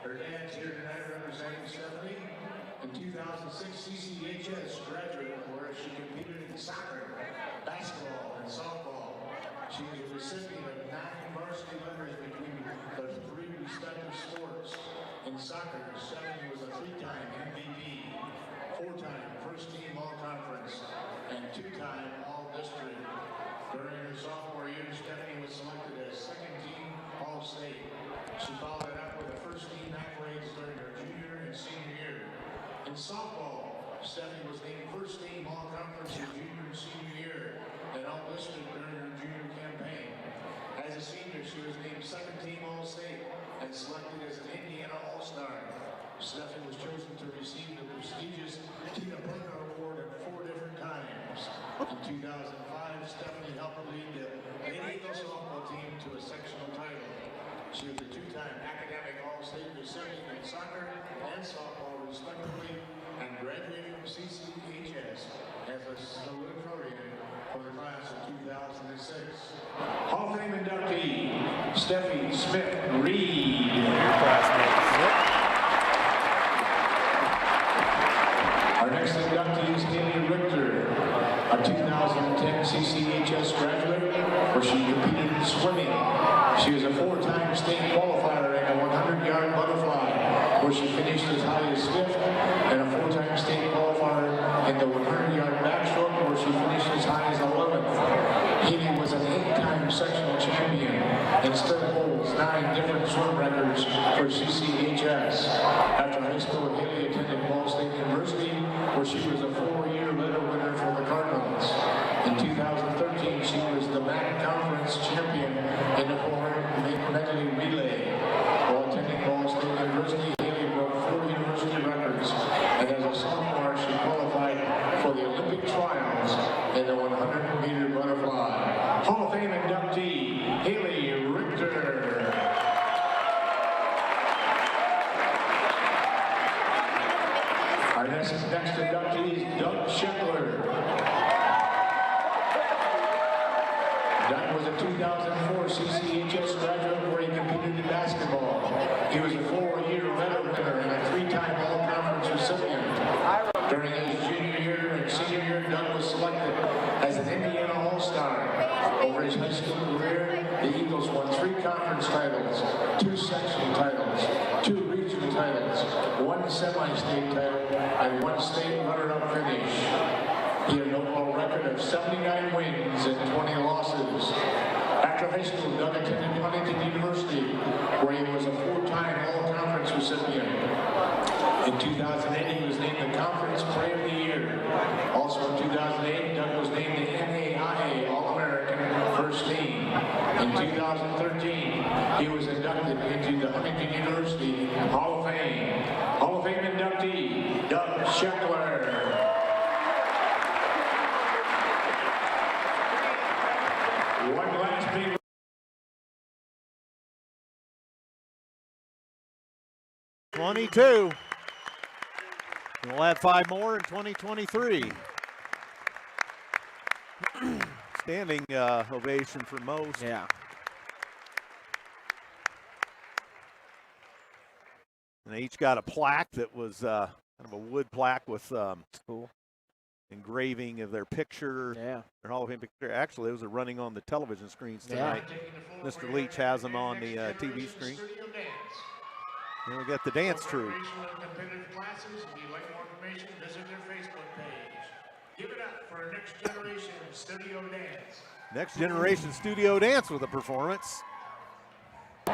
Her dad's here tonight representing Stephanie. In 2006, CCHS graduate where she competed in soccer, basketball, and softball. She is a recipient of 9 varsity letters between the 3 respective sports. In soccer, Stephanie was a 3-time MVP, 4-time first-team All-Conference, and 2-time All-District. During her sophomore year, Stephanie was selected as second-team All-State. She followed it up with the first-team accolades during her junior and senior year. In softball, Stephanie was named first-team All-Conference her junior and senior year, and All-District during her junior campaign. As a senior, she was named second-team All-State and selected as an Indiana All-Star. Stephanie was chosen to receive the prestigious Tina Parker Award at 4 different times. In 2005, Stephanie helped lead the NE8 softball team to a sectional title. She was a 2-time academic All-State recipient in soccer and softball, respectively, and graduated from CCHS as a salutatorian for the class of 2006. Hall of Fame inductee, Stephanie Smith-Reed. Our next inductee Haley Richter, a 2010 CCHS graduate, where she competed in swimming. She was a 4-time state qualifier in a 100-yard butterfly, where she finished as high as 5th, and a 4-time state qualifier in the 100-yard backstroke, where she finished as high as 11th. Haley was an 8-time sectional champion and still holds 9 different swim records for CCHS. After high school, Haley attended Ball State University, where she was a 4-year letter winner for the Cardinals. In 2013, she was the NE8 Conference champion in the 400 medley relay. While attending Ball State University, Haley broke 4 university records, and as a sophomore, she qualified for the Olympic trials in the 100-meter butterfly. Hall of Fame inductee, Haley Richter. Our next inductee is Doug Scheffler. Doug was a 2004 CCHS graduate where he competed in basketball. He was a 4-year medal winner and a 3-time All-Conference recipient. During his junior year and senior year, Doug was selected as an Indiana All-Star. Over his high school career, the Eagles won 3 conference titles, 2 sectional titles, 2 regional titles, 1 semi-state title, and 1 state runner-up finish. He had an overall record of 79 wins and 20 losses. After high school, Doug attended Huntington University, where he was a 4-time All-Conference recipient. In 2008, he was named the Conference Player of the Year. Also in 2008, Doug was named the NE8 All-American First Team. In 2013, he was inducted into the Huntington University Hall of Fame. Hall of Fame inductee, Doug Scheffler. One last big 22. We'll add 5 more in 2023. Standing ovation for most. Yeah. And they each got a plaque that was kind of a wood plaque with Cool. engraving of their picture, Yeah. their Hall of Fame picture. Actually, those are running on the television screens Yeah. tonight. Mr. Leach has them on the TV screen. And we got the dance troupe. Competitive classes. If you'd like more information, visit their Facebook page. Give it up for Next Generation Studio Dance. Next Generation Studio Dance with a performance. So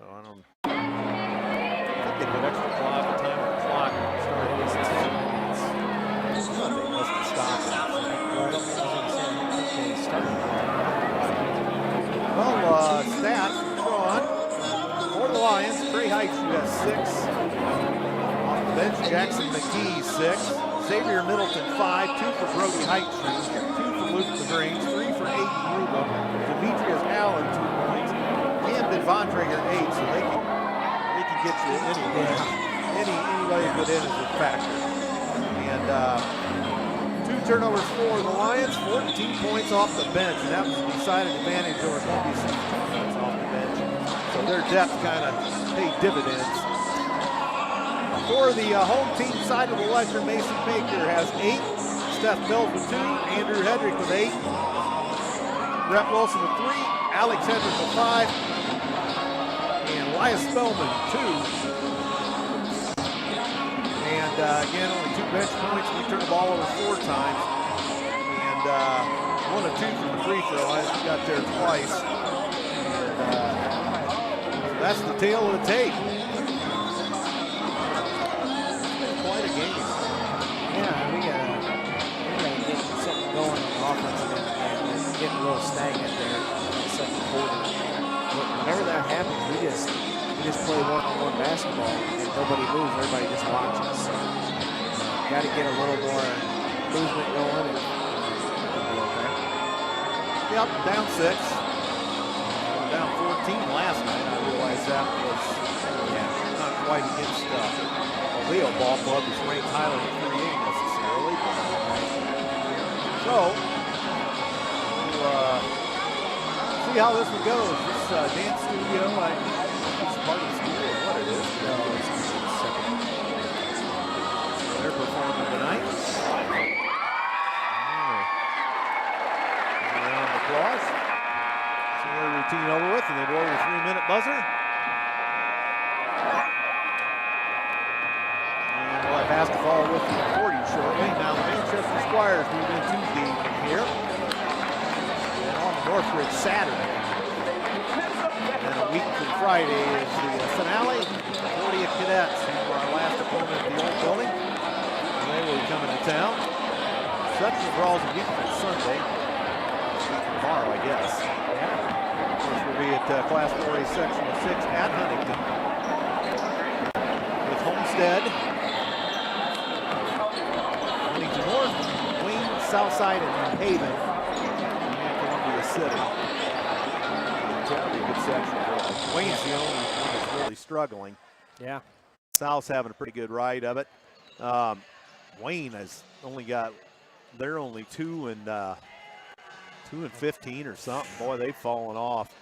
I don't think they put extra clock time on the clock when it started. It was 10 minutes. They must have stopped it. Well, stats from Sean. For the Lions, Trey Heights, you got 6. Off the bench, Jackson McGee, 6. Xavier Middleton, 5. 2 for Brody Heights, 2 for Luke LaGrange, 3 for Aiden Ruba. Demetrius Allen, 2 points. Camden Bontrager, 8, so they can get you anywhere. Anybody put in is a factor. And 2 turnovers for the Lions, 14 points off the bench, and that was a decided advantage over Columbia City, 2 points off the bench. So their depth kind of paid dividends. For the home team side of the ledger, Mason Baker has 8, Steph Mills with 2, Andrew Hedrick with 8, Brett Wilson with 3, Alex Hedrick with 5, and Elias Spellman 2. And again, only 2 bench points. We turned the ball over 4 times. And 1 of 2 from the free throw. I got there twice. And so that's the tail of the tape. Quite a game. Yeah, we gotta get something going on the offensive end. It's getting a little stagnant there in the second quarter. But whenever that happens, we just play one-on-one basketball and nobody moves. Everybody just watches. So got to get a little more movement going. And it'll be okay. Yep, down 6. Down 14 last night. I realized that was not quite against a Leo ball club that's ranked highly in 3A necessarily. So, we'll see how this one goes. This dance studio, it's part of the studio, what it is. No, it's the second. basketball with the 40 shortly. Now the Manchester Squires move in 2 deep here. And on the Northridge Saturday. And a week from Friday is the finale. The 40th Cadets, who were our last opponent at the old building. And they will be coming to town. Reception draws a week from Sunday. Tomorrow, I guess. This will be at Class 4A Section 6 at Huntington. With Homestead, Huntington North, Wayne, Southside, and New Haven, and Columbia City. That'll be a good section. Wayne's the only one that's really struggling. Yeah. South's having a pretty good ride of it. Wayne has only got, they're only 2 and 15 or something. Boy, they've fallen off.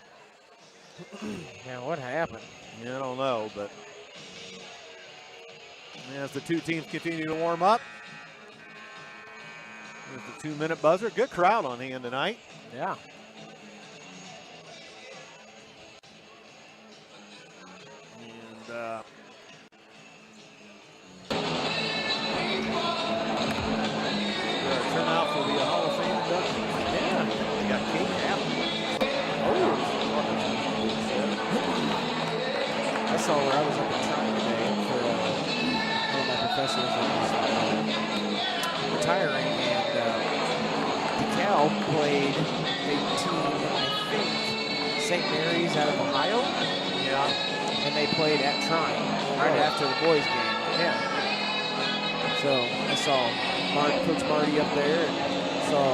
Yeah, what happened? Yeah, I don't know, but as the 2 teams continue to warm up, there's the 2-minute buzzer. Good crowd on hand tonight. Yeah. And turnout for the Hall of Fame induction. Yeah, they got cake after. I saw where I was up in China today for one of my professors that was retiring, and DeKalb played a team, I think, St. Mary's out of Ohio. Yeah. And they played at Trine right after the boys' game. Yeah. So I saw Coach Marty up there, and saw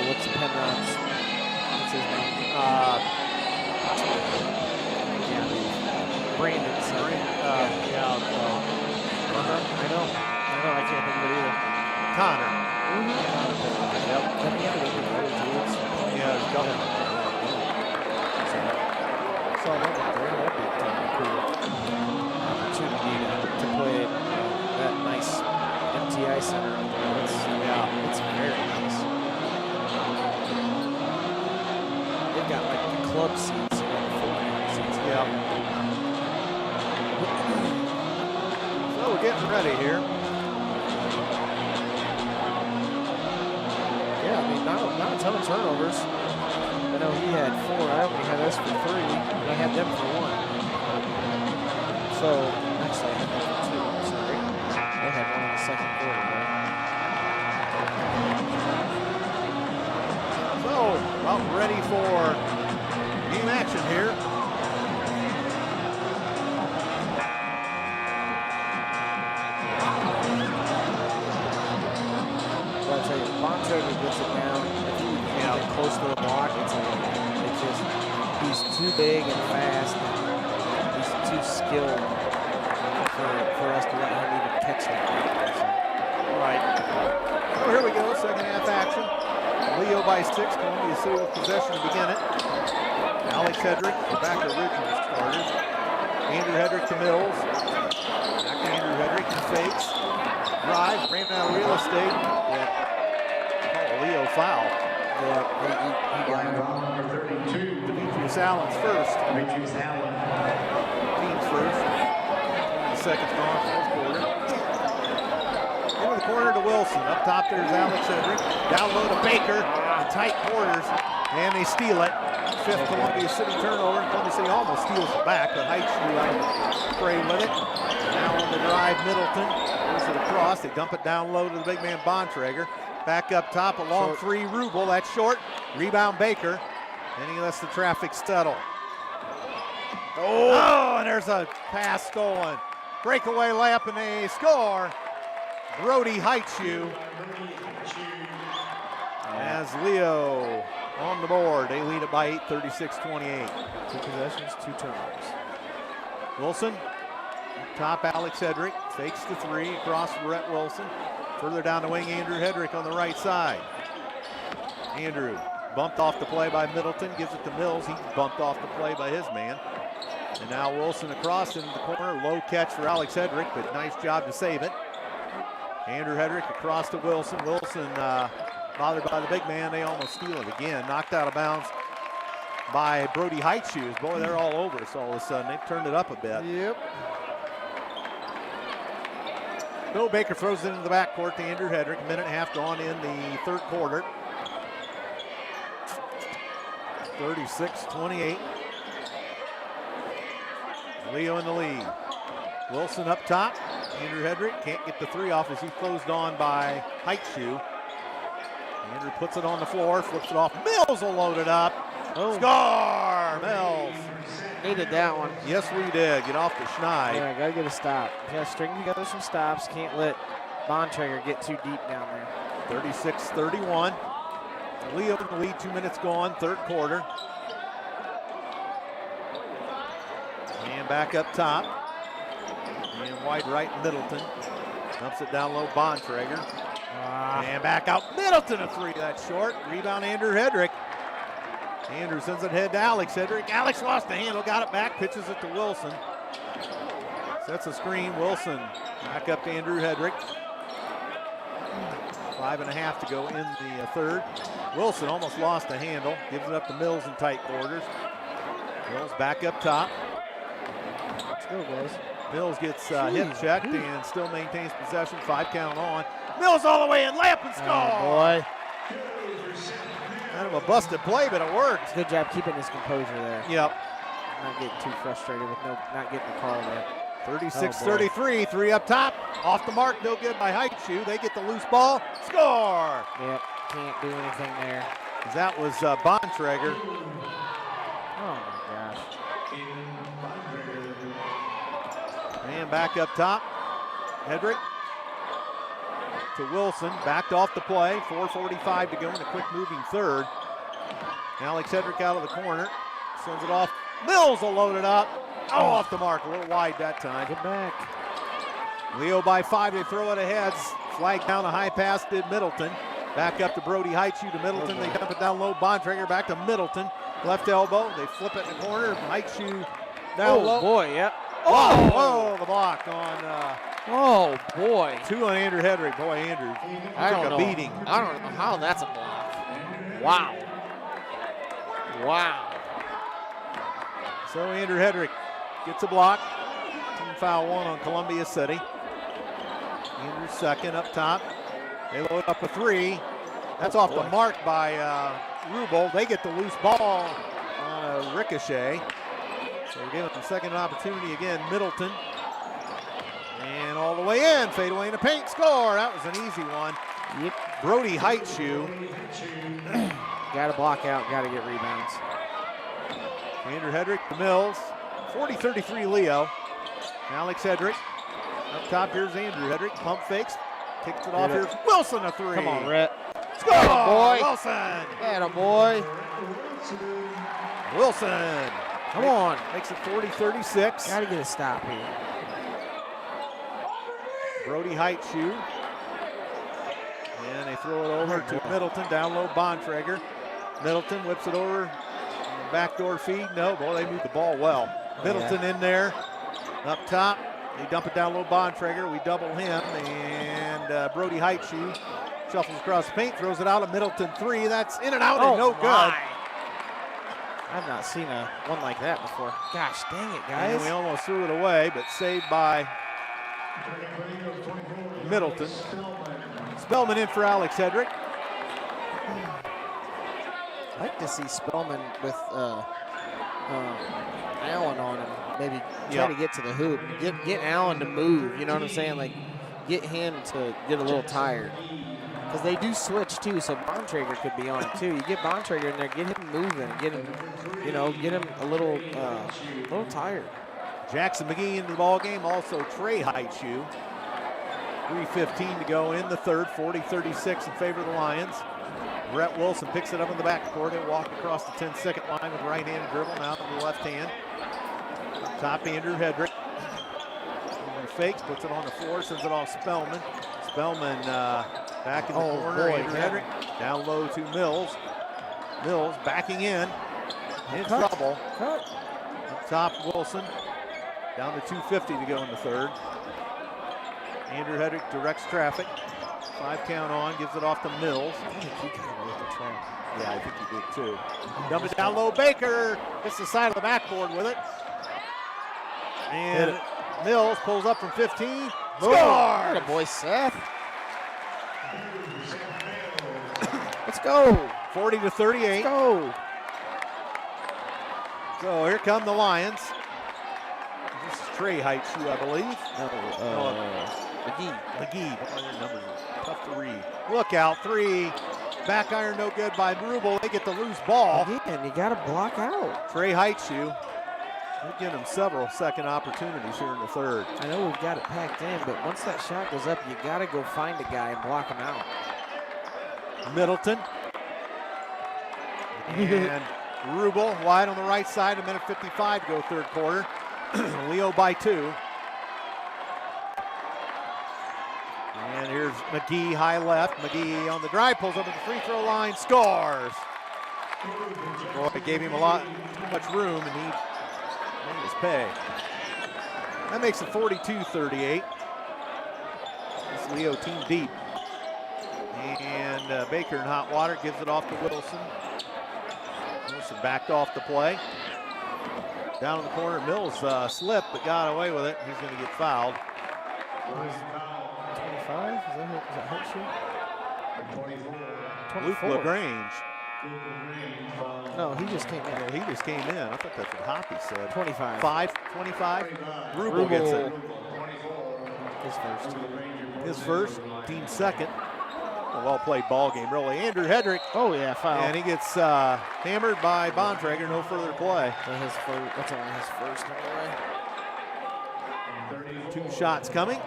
what's Penrod's, what's his name? Brandon's son. I know, I can't think of it either. Connor. Yep. Then he had it over there too. Yeah, it's double. So I think that'd be a cool opportunity to play at that nice MTI center. It's very nice. They've got like the club seats, the football seats. Yeah. So we're getting ready here. Yeah, I mean, not a ton of turnovers. I know he had 4. I only had us for 3. And I had them for 1. So, actually, I had them for 2. I'm sorry. They had 1 in the second quarter, though. So, about ready for game action here. But I'll tell you, Bontrager gets it down. If he can get close to the block, he's too big and fast. And he's too skilled for us to let him even catch that. All right. So here we go, second half action. Leo by 6, Columbia City with possession to begin it. Alex Hedrick, the back original starters. Andrew Hedrick to Mills. Back to Andrew Hedrick, he fakes. Drive, ran out of real estate. Leo foul. He got him. Demetrius Allen's first. Team's first. 20 seconds gone, fourth quarter. Into the corner to Wilson. Up top there's Alex Hedrick. Down low to Baker. In tight quarters. And they steal it. 5th Columbia City turnover. And Columbia City almost steals it back, but Heights spray with it. Now on the drive, Middleton. Goes it across. They dump it down low to the big man Bontrager. Back up top, a long 3, Rubel. That's short. Rebound Baker. And he lets the traffic settle. Oh, and there's a pass stolen. Breakaway layup, and they score. Brody Heights-you. As Leo on the board. They lead it by 8, 36-28. 2 possessions, 2 turnovers. Wilson, top Alex Hedrick, fakes the 3 across Brett Wilson. Further down the wing, Andrew Hedrick on the right side. Andrew bumped off the play by Middleton, gives it to Mills. He bumped off the play by his man. And now Wilson across into the corner. Low catch for Alex Hedrick, but nice job to save it. Andrew Hedrick across to Wilson. Wilson bothered by the big man. They almost steal it again. Knocked out of bounds by Brody Heights-you. Boy, they're all over us all of a sudden. They've turned it up a bit. Yep. Bill Baker throws it into the backcourt to Andrew Hedrick. A minute and a half gone in the third quarter. 36-28. Leo in the lead. Wilson up top. Andrew Hedrick can't get the three off as he's closed on by Heitschuh. Andrew puts it on the floor, flips it off. Mills will load it up. Oh. Score! Mills. Needed that one. Yes, we did. Get off the schneid. Yeah, got to get a stop. Got to string together some stops. Can't let Bontrager get too deep down there. 36-31. Leo in the lead, 2 minutes gone, third quarter. And back up top. And wide right, Middleton. Dumps it down low, Bontrager. And back out, Middleton, a three. That's short. Rebound, Andrew Hedrick. Andrew sends it ahead to Alex Hedrick. Alex lost the handle, got it back, pitches it to Wilson. Sets a screen, Wilson. Back up to Andrew Hedrick. 5.5 to go in the third. Wilson almost lost the handle. Gives it up to Mills in tight quarters. Mills back up top. Let's go, guys. Mills gets hip checked and still maintains possession. 5 count on. Mills all the way in, layup and score. Oh, boy. Kind of a busted play, but it worked. Good job keeping his composure there. Yep. Not getting too frustrated with not getting the call there. 36-33, three up top. Off the mark, no good by Heitschuh. They get the loose ball. Score! Yep, can't do anything there. That was Bontrager. Oh, my gosh. And back up top. Hedrick to Wilson. Backed off the play. 4:45 to go in a quick moving third. Alex Hedrick out of the corner. Sends it off. Mills will load it up. Oh, off the mark. A little wide that time. Get back. Leo by 5. They throw it ahead. Flag down, a high pass did Middleton. Back up to Brody Heitschuh to Middleton. They dump it down low. Bontrager back to Middleton. Left elbow. They flip it in the corner. Heitschuh down low. Oh, boy, yep. Oh, the block on Oh, boy. 2 on Andrew Hedrick. Boy, Andrew took a beating. I don't know how that's a block. Wow. Wow. So Andrew Hedrick gets a block. Team foul 1 on Columbia City. Andrew second up top. They load up a 3. That's off the mark by Rubel. They get the loose ball on a ricochet. So we give it the second opportunity again. Middleton. And all the way in. Fade away in the paint. Score. That was an easy one. Yep. Brody Heitschuh. Got to block out. Got to get rebounds. Andrew Hedrick to Mills. 40-33 Leo. Alex Hedrick. Up top, here's Andrew Hedrick. Pump fakes. Kicks it off. Here's Wilson, a 3. Come on, Rhett. Score! Boy. Wilson. Boy. Wilson. Come on. Makes it 40-36. Got to get a stop here. Brody Heitschuh. And they throw it over to Middleton. Down low, Bontrager. Middleton whips it over. Backdoor feed. No, boy, they moved the ball well. Middleton in there. Up top. They dump it down low, Bontrager. We double him. And Brody Heitschuh shuffles across the paint. Throws it out at Middleton 3. That's in and out and no good. I've not seen one like that before. Gosh, dang it, guys. And we almost threw it away, but saved by Middleton. Spellman in for Alex Hedrick. I'd like to see Spellman with Allen on him. Maybe try to get to the hoop. Get Allen to move, you know what I'm saying? Like, get him to get a little tired. Because they do switch, too, so Bontrager could be on it, too. You get Bontrager in there, get him moving, get him, get him a little tired. Jackson McGee into the ball game. Also Trey Heitschuh. 3:15 to go in the third. 40-36 in favor of the Lions. Brett Wilson picks it up in the backcourt. He'll walk across the 10-second line with right-handed dribble. Now to the left hand. Top Andrew Hedrick. Fakes, puts it on the floor, sends it off Spellman. Spellman back in the corner. Andrew Hedrick down low to Mills. Mills backing in trouble. Up top, Wilson. Down to 2:50 to go in the third. Andrew Hedrick directs traffic. 5 count on, gives it off to Mills. I think he kind of wrote the trap. Yeah, I think he did too. Dump it down low, Baker hits the side of the backboard with it. And Mills pulls up from 15, Score! Boy, Seth. Let's go. 40-38. Let's go. So here come the Lions. This is Trey Height shoe, I believe. McGee. What are their numbers? Tough to read. Look out, 3. Back iron, no good by Rubel. They get the loose ball. Again, you got to block out. Trey Height shoe. We're giving him several second opportunities here in the third. I know we've got it packed in, but once that shot goes up, you got to go find a guy and block him out. Middleton. And Rubel wide on the right side, 1:55 to go third quarter. Leo by 2. And here's McGee high left. McGee on the drive, pulls up at the free throw line, scores. Boy, it gave him too much room, and he made his pay. That makes it 42-38. This Leo team deep. And Baker in hot water gives it off to Wilson. Wilson backed off the play. Down in the corner, Mills slipped but got away with it. He's going to get fouled. 25? Is that hurt shoe? Luke LaGrange. No, he just came in. Well, he just came in. I thought that's what Hoppy said. 25. 25. Rubel gets it. His first. His first, team second. A well-played ball game, really. Andrew Hedrick. Oh, yeah, foul. And he gets hammered by Bontrager. No further play. That's only his first anyway. 2 shots coming.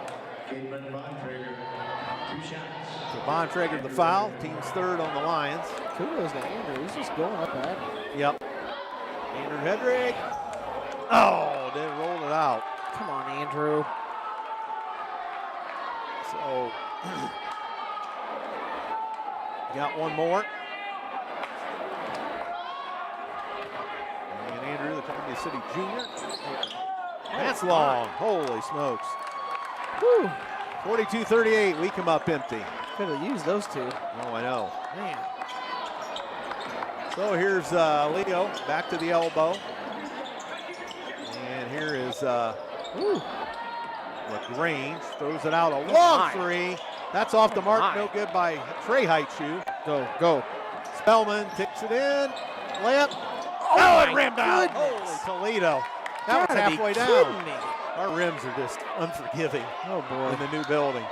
So Bontrager the foul. Team's third on the Lions. Kudos to Andrew. He's just going up at him. Yep. Andrew Hedrick. Oh, they rolled it out. Come on, Andrew. So, got one more. And Andrew, the Columbia City junior. That's long. Holy smokes. Whew. 42-38. We come up empty. Could have used those two. Oh, I know. Man. So here's Leo back to the elbow. And here is LaGrange. Throws it out. A long 3. That's off the mark. No good by Trey Height shoe. Go. Spellman takes it in. Layup. Oh, it rimmed out. Holy Toledo. That was halfway down. Me. Our rims are just unforgiving. Oh, boy. In the new building.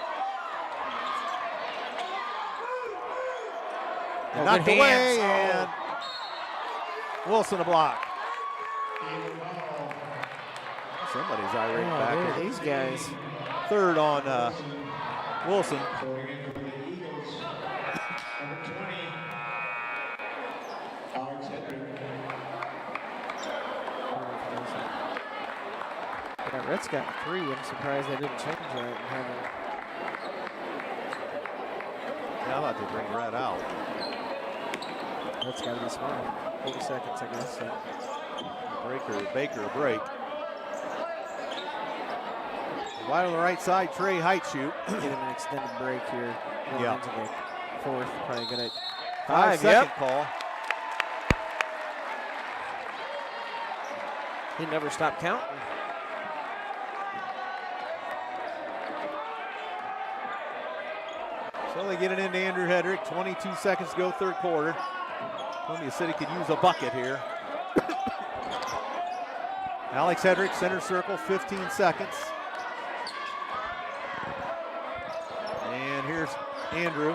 Oh, knocked good away, hands. and Wilson a block. Somebody's irate back Look here. at these guys. Third on Wilson. Rhett's got 3. I'm surprised they didn't change that. Yeah, I'm about to bring Rhett out. That's got to be smart. 40 seconds, I guess. So. Baker a break. Wide on the right side, Trey Height shoot. Get him an extended break here. Yeah. Into the fourth, probably good at 5-second call. He never stopped counting. So they get it into Andrew Hedrick. 22 seconds to go, third quarter. Columbia City could use a bucket here. Alex Hedrick, center circle, 15 seconds. And here's Andrew.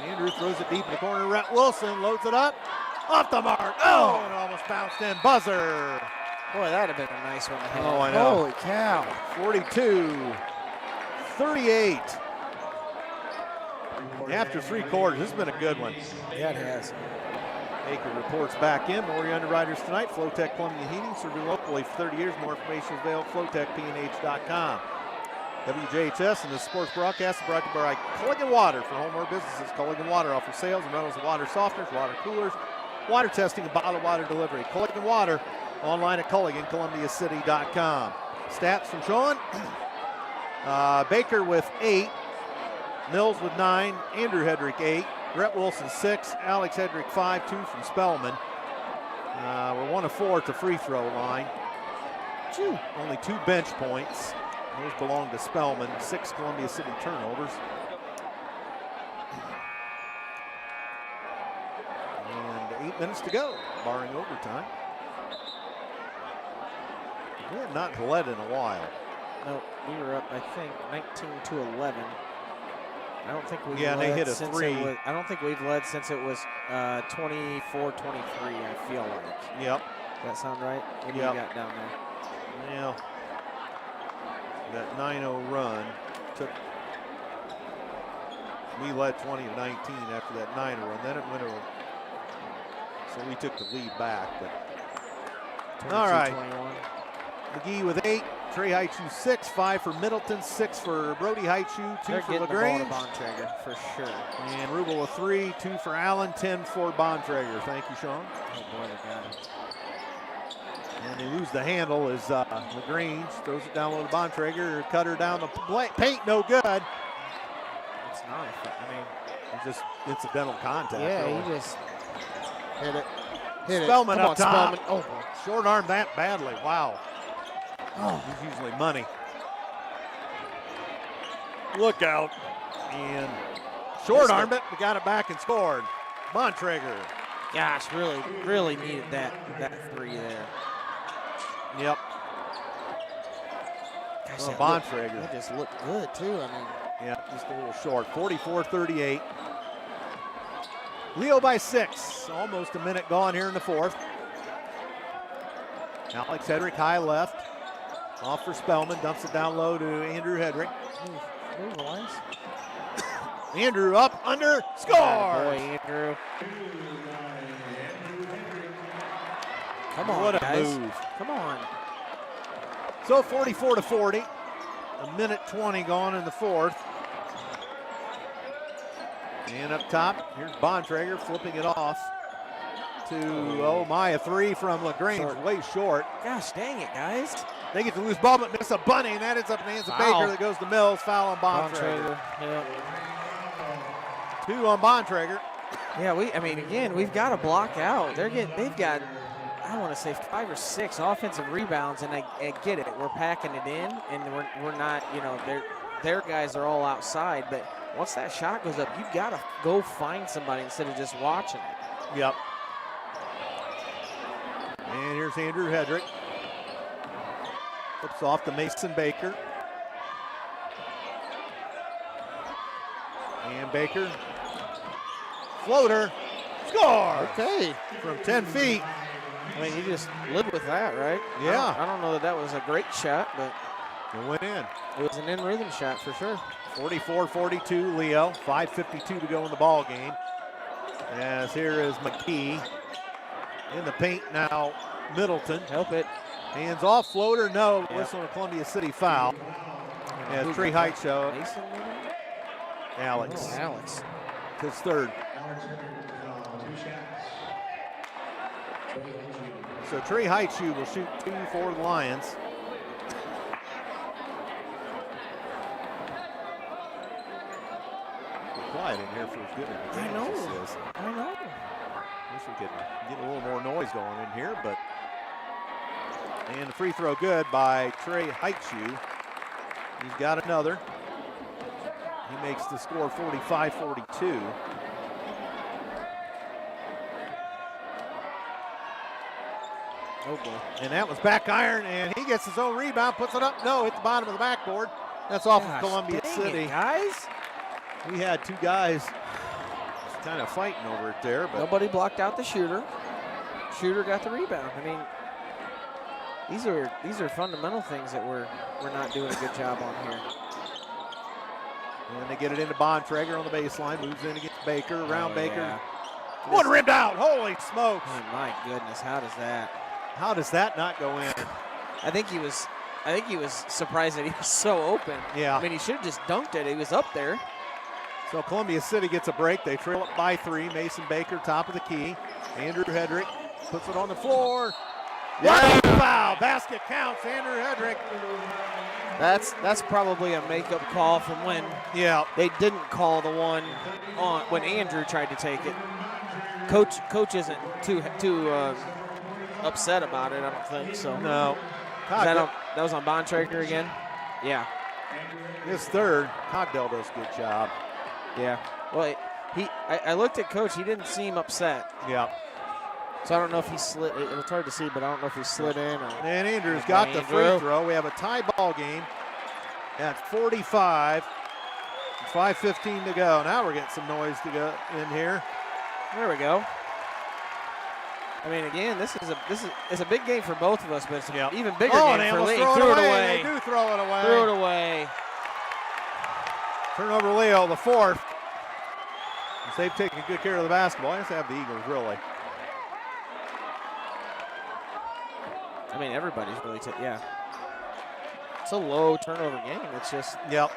Andrew throws it deep in the corner. Rhett Wilson loads it up. Off the mark. Oh, and it almost bounced in. Buzzer. Boy, that'd have been a nice one to have. Oh, I know. Holy cow. 42-38. After 3 quarters, this has been a good one. Yeah, it has. Baker reports back in. More underwriters tonight. Flowtech Plumbing and Heating, serving locally for 30 years. More information is available at flowtechpnh.com. WJHS and the sports broadcast is brought to you by Culligan Water for home or businesses. Culligan Water offers sales and rentals of water softeners, water coolers, water testing, and bottled water delivery. Culligan Water, online at CulliganColumbiaCity.com. Stats from Sean. Baker with 8. Mills with 9. Andrew Hedrick 8. Rhett Wilson 6. Alex Hedrick 5. 2 from Spellman. We're 1 of 4 at the free throw line. you. Only 2 bench points. Those belong to Spellman. 6 Columbia City turnovers. And 8 minutes to go, barring overtime. We have not led in a while. No, we were up, I think, 19-11. I don't think we've Yeah, led they hit a since 3. I don't think we've led since it was 24-23, I feel like. Yep. Does that sound right? What do Yep. you got down there? Yeah. That 9-0 run took, we led 20-19 after that 9-0 run. Then it went over. So we took the lead back. But all right. 22-21. McGee with 8. Trey Heichu 6. 5 for Middleton. 6 for Brody Heichu. 2 They're for getting LaGrange. the ball to Bontrager for sure. And Rubel with 3. 2 for Allen. 10 for Bontrager. Thank you, Sean. Oh boy, they got him. And they lose the handle as LaGrange throws it down low to Bontrager. Cutter down the paint. No good. It's not. I mean, It's just incidental contact. yeah, really. he just hit it. Hit Spellman it. Come up on, top. Spellman. Oh, boy. Short arm that badly. Wow. Oh, he's usually money. Look out. And short armed it, but got it back and scored. Bontrager. Gosh, really needed that 3 there. Yep. Gosh, Well, that Bontrager. That just looked good too. I mean, Yeah, just a little short. 44-38. Leo by 6. Almost a minute gone here in the 4th. Alex Hedrick high left. Off for Spellman. Dumps it down low to Andrew Hedrick. move, Elias. Andrew up, under, score! Boy, Andrew. Come on, What a guys. move. Come on. So 44-40. A minute 20 gone in the 4th. And up top, here's Bontrager flipping it off to, a 3 from LaGrange, Short. way short. Gosh, dang it, guys. They get the loose ball, but miss a bunny, and that ends up in the hands of Foul. Baker that goes to Mills. Foul on Bontrager. Yeah. 2 on Bontrager. Yeah, again, we've got to block out. They've got, I want to say 5 or 6 offensive rebounds, and I get it. We're packing it in, and we're not, their guys are all outside, but once that shot goes up, you got to go find somebody instead of just watching it. Yep. And here's Andrew Hedrick. Flips off to Mason Baker. And Baker. Floater. Score! Okay. From 10 feet. I mean, you just live with that, right? Yeah. I don't know that was a great shot, but It went in. it was an in-rhythm shot for sure. 44-42 Leo. 5:52 to go in the ball game. As here is McKee. In the paint now, Middleton. Help it. Hands off, floater, no. Yep. Whistle on a Columbia City foul. As Trey Heichu, Mason, maybe? Alex, Oh, Alex. his 3rd. So Trey Heichu will shoot 2 for the Lions. We're quiet in here for as good as I know. this is. I know. Wish we could get a little more noise going in here, but. And the free throw good by Trey Heichu. He's got another. He makes the score 45-42. Oh, boy. And that was back iron, and he gets his own rebound, puts it up. No, hit the bottom of the backboard. That's off Gosh, of Columbia dang City. it, guys. We had 2 guys kind of fighting over it there, but Nobody blocked out the shooter. Shooter got the rebound. I mean, these are fundamental things that we're not doing a good job on here. and they get it into Bontrager on the baseline, moves in against Baker, around Oh, Baker. yeah. One rimmed out. Holy smokes! Oh, my goodness, how does that? How does that not go in? I think he was surprised that he was so open. Yeah. I mean, he should have just dunked it. He was up there. So Columbia City gets a break. They trail it by 3. Mason Baker, top of the key. Andrew Hedrick puts it on the floor. Yeah. Foul. Basket counts. Andrew Hedrick. That's probably a makeup call from when Yeah. they didn't call the one on when Andrew tried to take it. Coach isn't too upset about it, I don't think so. No. That was on Bontrager again? Yeah. His third. Cogdell does a good job. Yeah. Well, I looked at Coach. He didn't seem upset. Yeah. So I don't know if he slid. It's hard to see, but I don't know if he slid in. And Andrew's got the free throw. We have a tie ball game at 45. 5:15 to go. Now we're getting some noise to go in here. There we go. I mean, again, this is a big game for both of us, but it's an even bigger game for Lee. Threw it away. They do throw it away. Threw it away. Turnover Leo, the fourth. As they've taken good care of the basketball. I guess they have the Eagles, really. I mean, everybody's really yeah. It's a low turnover game. It's just. Yep.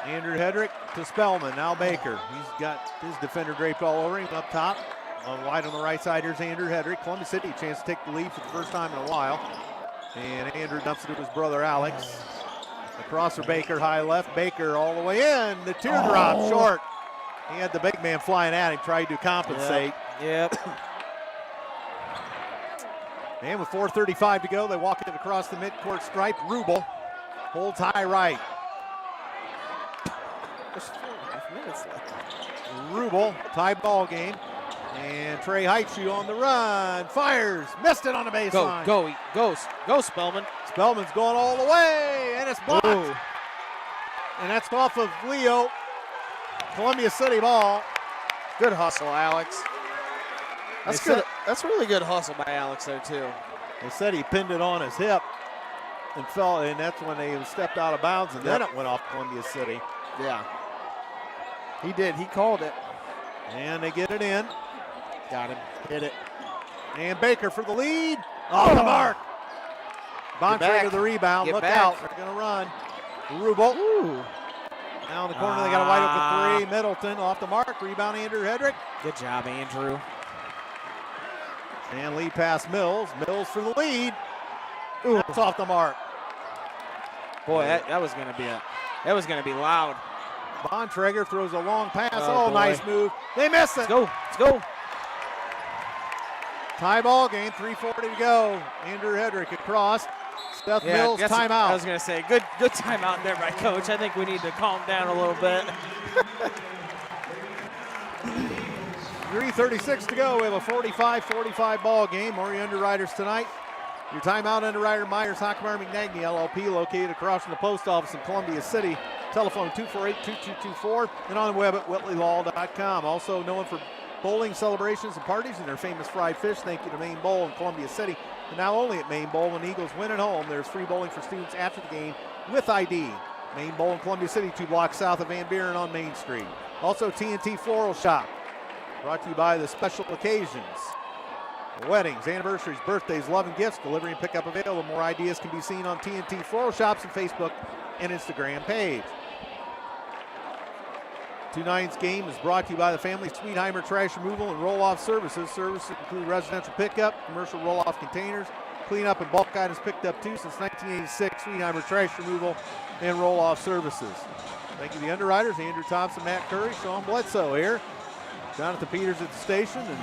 Andrew Hedrick to Spellman. Now Baker. He's got his defender draped all over him up top. Wide on the right side, here's Andrew Hedrick. Columbia City, a chance to take the lead for the first time in a while. And Andrew dumps it to his brother Alex. Across for Baker, high left. Baker all the way in. The teardrop short. He had the big man flying at him, tried to compensate. Yep. And with 4:35 to go, they walk it across the midcourt stripe. Rubel holds high right. There's 4.5 minutes left. Rubel, tie ball game. And Trey Heitschu on the run. Fires. Missed it on the baseline. Go, Spellman. Spellman's going all the way. And it's blocked. Ooh. And that's off of Leo. Columbia City ball. Good hustle, Alex. That's good. That's really good hustle by Alex there, too. They said he pinned it on his hip and fell, and that's when they stepped out of bounds, and then it went off Columbia City. Yeah. He did. He called it. And they get it in. Got him. Hit it. And Baker for the lead. Off the mark. Bontrager the rebound. Look out. They're going to run. Rubel. Ooh. Now in the corner, they got a wide open three. Middleton off the mark. Rebound, Andrew Hedrick. Good job, Andrew. And lead pass Mills. Mills for the lead. Ooh, that's off the mark. Boy, that was going to be loud. Bontrager throws a long pass. Oh, nice move. They miss it. Let's go. Tie ball game, 3:40 to go. Andrew Hedrick across. Seth Mills timeout. I was going to say, good timeout there by Coach. I think we need to calm down a little bit. 3:36 to go. We have a 45-45 ball game. Maury Underwriters tonight. Your timeout underwriter, Myers Hockmeyer McNagny LLP, located across from the post office in Columbia City. Telephone 248-2224 and on the web at whitleylaw.com. Also known for bowling celebrations and parties and their famous fried fish. Thank you to Maine Bowl in Columbia City. And now only at Maine Bowl when Eagles win at home. There's free bowling for students after the game with ID. Maine Bowl in Columbia City, 2 blocks south of Van Buren on Main Street. Also TNT Floral Shop, brought to you by the Special Occasions. Weddings, anniversaries, birthdays, love and gifts, delivery and pickup available. More ideas can be seen on TNT Floral Shops and Facebook and Instagram page. Tonight's game is brought to you by the family Sweetheimer Trash Removal and Roll-Off Services. Services include residential pickup, commercial roll-off containers, cleanup and bulk items picked up too since 1986. Sweetheimer Trash Removal and Roll-Off Services. Thank you to the underwriters, Andrew Thompson, Matt Curry, Sean Bledsoe here. Jonathan Peters at the station, and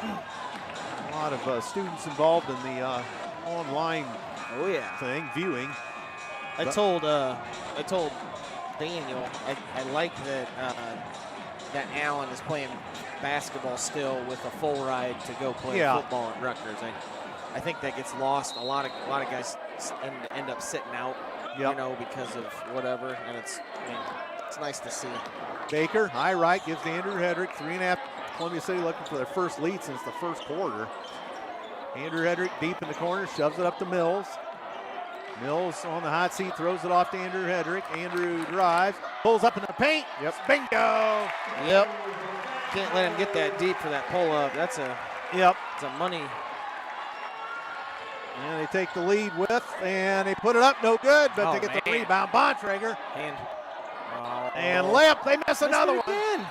a lot of students involved in the online thing, viewing. I told Daniel, I like that that Allen is playing basketball still with a full ride to go play football at Rutgers. I think that gets lost. A lot of guys end up sitting out, you know, because of whatever, and it's nice to see. Baker, high right, gives to Andrew Hedrick. 3.5. Columbia City looking for their first lead since the first quarter. Andrew Hedrick deep in the corner, shoves it up to Mills. Mills on the hot seat, throws it off to Andrew Hedrick. Andrew drives, pulls up in the paint. Yep. Bingo. Yep. Can't let him get that deep for that pull up. It's a money. And they take the lead and they put it up, no good, but they get the rebound. Bontrager. And layup, they miss another one. Again.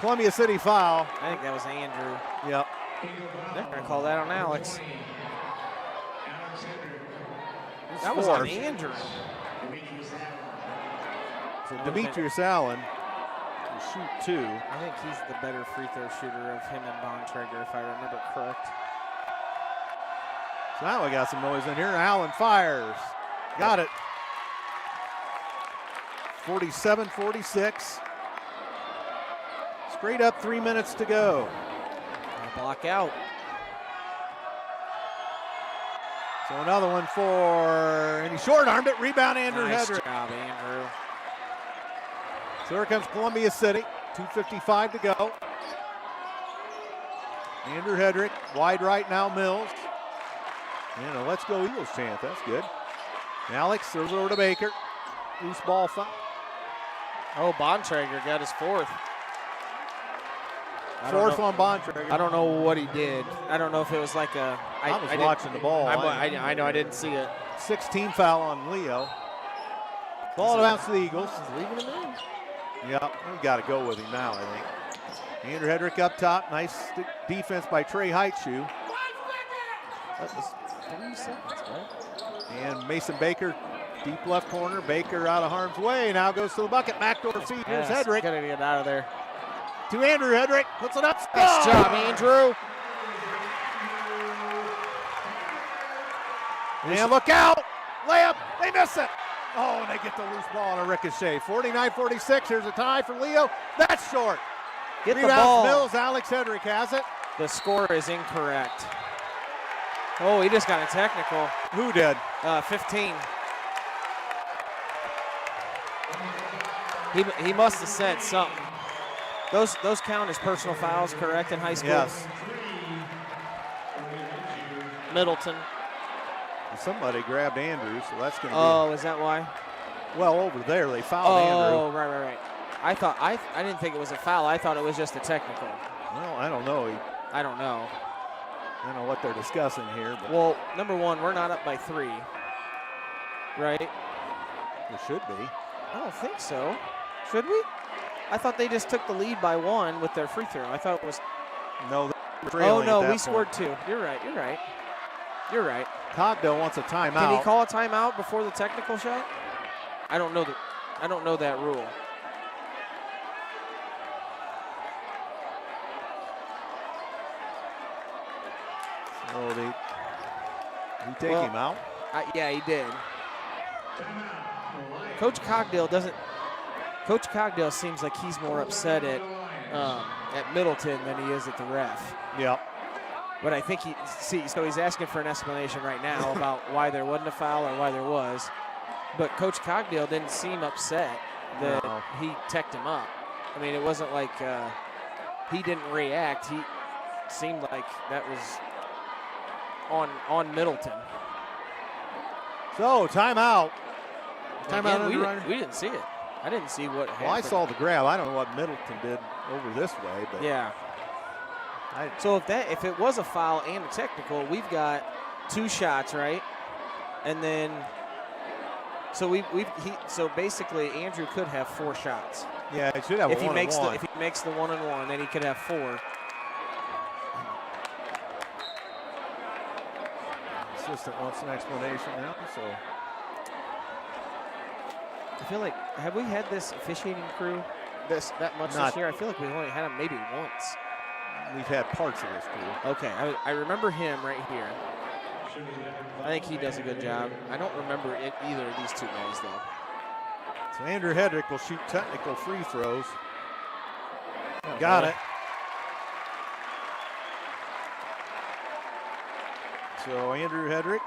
Columbia City foul. I think that was Andrew. Yep. They're going to call that on Alex. That was on Andrew. So Demetrius Allen will shoot 2. I think he's the better free throw shooter of him and Bontrager, if I remember correct. So now we got some noise in here. Allen fires. Got it. 47-46. Straight up 3 minutes to go. Block out. So another one and he short-armed it. Rebound, Andrew Nice Hedrick. job, Andrew. So here comes Columbia City. 2:55 to go. Andrew Hedrick, wide right now, Mills. And a Let's Go Eagles chant. That's good. Alex throws it over to Baker. Loose ball foul. Oh, Bontrager got his fourth. Fourth on Bontrager. I don't know what he did. I don't know if it was like a. I was watching the ball. I know I didn't see it. 16 foul on Leo. Ball bounce to the Eagles. He's leaving him in. Yeah, we got to go with him now, I think. Andrew Hedrick up top. Nice defense by Trey Heitschuh. That was 3 seconds, right? And Mason Baker, deep left corner. Baker out of harm's way. Now goes to the bucket. Backdoor feed. Here's Hedrick. Gotta get out of there. To Andrew Hedrick. Puts it up. Nice job, Andrew. And look out. Layup. They miss it. Oh, and they get the loose ball on a ricochet. 49-46. Here's a tie for Leo. That's short. Get the Rebounds ball. Mills. Alex Hedrick has it. The score is incorrect. Oh, he just got a technical. Who did? 15. He must have said something. Those count as personal fouls, correct, in high school? Yes. Middleton. Somebody grabbed Andrew, so that's going to Oh, is that why? be. Well, over there, they fouled Andrew. Oh, right. I didn't think it was a foul. I thought it was just a technical. Well, I don't know. I don't know. I don't know what they're discussing here, but Well, number one, we're not up by 3, right? it should be. I don't think so. Should we? I thought they just took the lead by 1 with their free throw. I thought it was. No. Oh no, we scored 2. You're right. Cogdell wants a timeout. Can he call a timeout before the technical shot? I don't know that rule. Oh, did he take him out? Yeah, he did. Coach Cogdell seems like he's more upset at Middleton than he is at the ref. Yep. But I think so he's asking for an explanation right now about why there wasn't a foul or why there was. But Coach Cogdell didn't seem upset that he teched him up. I mean, it wasn't like he didn't react. He seemed like that was on Middleton. So, timeout. Timeout. Again, we didn't see it. I didn't see what happened. Well, I saw the grab. I don't know what Middleton did over this way, but yeah. So if it was a foul and a technical, we've got 2 shots, right? And then so so basically Andrew could have 4 shots. Yeah, he should have if a he makes one-on-one. if he makes the 1-on-1, then he could have 4. Assistant wants an explanation now. So I feel like, have we had this officiating crew that much this year? I feel like we've only had him maybe once. We've had parts of this crew. Okay, I remember him right here. I think he does a good job. I don't remember either of these 2 guys, though. So Andrew Hedrick will shoot technical free throws. Got it. So Andrew Hedrick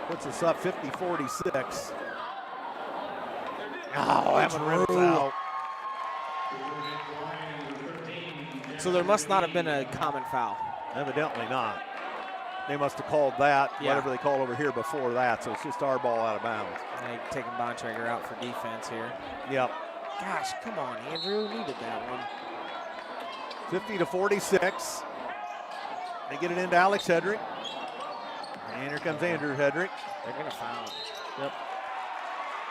puts us up 50-46. Oh, that one rips out. So there must not have been a common foul. Evidently not. They must have called that, whatever they called over here before that, so it's just our ball out of bounds. Taking Bontrager out for defense here. Yep. Gosh, come on, Andrew. Needed that one. 50-46. They get it into Alex Hedrick. And here comes Andrew Hedrick. They're going to foul him. Yep.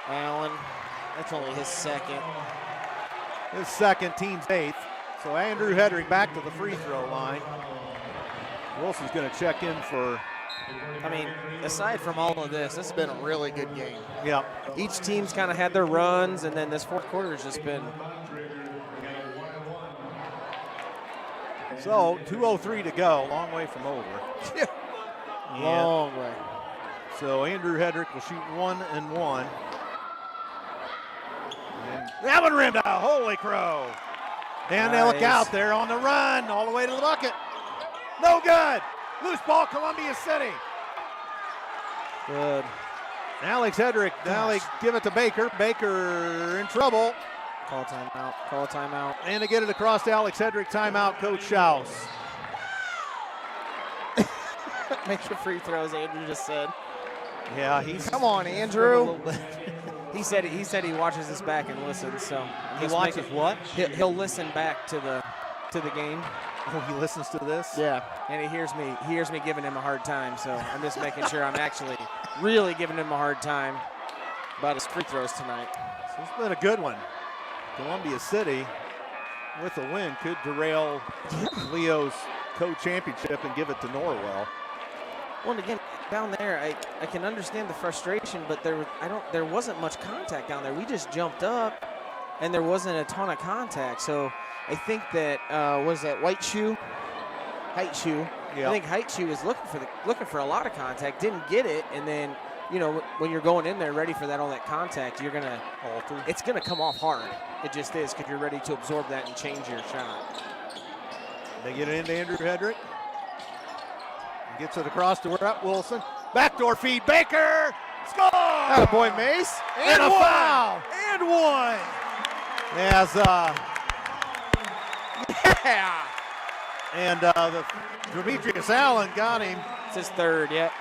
Allen, that's only his second. His second, team's 8th. So Andrew Hedrick back to the free throw line. Wilson's going to check in for. I mean, aside from all of this has been a really good game. Yep. Each team's kind of had their runs, and then this 4th quarter has just been. So 2:03 to go, long way from over. Long way. So Andrew Hedrick will shoot 1 and 1. And that one rimmed out. Holy crow. And they look Nice. out there on the run all the way to the bucket. No good. Loose ball, Columbia City. Good. Alex Hedrick, now they give it to Baker. Baker in trouble. Call timeout. Call timeout. And they get it across to Alex Hedrick. Timeout, Coach Schaus. Make your free throws, Andrew just said. Yeah, he's. Come on, Andrew. He said he watches this back and listens. So He watches what? He'll listen back to the game. Oh, he listens to this? Yeah, and he hears me giving him a hard time. So I'm just making sure I'm actually really giving him a hard time about his free throws tonight. So it's been a good one. Columbia City, with a win, could derail Leo's co-championship and give it to Norwell. Well, and again, down there, I can understand the frustration, but there wasn't much contact down there. We just jumped up, and there wasn't a ton of contact. So I think that was that Height Shoe. Yeah. I think Height Shoe is looking for a lot of contact, didn't get it, and then when you're going in there ready for all that contact, you're gonna alter. It's gonna come off hard. It just is because you're ready to absorb that and change your shot. They get it into Andrew Hedrick. Gets it across to Rhett Wilson. Backdoor feed, Baker! Score! Attaboy, Mace. And a one. foul! And one! As, Yeah! And the Demetrius Allen got him. It's his third, yep.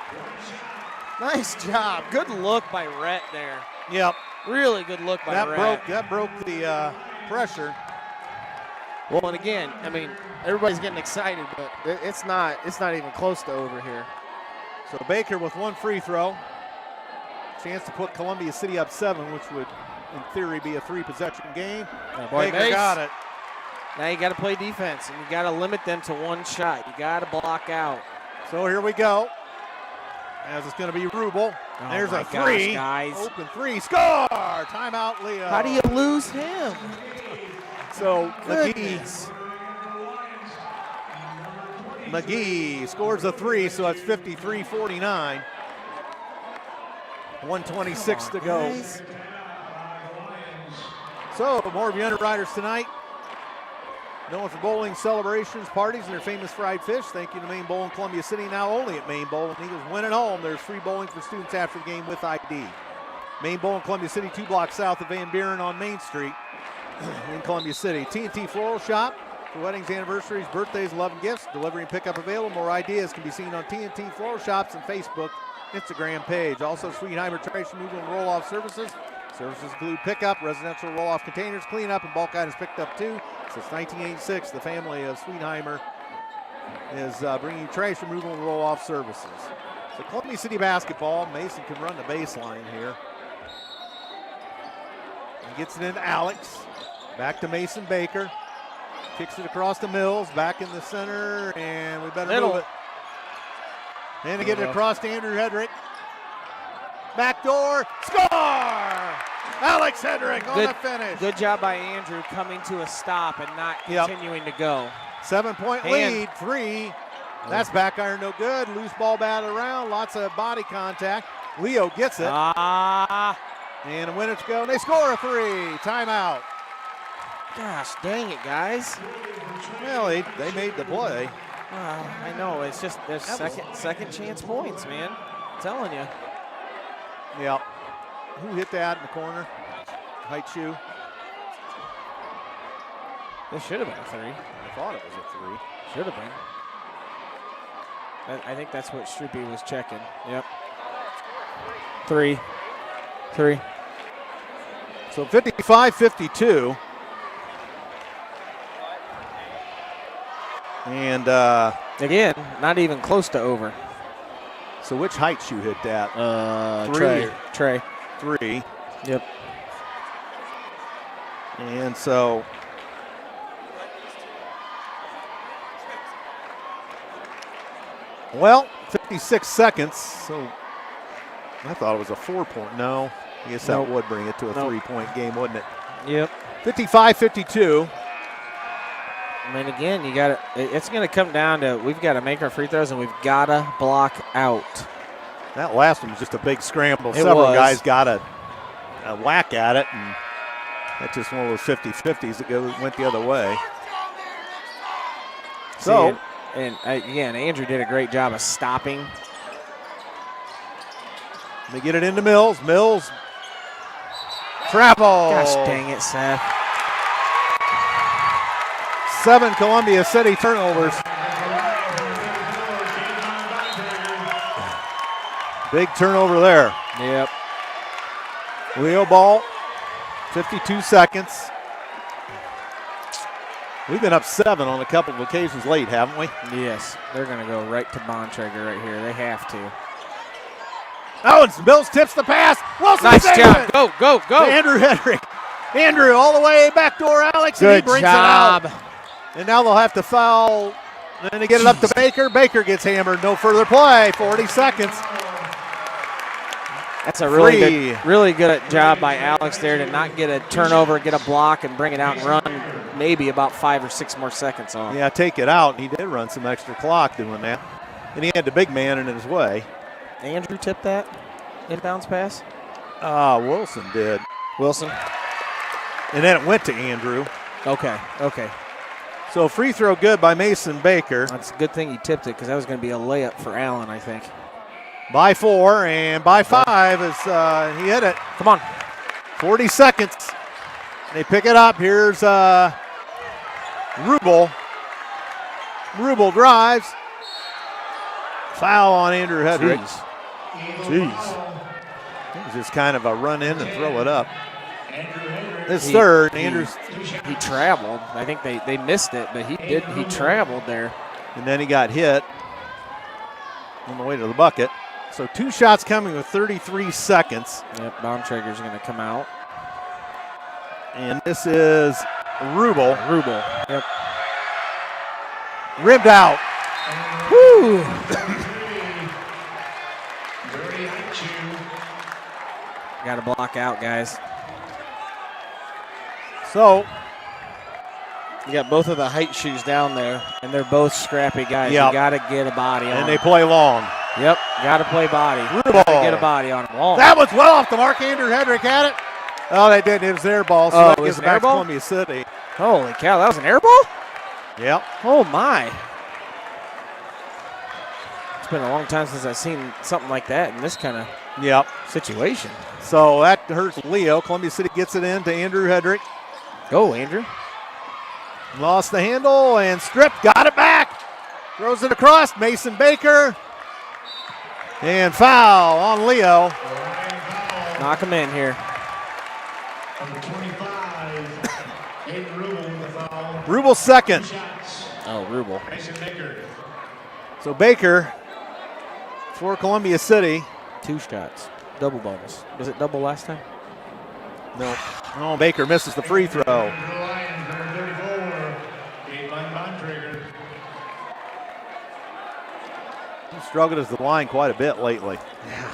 Nice job. Good look by Rhett there. Yep. Really good look by Rhett. That broke the pressure. Well, and again, I mean, everybody's getting excited, but it's not even close to over here. So Baker with one free throw. Chance to put Columbia City up 7, which would, in theory, be a 3-possession game. Boy, Baker Mace. got it. Now you got to play defense, and you got to limit them to one shot. You got to block out. So here we go. As it's going to be Rubel. Oh There's my a three. gosh, guys. Open three. Score! Timeout, Leo. How do you lose him? So Goodness. McGee scores a 3, so it's 53-49. 1:26 to go. Guys. So more of your underwriters tonight. Known for bowling celebrations, parties, and their famous fried fish. Thank you to Maine Bowl in Columbia City, now only at Maine Bowl. And Eagles win at home. There's free bowling for students after the game with ID. Maine Bowl in Columbia City, 2 blocks south of Van Buren on Main Street in Columbia City. T&T Floral Shop for weddings, anniversaries, birthdays, love, and gifts. Delivery and pickup available. More ideas can be seen on T&T Floral Shops and Facebook, Instagram page. Also, Sweetheimer Trash Removal and Roll-Off Services. Services include pickup, residential roll-off containers, cleanup, and bulk items picked up too. Since 1986, the family of Sweetheimer is bringing you trash removal and roll-off services. So Columbia City basketball, Mason can run the baseline here. He gets it into Alex. Back to Mason Baker. Kicks it across the Mills, back in the center, and we better move it. And to get it across to Andrew Hedrick. Backdoor, score! Alex Hedrick on the finish. Good job by Andrew coming to a stop and not continuing to go. 7-point lead, 3. That's back iron, no good. Loose ball batted around, lots of body contact. Leo gets it. And a minute to go, and they score a 3. Timeout. Gosh, dang it, guys. Well, they made the play. I know, it's just there's second chance points, man. I'm telling you. Yep. Who hit that in the corner? Height shoe. This should have been a 3. I thought it was a 3. Should have been. I think that's what Stroopy was checking. Yep. 3. So 55-52. And again, not even close to over. So which height shoe hit that? 3. Trey. 3. Yep. And so well, 56 seconds. So I thought it was a 4-point. No, I guess that would bring it to a 3-point game, wouldn't it? Yep. 55-52. I mean, again, it's going to come down to we've got to make our free throws and we've got to block out. That last one was just a big scramble. It Several was. guys got a whack at it, and that's just one of those 50-50s that went the other way. So, again, Andrew did a great job of stopping. they get it into Mills. Mills, travel. Gosh dang it, Seth. 7 Columbia City turnovers. Big turnover there. Yep. Leo ball, 52 seconds. We've been up 7 on a couple of occasions late, haven't we? Yes, they're going to go right to Bontrager right here. They have to. Oh, and Mills tips the pass. Wilson Nice saves job. it. Go, go, go. To Andrew Hedrick. Andrew all the way backdoor Alex, and Good he brings job. it out. And now they'll have to foul. Then they get it up to Baker. Baker gets hammered. No further play. 40 seconds. That's a really good job by Alex there to not get a turnover, get a block, and bring it out and run maybe about 5 or 6 more seconds on. Yeah, take it out. He did run some extra clock doing that. And he had the big man in his way. Andrew tipped that inbounds pass? Wilson did. Wilson? And then it went to Andrew. Okay. So free throw good by Mason Baker. That's a good thing he tipped it because that was going to be a layup for Allen, I think. By 4 and by 5 as he hit it. Come on. 40 seconds. They pick it up. Here's Rubel. Rubel drives. Foul on Andrew Hedrick. Jeez. It was just kind of a run in and throw it up. This third, Andrews. He traveled. I think they missed it, but he did. He traveled there. And then he got hit on the way to the bucket. So 2 shots coming with 33 seconds. Yep, Bontrager's going to come out. And this is Rubel. Yep. Ribbed out. Woo! Got to block out, guys. So you got both of the height shoes down there, and they're both scrappy guys. Yep. You got to get a body on them. And they play long. Yep, got to play body. Rubel. Get a body on them. Long. That was well off the mark. Andrew Hedrick had it. Oh, they did. It was their ball. So that gives it back to Columbia City. Holy cow, that was an air ball? Yep. Oh, my. It's been a long time since I've seen something like that in this kind of situation. So that hurts Leo. Columbia City gets it in to Andrew Hedrick. Go, Andrew. Lost the handle and stripped. Got it back. Throws it across. Mason Baker. And foul on Leo. Knock him in here. Number 25, Aiden Rubel with the foul. Rubel second. Oh, Rubel. Mason Baker. So Baker for Columbia City. 2 shots. Double bonus. Was it double last time? No. Oh, Baker misses the free throw. Number 34, Caitlin Bontrager. He struggled as the line quite a bit lately. Yeah.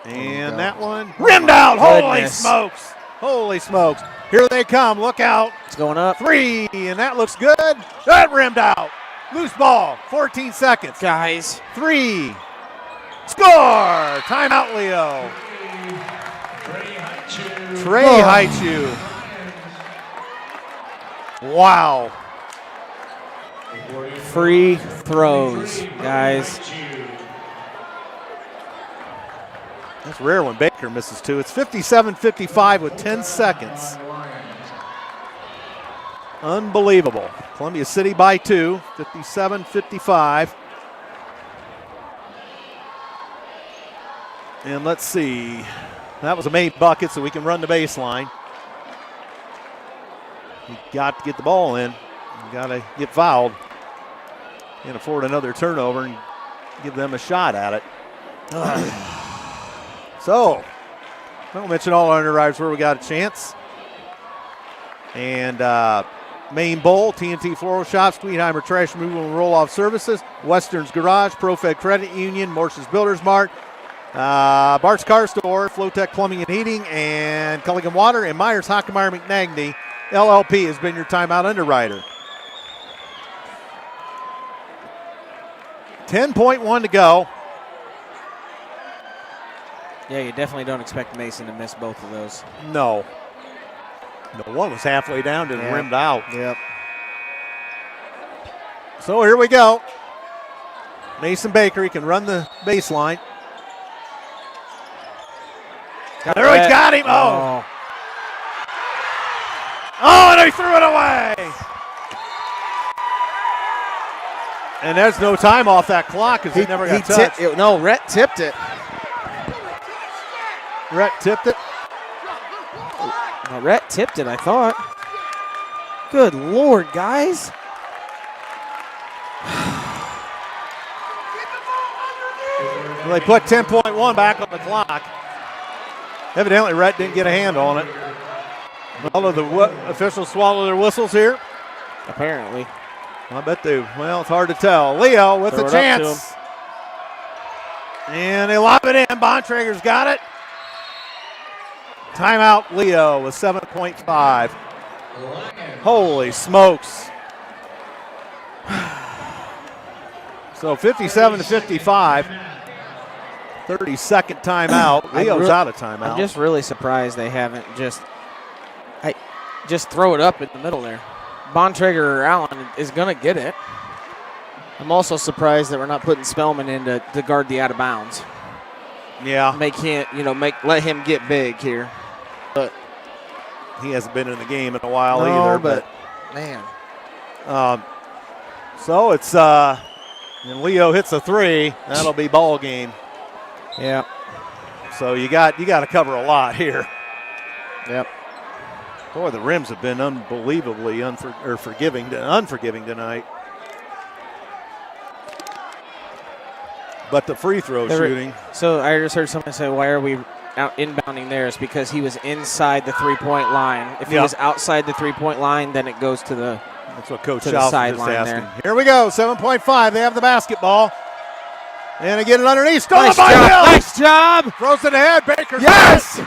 And that one rimmed out. Holy smokes. Holy smokes. Here they come. Look out. It's going up. 3, and that looks good. That rimmed out. Loose ball. 14 seconds. Guys. 3. Score. Timeout, Leo. Trey Haichu. Wow. Free throws, guys. That's rare when Baker misses 2. It's 57-55 with 10 seconds. Unbelievable. Columbia City by 2, 57-55. And let's see. That was a made bucket, so we can run the baseline. You got to get the ball in. You got to get fouled. Can't afford another turnover and give them a shot at it. So, I'll mention all our underwriters where we got a chance. And Main Bowl, TNT Floral Shops, Tweetheimer Trash Removal and Roll-Off Services, Western's Garage, ProFed Credit Union, Morse's Builders Mart, Bart's Car Store, Flowtech Plumbing and Heating, and Culligan Water, and Myers Hockemeyer McNagny LLP has been your timeout underwriter. 10.1 to go. Yeah, you definitely don't expect Mason to miss both of those. No. No, one was halfway down and rimmed out. Yep. So here we go. Mason Baker, he can run the baseline. There he's got him. Oh. Oh, and he threw it away. And there's no time off that clock because he never got touched. Rhett tipped it. Rhett tipped it. No, Rhett tipped it, I thought. Good Lord, guys. Well, they put 10.1 back on the clock. Evidently, Rhett didn't get a hand on it. All of the officials swallow their whistles here. Apparently. I bet they, well, it's hard to tell. Leo with a chance. And they lob it in. Bontrager's got it. Timeout, Leo with 7.5. Holy smokes. So 57 to 55. 30-second timeout. Leo's out of timeout. I'm just really surprised they haven't just throw it up in the middle there. Bontrager or Allen is going to get it. I'm also surprised that we're not putting Spellman in to guard the out of bounds. Yeah. Let him get big here. But he hasn't been in the game in a while either. But man. So it's and Leo hits a three. That'll be ball game. Yeah. So you got to cover a lot here. Yep. Boy, the rims have been unbelievably unforgiving tonight. But the free throw shooting. So I just heard someone say, why are we out inbounding there? It's because he was inside the three-point line. If he was outside the three-point line, then it goes to the That's what Coach to Schaus the is just asking. there. Here we go, 7.5. They have the basketball. And they get it underneath. Stolen Nice by job. Hill. Nice job. Throws it ahead. Baker. Yes.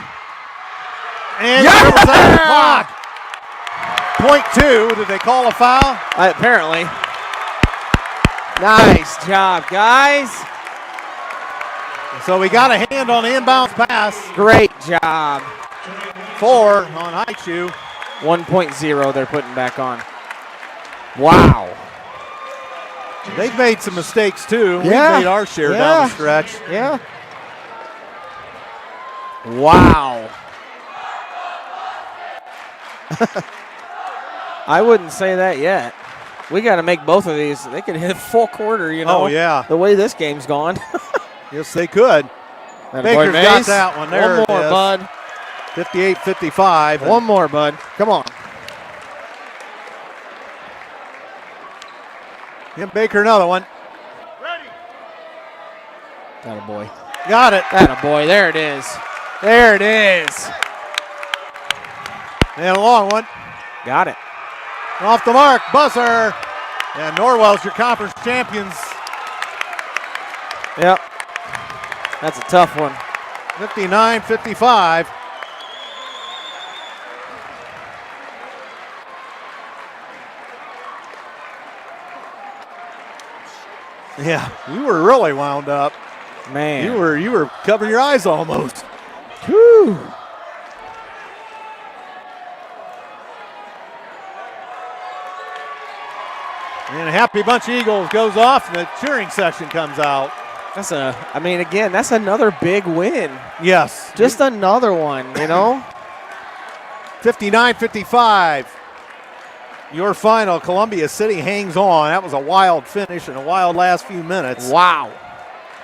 And dribbles out the clock. .2. Did they call a foul? Apparently. Nice job, guys. So we got a hand on the inbounds pass. Great job. 4 on Haichu. 1.0 they're putting back on. Wow. They've made some mistakes too. Yeah. We've made our share down the stretch. Yeah. Wow. I wouldn't say that yet. We got to make both of these. They could hit full quarter, Oh, yeah. the way this game's gone. Yes, they could. Baker's got that one. There one more, it is. bud. 58-55. One more, bud. Come on. Give Baker another one. Attaboy. Got it. Attaboy. There it is. There it is. And a long one. Got it. Off the mark. Buzzer. And Norwell's your conference champions. Yep. That's a tough one. 59-55. Yeah, you were really wound up. Man. You were covering your eyes almost. Whew. And a happy bunch of Eagles goes off and the cheering section comes out. That's another big win. Yes. Just another one, 59-55. Your final, Columbia City hangs on. That was a wild finish and a wild last few minutes. Wow.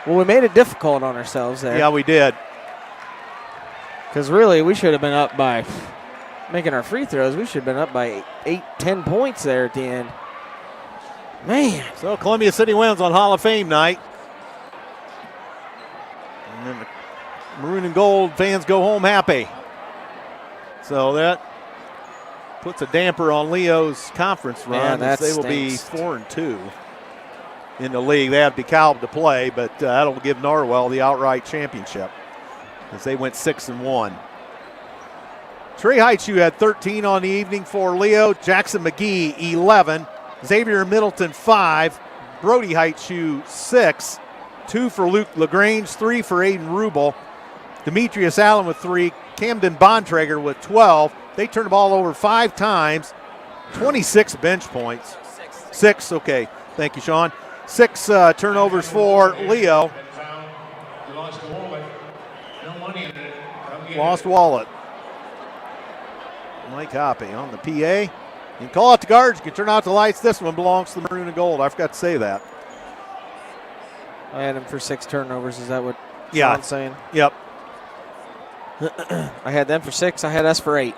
Well, we made it difficult on ourselves there. Yeah, we did. Because really, we should have been up by making our free throws. We should have been up by 8-10 points there at the end. Man. So Columbia City wins on Hall of Fame night. And then the maroon and gold fans go home happy. So that puts a damper on Leo's conference run. Yeah, they will be 4-2 in the league. They have DeKalb to play, but that'll give Norwell the outright championship as they went 6-1. Trey Heitchu had 13 on the evening for Leo. Jackson McGee, 11. Xavier Middleton, 5. Brody Heitchu, 6. 2 for Luke LaGrange, 3 for Aiden Rubel. Demetrius Allen with 3. Camden Bontrager with 12. They turned the ball over 5 times. 26 bench points. 6, okay. Thank you, Sean. 6 turnovers for Leo. Lost wallet. Mike Hoppe on the PA. You can call out the guards, you can turn out the lights. This one belongs to the maroon and gold. I forgot to say that. I had him for 6 turnovers. Is that what Yeah. Sean's saying? Yep. I had them for 6. I had us for 8.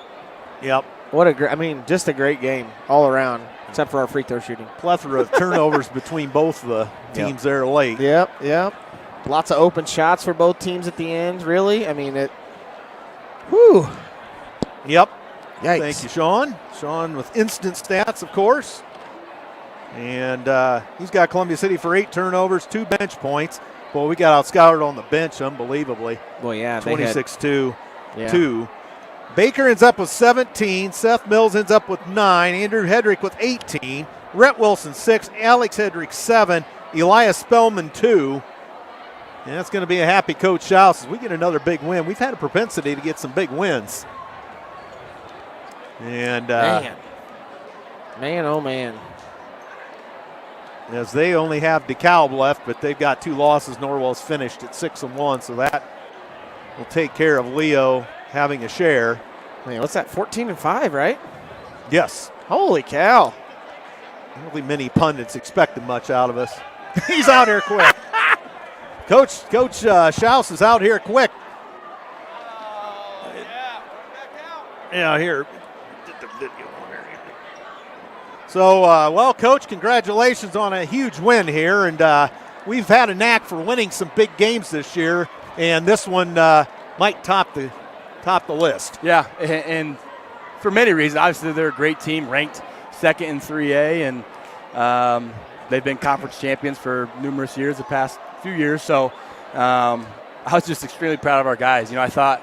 Yep. What a great, I mean, just a great game all around, except for our free throw shooting. Plethora of turnovers between both of the teams there late. Yep. Lots of open shots for both teams at the end, really. I mean, whew. Yep. Yikes. Thank you, Sean. Sean with instant stats, of course. And he's got Columbia City for 8 turnovers, 2 bench points. Boy, we got outscouted on the bench unbelievably. Well, yeah. 26-2. 2. Baker ends up with 17. Seth Mills ends up with 9. Andrew Hedrick with 18. Rhett Wilson, 6. Alex Hedrick, 7. Elias Spellman, 2. And that's going to be a happy Coach Schaus as we get another big win. We've had a propensity to get some big wins. And man, oh man. As they only have DeKalb left, but they've got 2 losses. Norwell's finished at 6-1, so that will take care of Leo having a share. Man, what's that? 14-5, right? Yes. Holy cow! I don't think many pundits expected much out of us. He's out here quick. Coach Schaus is out here quick. Yeah, here. Get the video on there. So, well, Coach, congratulations on a huge win here. And we've had a knack for winning some big games this year. And this one might top the list. Yeah, and for many reasons. Obviously, they're a great team, ranked 2nd in 3A. And they've been conference champions for numerous years, the past few years. So I was just extremely proud of our guys. You know, I thought,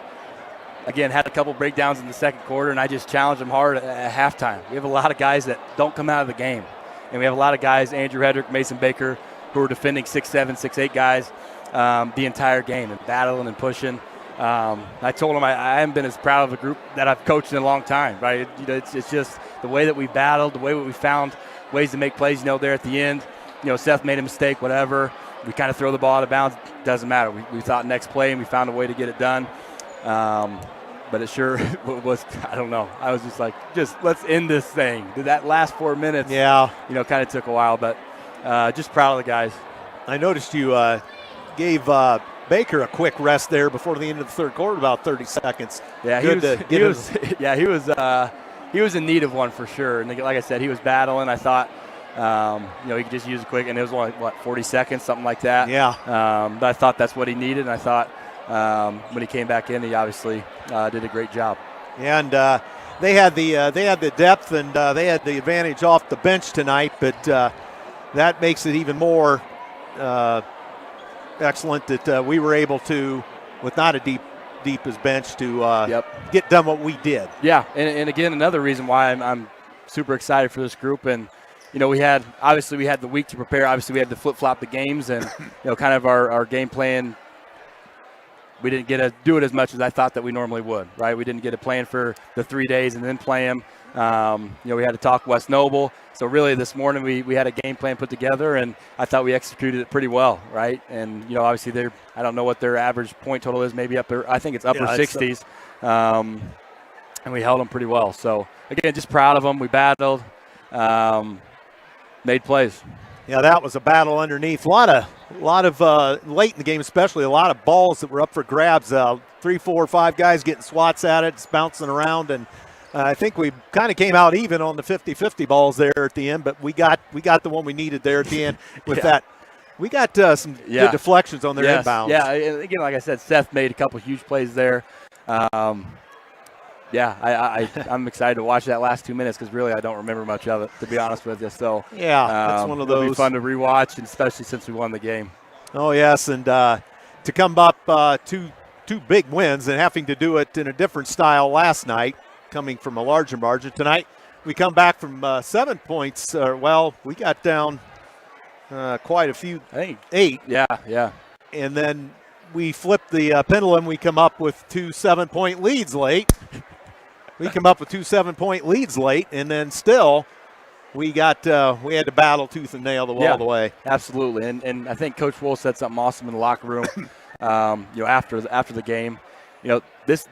again, had a couple breakdowns in the second quarter, and I just challenged them hard at halftime. We have a lot of guys that don't come out of the game. And we have a lot of guys, Andrew Hedrick, Mason Baker, who are defending 6'7", 6'8" guys the entire game and battling and pushing. I told them I haven't been as proud of a group that I've coached in a long time, right? It's just the way that we battled, the way that we found ways to make plays, there at the end. Seth made a mistake, whatever. We kind of throw the ball out of bounds. Doesn't matter. We thought next play, and we found a way to get it done. But it sure was, I don't know. I was just like, let's end this thing. That last 4 minutes, kind of took a while, but just proud of the guys. I noticed you gave Baker a quick rest there before the end of the third quarter, about 30 seconds. Yeah, he was in need of one for sure. And like I said, he was battling. I thought, he could just use a quick, and it was only, 40 seconds, something like that. Yeah. But I thought that's what he needed, and I thought when he came back in, he obviously did a great job. And they had the depth, and they had the advantage off the bench tonight, but that makes it even more excellent that we were able to, with not a deep as bench, to get done what we did. Yeah, and again, another reason why I'm super excited for this group. And we had the week to prepare. Obviously, we had to flip-flop the games, and kind of our game plan. We didn't get to do it as much as I thought that we normally would, right? We didn't get to plan for the 3 days and then play them. We had to talk West Noble. So really this morning we had a game plan put together, and I thought we executed it pretty well, right? And, obviously I don't know what their average point total is, maybe I think it's upper 60s. And we held them pretty well. So, again, just proud of them. We battled, made plays. Yeah, that was a battle underneath. A lot of late in the game, especially a lot of balls that were up for grabs. 3, 4, 5 guys getting swats at it, it's bouncing around, and I think we kind of came out even on the 50-50 balls there at the end. But we got the one we needed there at the end with that. We got some good deflections on their inbounds. Yeah, and again, like I said, Seth made a couple huge plays there. I'm excited to watch that last 2 minutes because really I don't remember much of it, to be honest with you. So that's one of those. It'll be fun to rewatch, and especially since we won the game. Oh yes, and to come up two big wins and having to do it in a different style last night. coming from a larger margin. Tonight, we come back from 7 points. We got down quite a few. I think 8. Yeah. And then we flip the pendulum. We come up with 2 7-point leads late. We come up with 2 7-point leads late, and then still we had to battle tooth and nail all the way. Absolutely. And I think Coach Wool said something awesome in the locker room. After the game,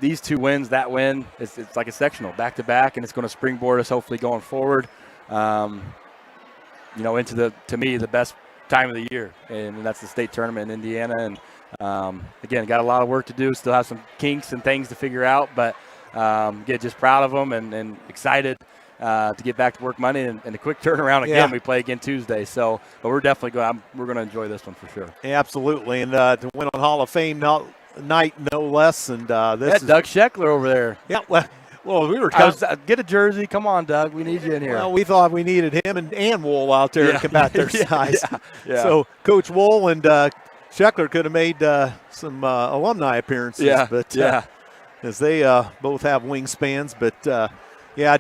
these 2 wins, that win, it's like a sectional back to back, and it's going to springboard us hopefully going forward. Into to me the best time of the year, and that's the state tournament in Indiana. And again, got a lot of work to do. Still have some kinks and things to figure out, but just proud of them and excited to get back to work Monday and a quick turnaround again. Yeah. We play again Tuesday, but we're definitely we're going to enjoy this one for sure. Yeah, absolutely, and to win on Hall of Fame night, no less. And this is Doug Scheckler over there. Yeah, well, we were get a jersey. Come on, Doug. We need you in here. Well, we thought we needed him and Wool out there to combat their size. Yeah. So Coach Wool and Scheckler could have made some alumni appearances. As they both have wingspans. But,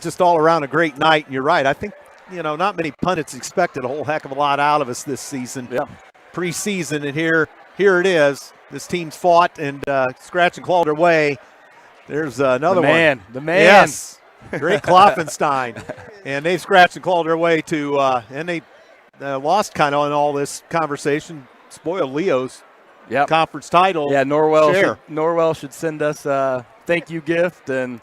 just all around a great night. And you're right. I think, not many pundits expected a whole heck of a lot out of us this season. Yeah. Preseason, and here it is. This team's fought and scratched and clawed their way. There's another one. The man. Yes. Great Kloffenstein. And they've scratched and clawed their way to, and they lost kind of in all this conversation, spoiled Leo's conference title. Yeah, Norwell should send us a thank you gift. And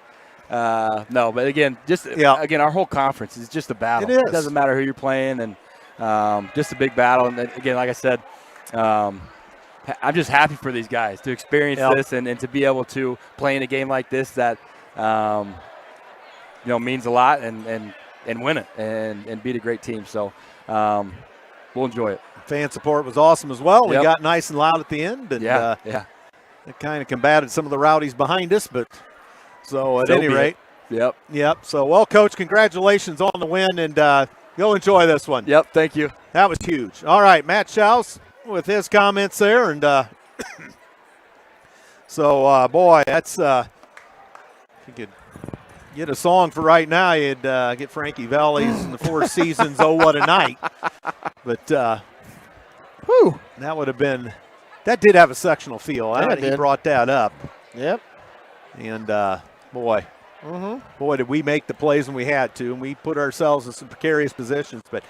but again, our whole conference is just a battle. It is. It doesn't matter who you're playing, and just a big battle. And again, like I said, I'm just happy for these guys to experience this and to be able to play in a game like this that means a lot and win it and beat a great team. So we'll enjoy it. Fan support was awesome as well. Yep. We got nice and loud at the end, and it kind of combated some of the rowdies behind us. But so at any rate, yep. So well, Coach, congratulations on the win, and go enjoy this one. Yep, thank you. That was huge. All right, Matt Schaus with his comments there, and that's if you could get a song for right now, you'd get Frankie Valli's and the Four Seasons. Oh, what a night! But that would have been. That did have a sectional feel. He brought that up. Yep. And boy, did we make the plays when we had to, and we put ourselves in some precarious positions. But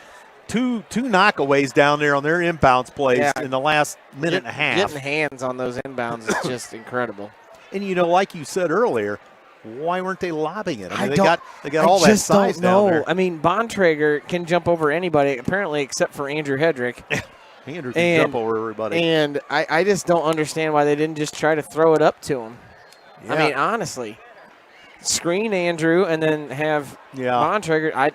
two knockaways down there on their inbounds plays in the last minute and a half. Getting hands on those inbounds is just incredible. And like you said earlier, why weren't they lobbing it? I mean, they got all that size down there. I mean, Bontrager can jump over anybody apparently, except for Andrew Hedrick. Andrew can jump over everybody. And I just don't understand why they didn't just try to throw it up to him. Yeah. I mean, honestly, screen Andrew and then have Bontrager. I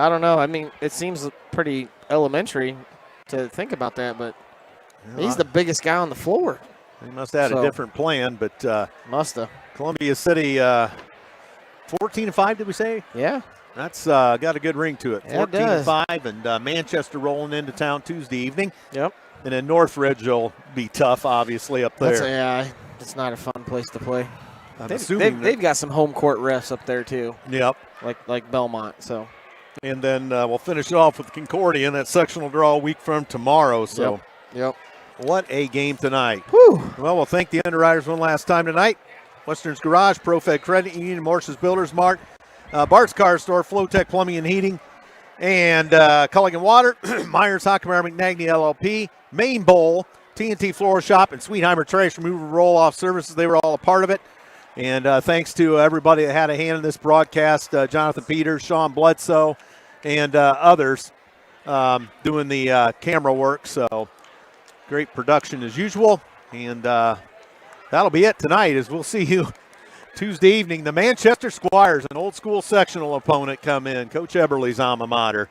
don't know. I mean, it seems pretty elementary to think about that, but he's the biggest guy on the floor. He must have had a different plan, but must have. Columbia City, 14-5, did we say? Yeah. That's got a good ring to it. Yeah, 14-5, and Manchester rolling into town Tuesday evening. Yep. And then Northridge will be tough, obviously, up there. It's not a fun place to play. They've got some home court refs up there too. Yep. Like Belmont. So. And then we'll finish it off with Concordia in that sectional draw a week from tomorrow. So. Yep. What a game tonight. Whew. Well, we'll thank the underwriters one last time tonight. Western's Garage, ProFed Credit Union, Morse's Builders Mart, Bart's Car Store, Flowtech Plumbing and Heating, and Culligan Water, Myers Hockenmeyer McNagny LLP, Main Bowl, TNT Floor Shop, and Sweetheimer Trash Removal Roll-Off Services. They were all a part of it. And thanks to everybody that had a hand in this broadcast, Jonathan Peters, Sean Bledsoe, and others doing the camera work. So great production as usual. And that'll be it tonight, as we'll see you Tuesday evening. The Manchester Squires, an old school sectional opponent, come in. Coach Eberle's alma mater.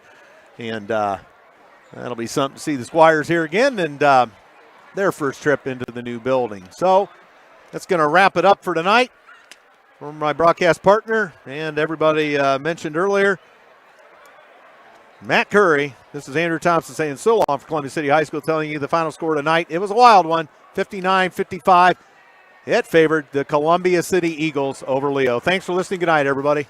And that'll be something to see the Squires here again and their first trip into the new building. So that's going to wrap it up for tonight. From my broadcast partner and everybody mentioned earlier, Matt Curry. This is Andrew Thompson saying so long for Columbia City High School, telling you the final score tonight. It was a wild one, 59-55. It favored the Columbia City Eagles over Leo. Thanks for listening. Good night, everybody.